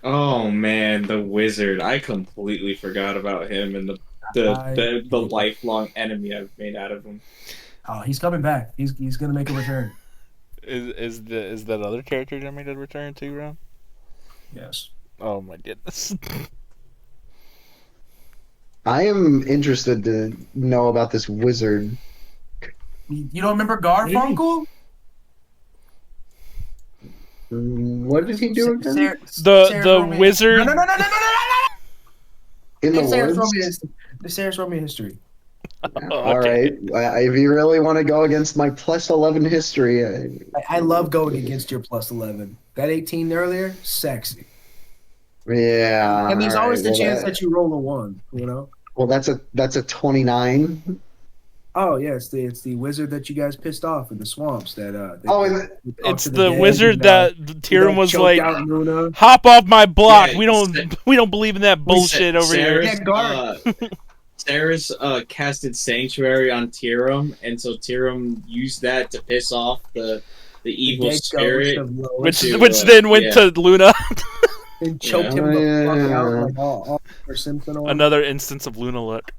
Oh man, the wizard! I completely forgot about him and the lifelong enemy I've made out of him. Oh, he's coming back. He's gonna make a return. Is that other character gonna make a return too, Ron? Yes. Oh my goodness. I am interested to know about this wizard. You don't remember Garfunkel? What did he do again? The wizard. No. In the Ceras woods? wrote me a history. All right. If you really want to go against my plus 11 history, I love going against your plus 11. That 18 earlier, sexy. yeah. And there's all always right, the chance that you roll a 1, you know? Well, that's a 29. Oh yeah, it's the wizard that you guys pissed off in the swamps. It's the wizard that Tyrum was like, Luna. "Hop off my block! Yeah, we don't believe in that bullshit over here." Ceras casted Sanctuary on Tyrum, and so Tyrum used that to piss off the evil spirit, which then went to Luna. And choked him the fuck out like all for Simpson. Another instance of Luna luck.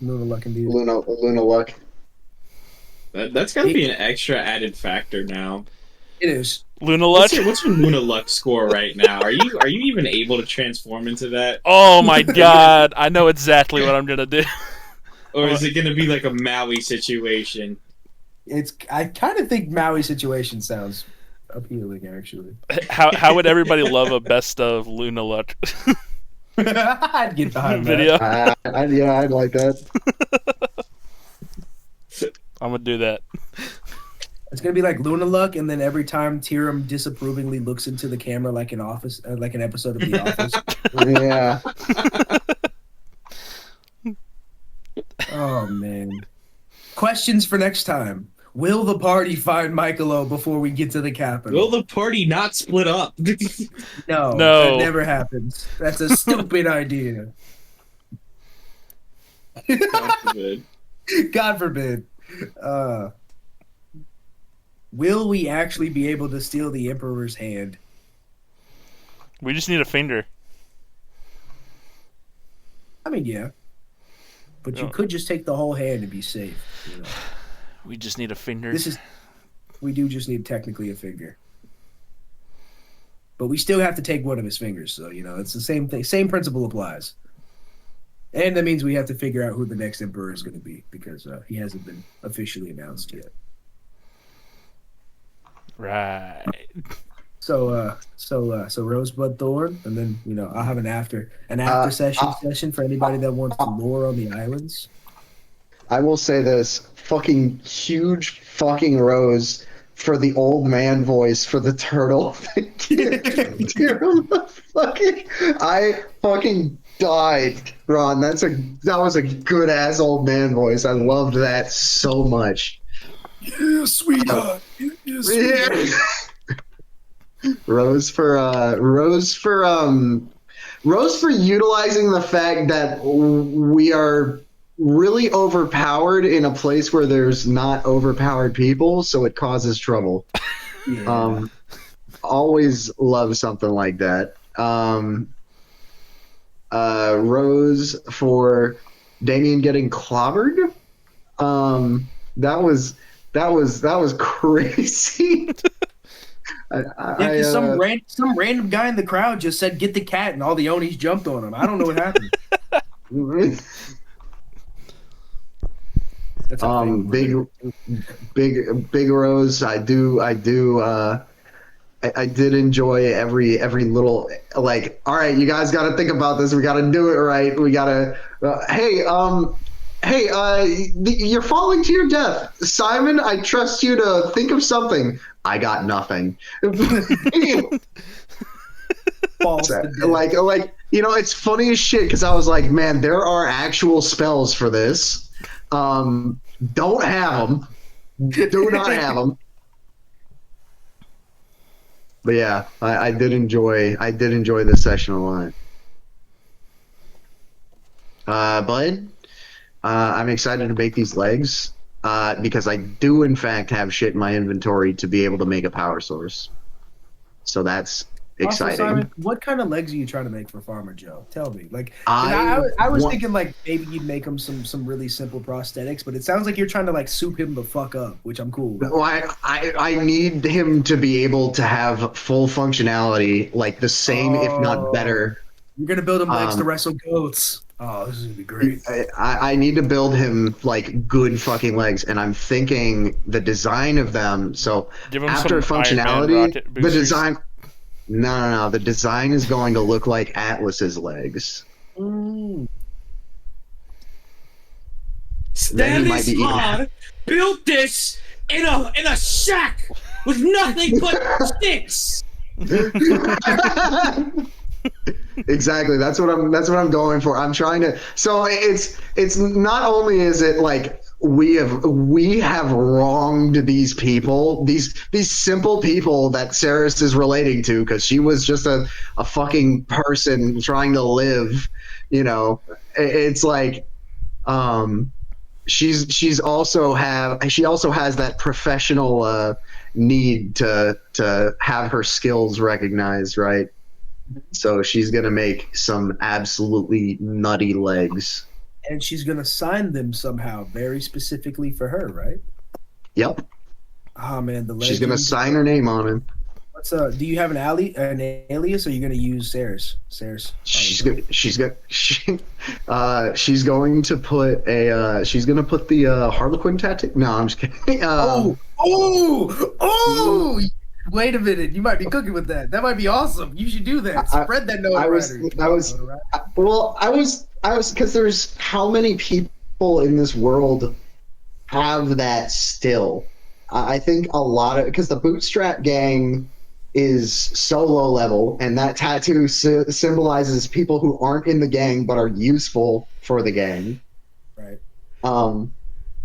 Luna luck indeed. Luna luck. That's gotta be an extra added factor now. It is. Luna luck. What's your Luna luck score right now? Are you even able to transform into that? Oh my god! I know exactly what I'm gonna do. Or is it gonna be like a Maui situation? I kind of think Maui situation sounds appealing, actually. How would everybody love a best of Luna luck? I'd get behind video. I'd like that. I'm gonna do that. It's gonna be like Luna luck, and then every time Tyrum disapprovingly looks into the camera like an office, like an episode of The Office. Yeah. Oh man. Questions for next time. Will the party find Michaelo before we get to the capital? Will the party not split up? No, No. that never happens. That's a stupid idea. God forbid. God forbid. Will we actually be able to steal the Emperor's hand? We just need a finger. I mean, yeah. But you could just take the whole hand and be safe. You know? We just need a finger. We do just need technically a finger. But we still have to take one of his fingers, so you know it's the same thing. Same principle applies. And that means we have to figure out who the next emperor is going to be because he hasn't been officially announced yet. Right. So Rosebud Thorn, and then I'll have an after session for anybody that wants to lore on the islands. I will say this: fucking huge fucking rose for the old man voice for the turtle. I fucking died, Ron. That was a good ass old man voice. I loved that so much. Yeah, sweetheart. Yeah, sweetheart. Rose for utilizing the fact that we are really overpowered in a place where there's not overpowered people, so it causes trouble. Yeah. Always love something like that. Rose for Damien getting clobbered. That was crazy. Some random guy in the crowd just said, "Get the cat," and all the Onis jumped on him. I don't know what happened. That's a thing. big Rose. I did enjoy every little, like, all right, you guys got to think about this. We got to do it right. We got to. You're falling to your death, Simon. I trust you to think of something. I got nothing. Like it's funny as shit because I was like, man, there are actual spells for this. Don't have them. Do not have them. But yeah, I did enjoy this session a lot. Bud, I'm excited to make these legs because I do in fact have shit in my inventory to be able to make a power source. So that's exciting. Also, Simon, what kind of legs are you trying to make for Farmer Joe? Tell me. Like, I was thinking like maybe you'd make him some really simple prosthetics, but it sounds like you're trying to like soup him the fuck up, which I'm cool with. Well, I need him to be able to have full functionality, like the same, if not better. You're gonna build him legs to wrestle goats. Oh, this is gonna be great. I need to build him like good fucking legs, and I'm thinking the design of them. So after functionality, the design. No. The design is going to look like Atlas's legs. Stanley's hard built this in a shack with nothing but sticks. Exactly. That's what I'm going for. I'm trying to. So it's not only is it like we have wronged these people, these simple people that Ceras is relating to, because she was just a fucking person trying to live. It's like she also has that professional need to have her skills recognized, right? So she's gonna make some absolutely nutty legs, and she's gonna sign them somehow, very specifically for her, right? Yep. Oh man, the she's gonna sign her name on him. What's do you have an alias, or are you gonna use Ceras? She's going to put the Harlequin tattoo. No, I'm just kidding. Wait a minute, you might be cooking with that. That might be awesome. You should do that. Spread that notoriety. I was because there's how many people in this world have that still. I think a lot of, because the Bootstrap gang is so low level, and that tattoo symbolizes people who aren't in the gang but are useful for the gang. Right.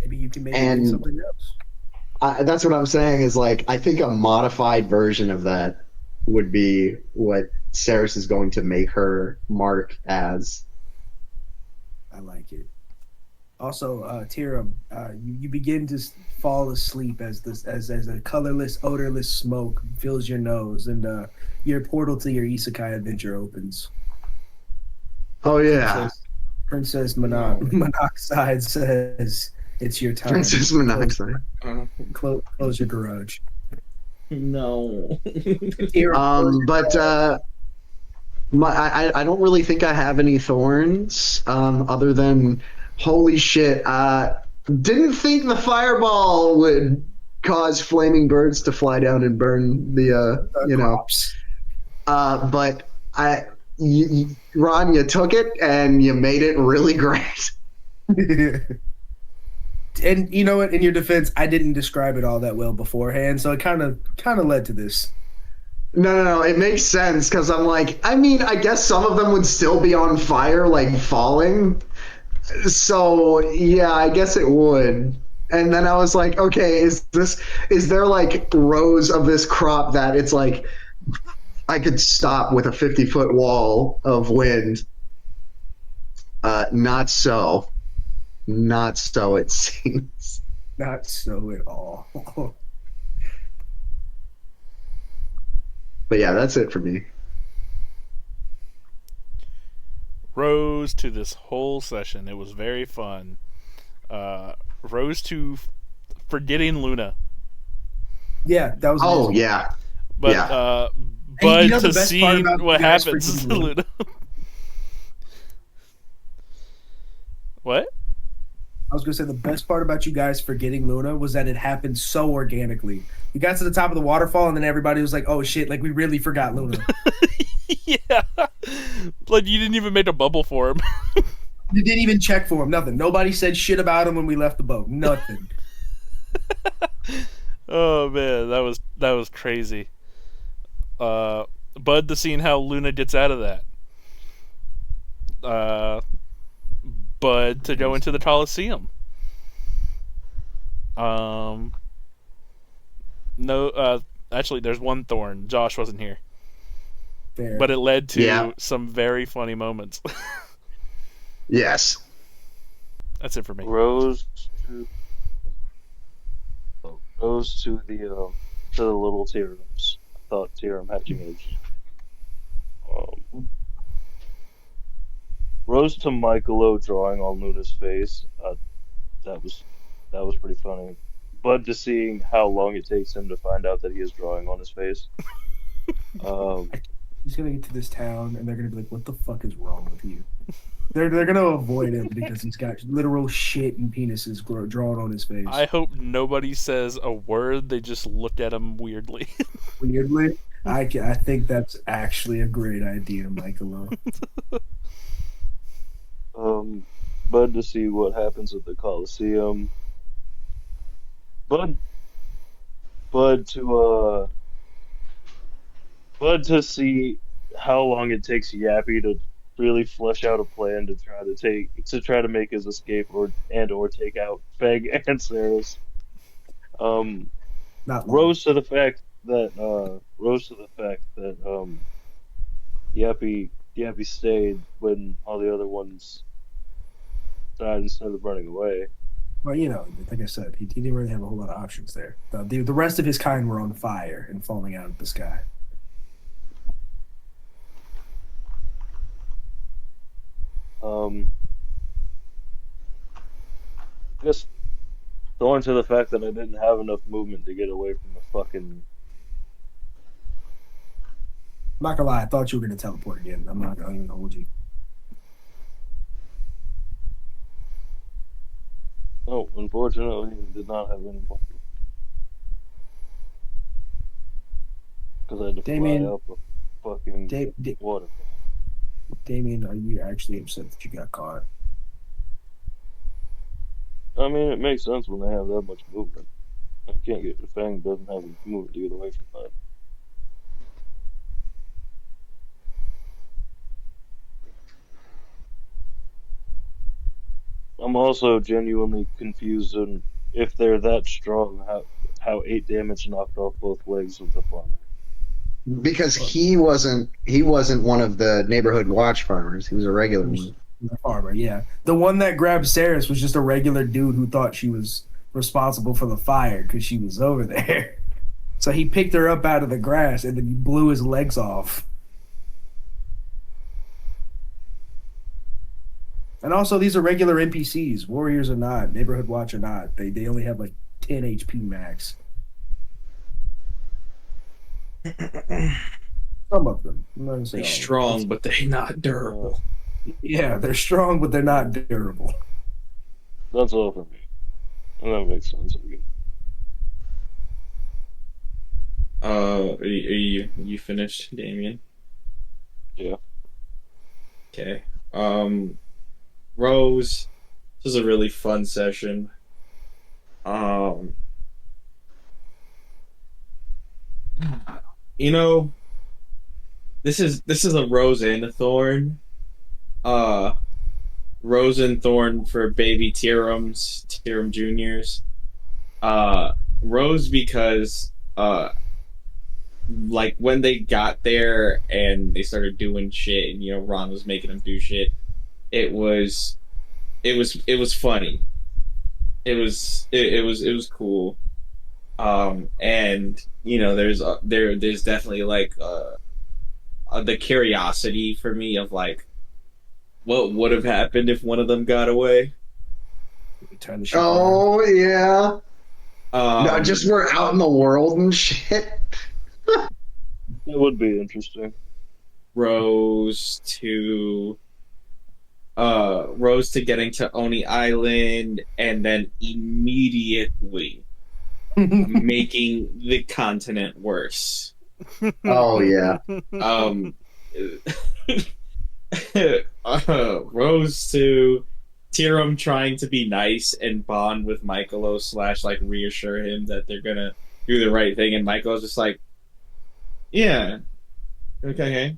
Maybe you can make something else. That's what I'm saying is, like, I think a modified version of that would be what Ceras is going to make her mark as. I like it. Also, Tyrum, you begin to fall asleep as a colorless, odorless smoke fills your nose, and your portal to your isekai adventure opens. Oh yeah. Princess Monoxide says, "It's your time." Princess Monoxide. Close your garage. No. But I don't really think I have any thorns, other than, holy shit, didn't think the fireball would cause flaming birds to fly down and burn the crops. But Ron, you took it and you made it really great. And you know what? In your defense, I didn't describe it all that well beforehand, so it kind of led to this. No, it makes sense, because I'm like, I mean, I guess some of them would still be on fire, like falling. So yeah, I guess it would. And then I was like, okay, is there like rows of this crop that it's like I could stop with a 50-foot wall of wind. Not so. Not so, it seems. Not so at all. But yeah, that's it for me. Rose to this whole session. It was very fun. Rose to forgetting Luna. Yeah, that was. Oh amazing. yeah, But yeah. but you know the to best see part about what you guys happens to forgetting Luna. What? I was gonna say the best part about you guys forgetting Luna was that it happened so organically. You got to the top of the waterfall, and then everybody was like, "Oh shit! Like we really forgot Luna." Yeah, like you didn't even make a bubble for him. You didn't even check for him. Nothing. Nobody said shit about him when we left the boat. Nothing. Oh man, that was crazy. Bud, to seeing how Luna gets out of that. Bud to go into the Coliseum. No, actually, there's one thorn. Josh wasn't here, Fair. but it led to Yeah. some very funny moments. Yes. That's it for me. Rose to the little Tyrums. I thought Tyrum had changed. Rose to Michaelo drawing on Luna's face. That was pretty funny. Bud to seeing how long it takes him to find out that he is drawing on his face. He's gonna get to this town, and they're gonna be like, "What the fuck is wrong with you?" They're gonna avoid him because he's got literal shit and penises drawn on his face. I hope nobody says a word. They just look at him weirdly. Weirdly, I think that's actually a great idea, Michaelo. Bud to see what happens at the Coliseum. Bud to see how long it takes Yappy to really flesh out a plan to try to make his escape or take out Feg and Ceras. Not long. Rose to the fact that Yappy stayed when all the other ones died instead of running away. Well, you know, like I said, he didn't really have a whole lot of options there. The rest of his kind were on fire and falling out of the sky. I guess going to the fact that I didn't have enough movement to get away from the fucking. I'm not gonna lie, I thought you were gonna teleport again. I'm not gonna even hold you. No, unfortunately, I did not have any more. Because I had to Damien, fly up a fucking waterfall. Damien, are you actually upset that you got caught? I mean, it makes sense when they have that much movement. I can't get the Fang doesn't have enough movement to get away from that. I'm also genuinely confused on if they're that strong, how 8 damage knocked off both legs of the farmer. Because he wasn't one of the neighborhood watch farmers. He was a regular one. The farmer, yeah. The one that grabbed Ceras was just a regular dude who thought she was responsible for the fire because she was over there. So he picked her up out of the grass and then he blew his legs off. And also, these are regular NPCs. Warriors are not. Neighborhood watch are not. They only have like 10 HP max. Some of them. I'm not gonna say They're all of them. strong, but they're not durable. Yeah, they're strong, but they're not durable. That's all for me. And that makes sense. Are you finished, Damien? Yeah. Okay. Rose, this was a really fun session. You know, this is a rose and a thorn. Rose and thorn for baby Tyrum Juniors. Rose because like when they got there and they started doing shit, and Ron was making them do shit. It was funny. It was cool. And there's definitely like the curiosity for me of like what would have happened if one of them got away. Oh yeah. No, Um, just we're out in the world and shit. That would be interesting. Rose to getting to Oni Island and then immediately making the continent worse. Oh yeah. Rose to Tyrum trying to be nice and bond with Michaelo / like reassure him that they're gonna do the right thing, and Michaelo's just like, yeah, okay.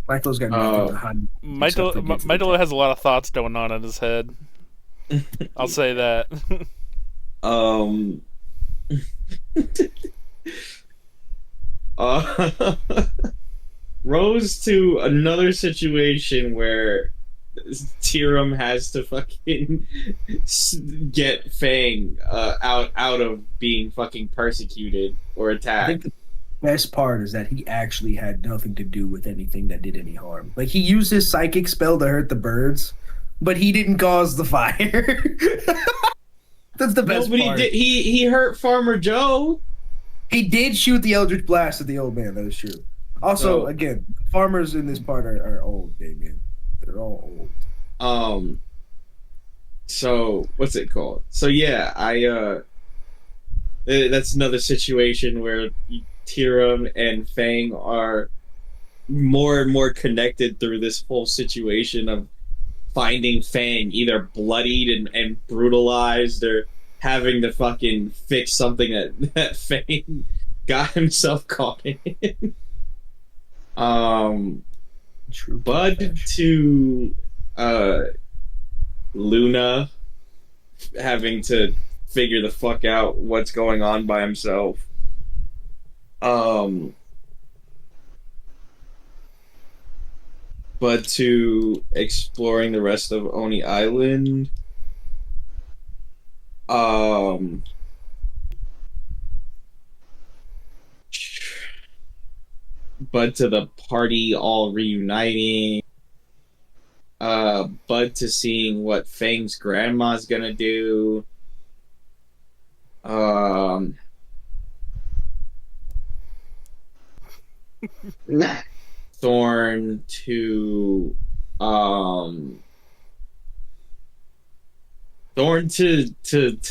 Michael's got nothing to hide. Michaelo has a lot of thoughts going on in his head. I'll say that. Rose to another situation where Tyrum has to fucking get Fang out of being fucking persecuted or I attacked. think the best part is that he actually had nothing to do with anything that did any harm. Like, he used his psychic spell to hurt the birds, but he didn't cause the fire. That's the best Nobody part. did. He hurt Farmer Joe. He did shoot the Eldritch Blast at the old man. That is true. Also, again, farmers in this part are old, Damien. They're all old. So what's it called? So yeah, that's another situation where Tyrum and Fang are more and more connected through this whole situation of finding Fang either bloodied and brutalized, or having to fucking fix something that Fang got himself caught in. True. Bud to Luna having to figure the fuck out what's going on by himself. But to exploring the rest of Oni Island. Bud to the party all reuniting. Bud to seeing what Fang's grandma's gonna do. Thorn to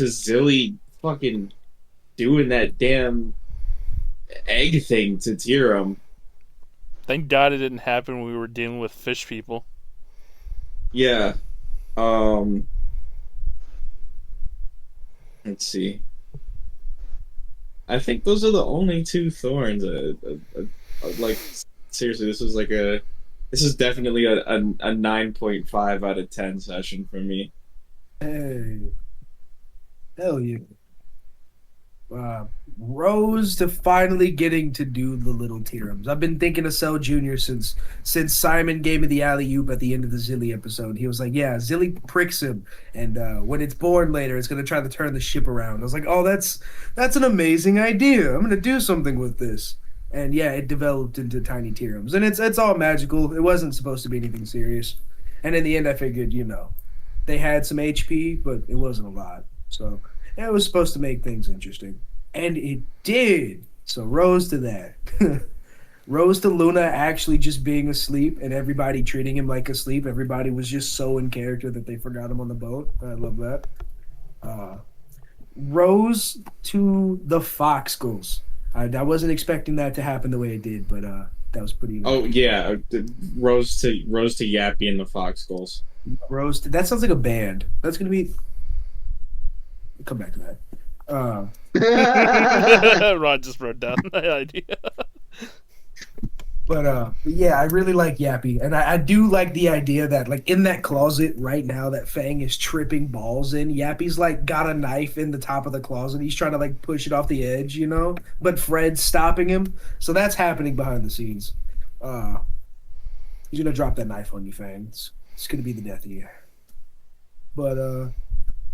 Zilly fucking doing that damn egg thing to Tyrum. Thank God it didn't happen when we were dealing with fish people. Yeah. Let's see. I think those are the only two thorns. Like, seriously, this is definitely a 9.5 out of 10 session for me. Hey. Hell yeah. Rose to finally getting to do the little Tyrums. I've been thinking of Cell Jr. since Simon gave me the alley-oop at the end of the Zilly episode. He was like, yeah, Zilly pricks him, and when it's born later, it's going to try to turn the ship around. I was like, oh, that's an amazing idea. I'm going to do something with this. And yeah, it developed into tiny Tyrums. And it's all magical. It wasn't supposed to be anything serious. And in the end, I figured, they had some HP, but it wasn't a lot. So yeah, it was supposed to make things interesting. And it did. So rose to that. Rose to Luna actually just being asleep and everybody treating him like asleep. Everybody was just so in character that they forgot him on the boat. I love that. Rose to the Foxgulls. I wasn't expecting that to happen the way it did, but that was pretty. Oh yeah, Rose to Yappy and the Foxgulls. Rose to, that sounds like a band. That's gonna be. We'll come back to that. Rod just wrote down that idea. But yeah, I really like Yappy, and I do like the idea that like in that closet right now that Fang is tripping balls in. Yappy's like got a knife in the top of the closet. He's trying to like push it off the edge, you know. But Fred's stopping him, so that's happening behind the scenes. He's gonna drop that knife on you, Fang. It's gonna be the death of you. But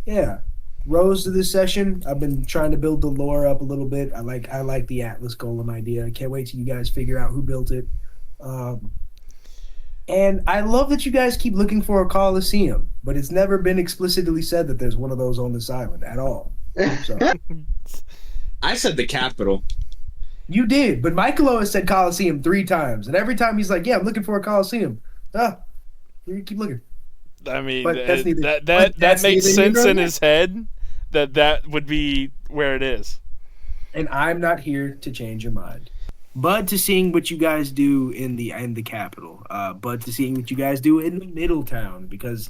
yeah. Rose to this session. I've been trying to build the lore up a little bit. I like the Atlas Golem idea. I can't wait till you guys figure out who built it. And I love that you guys keep looking for a Coliseum, but it's never been explicitly said that there's one of those on this island at all. So, I said the capital. you did, but Michaelo has said Coliseum 3 times, and every time he's like, "Yeah, I'm looking for a Coliseum." You keep looking. I mean, But that's neither- that makes neither sense here in nor his head. That would be where it is. And I'm not here to change your mind. Bud to seeing what you guys do in the capital. Bud to seeing what you guys do in the Middletown, because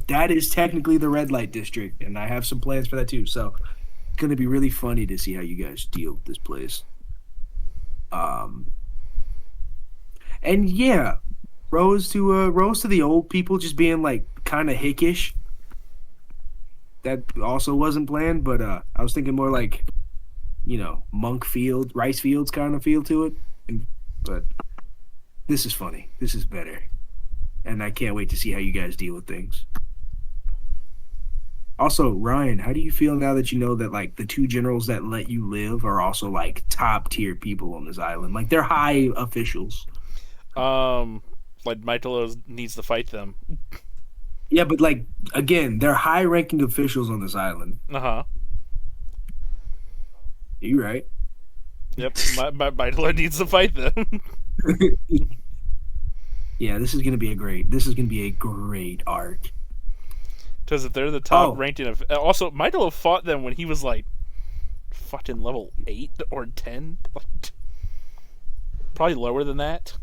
that is technically the red light district, and I have some plans for that too. So it's gonna be really funny to see how you guys deal with this place. And yeah, Rose to the old people just being like kind of hickish. That also wasn't planned, but I was thinking more like, you know, Monk Field, Rice Fields kind of feel to it. But this is funny. This is better. And I can't wait to see how you guys deal with things. Also, Ryan, how do you feel now that you know that like the 2 generals that let you live are also like top tier people on this island? Like they're high officials. Like Michaelo needs to fight them. Yeah, but like again, they're high ranking officials on this island. You right. Yep, my Michaelo needs to fight them. Yeah, this is gonna be a great arc. Because if they're the top ranked in, also Michaelo fought them when he was like fucking level 8 or 10, probably lower than that.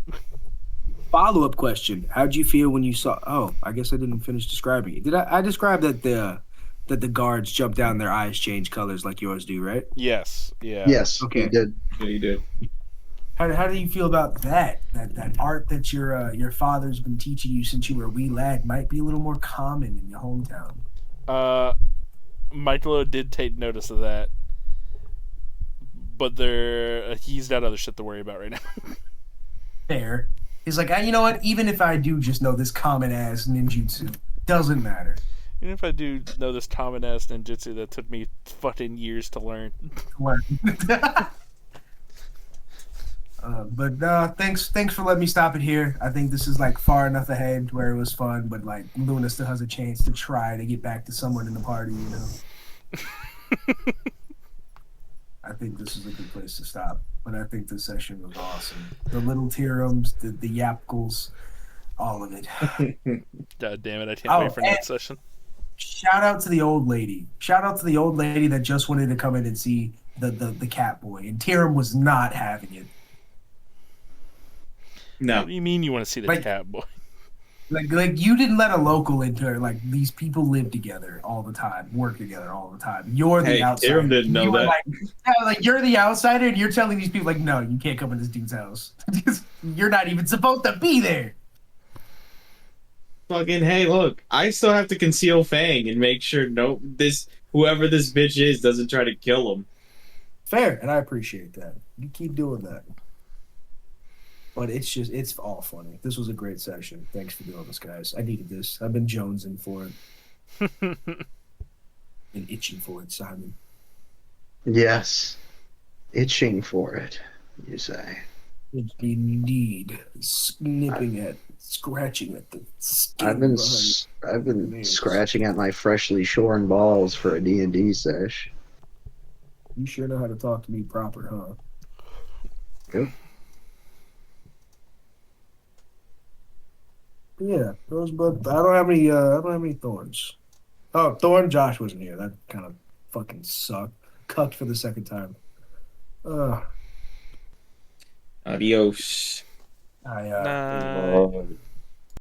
Follow-up question: how'd you feel when you saw? Oh, I guess I didn't finish describing it. Did I describe that the guards jump down, their eyes change colors like yours do, right? Yes. Yeah. Yes. Okay. You did. Yeah, you did. How do you feel about that? That art that your father's been teaching you since you were a wee lad might be a little more common in your hometown. Michaelo did take notice of that, but he's got other shit to worry about right now. Fair. He's like, you know what? Even if I do just know this common ass ninjutsu, doesn't matter. Even if I do know this common ass ninjutsu that took me fucking years to learn. Thanks for letting me stop it here. I think this is like far enough ahead where it was fun, but like Luna still has a chance to try to get back to someone in the party, you know. I think this is a good place to stop. But I think this session was awesome. The little Tyrums, the Yapkles, all of it. God damn it! I can't wait for next session. Shout out to the old lady. Shout out to the old lady that just wanted to come in and see the cat boy, and Tyrum was not having it. No. What do you mean you want to see the cat boy? Like you didn't let a local into her. Like these people live together all the time, work together all the time. You're the outsider. Tyrum didn't know that. Like you're the outsider, and you're telling these people like, no, you can't come in this dude's house. You're not even supposed to be there. Fucking hey, look, I still have to conceal Fang and make sure whoever this bitch is doesn't try to kill him. Fair, and I appreciate that. You keep doing that. But it's all funny. This was a great session. Thanks for doing this, guys. I needed this. I've been jonesing for it. And itching for it, Simon. Yes. Itching for it, you say. Indeed. Scratching at the skin. I've been scratching at my freshly shorn balls for a D&D sesh. You sure know how to talk to me proper, huh? Good. Yeah, Rosebud. I don't have any thorns. Oh, Thorn, Josh wasn't here. That kind of fucking sucked. Cucked for the second time. Adios. I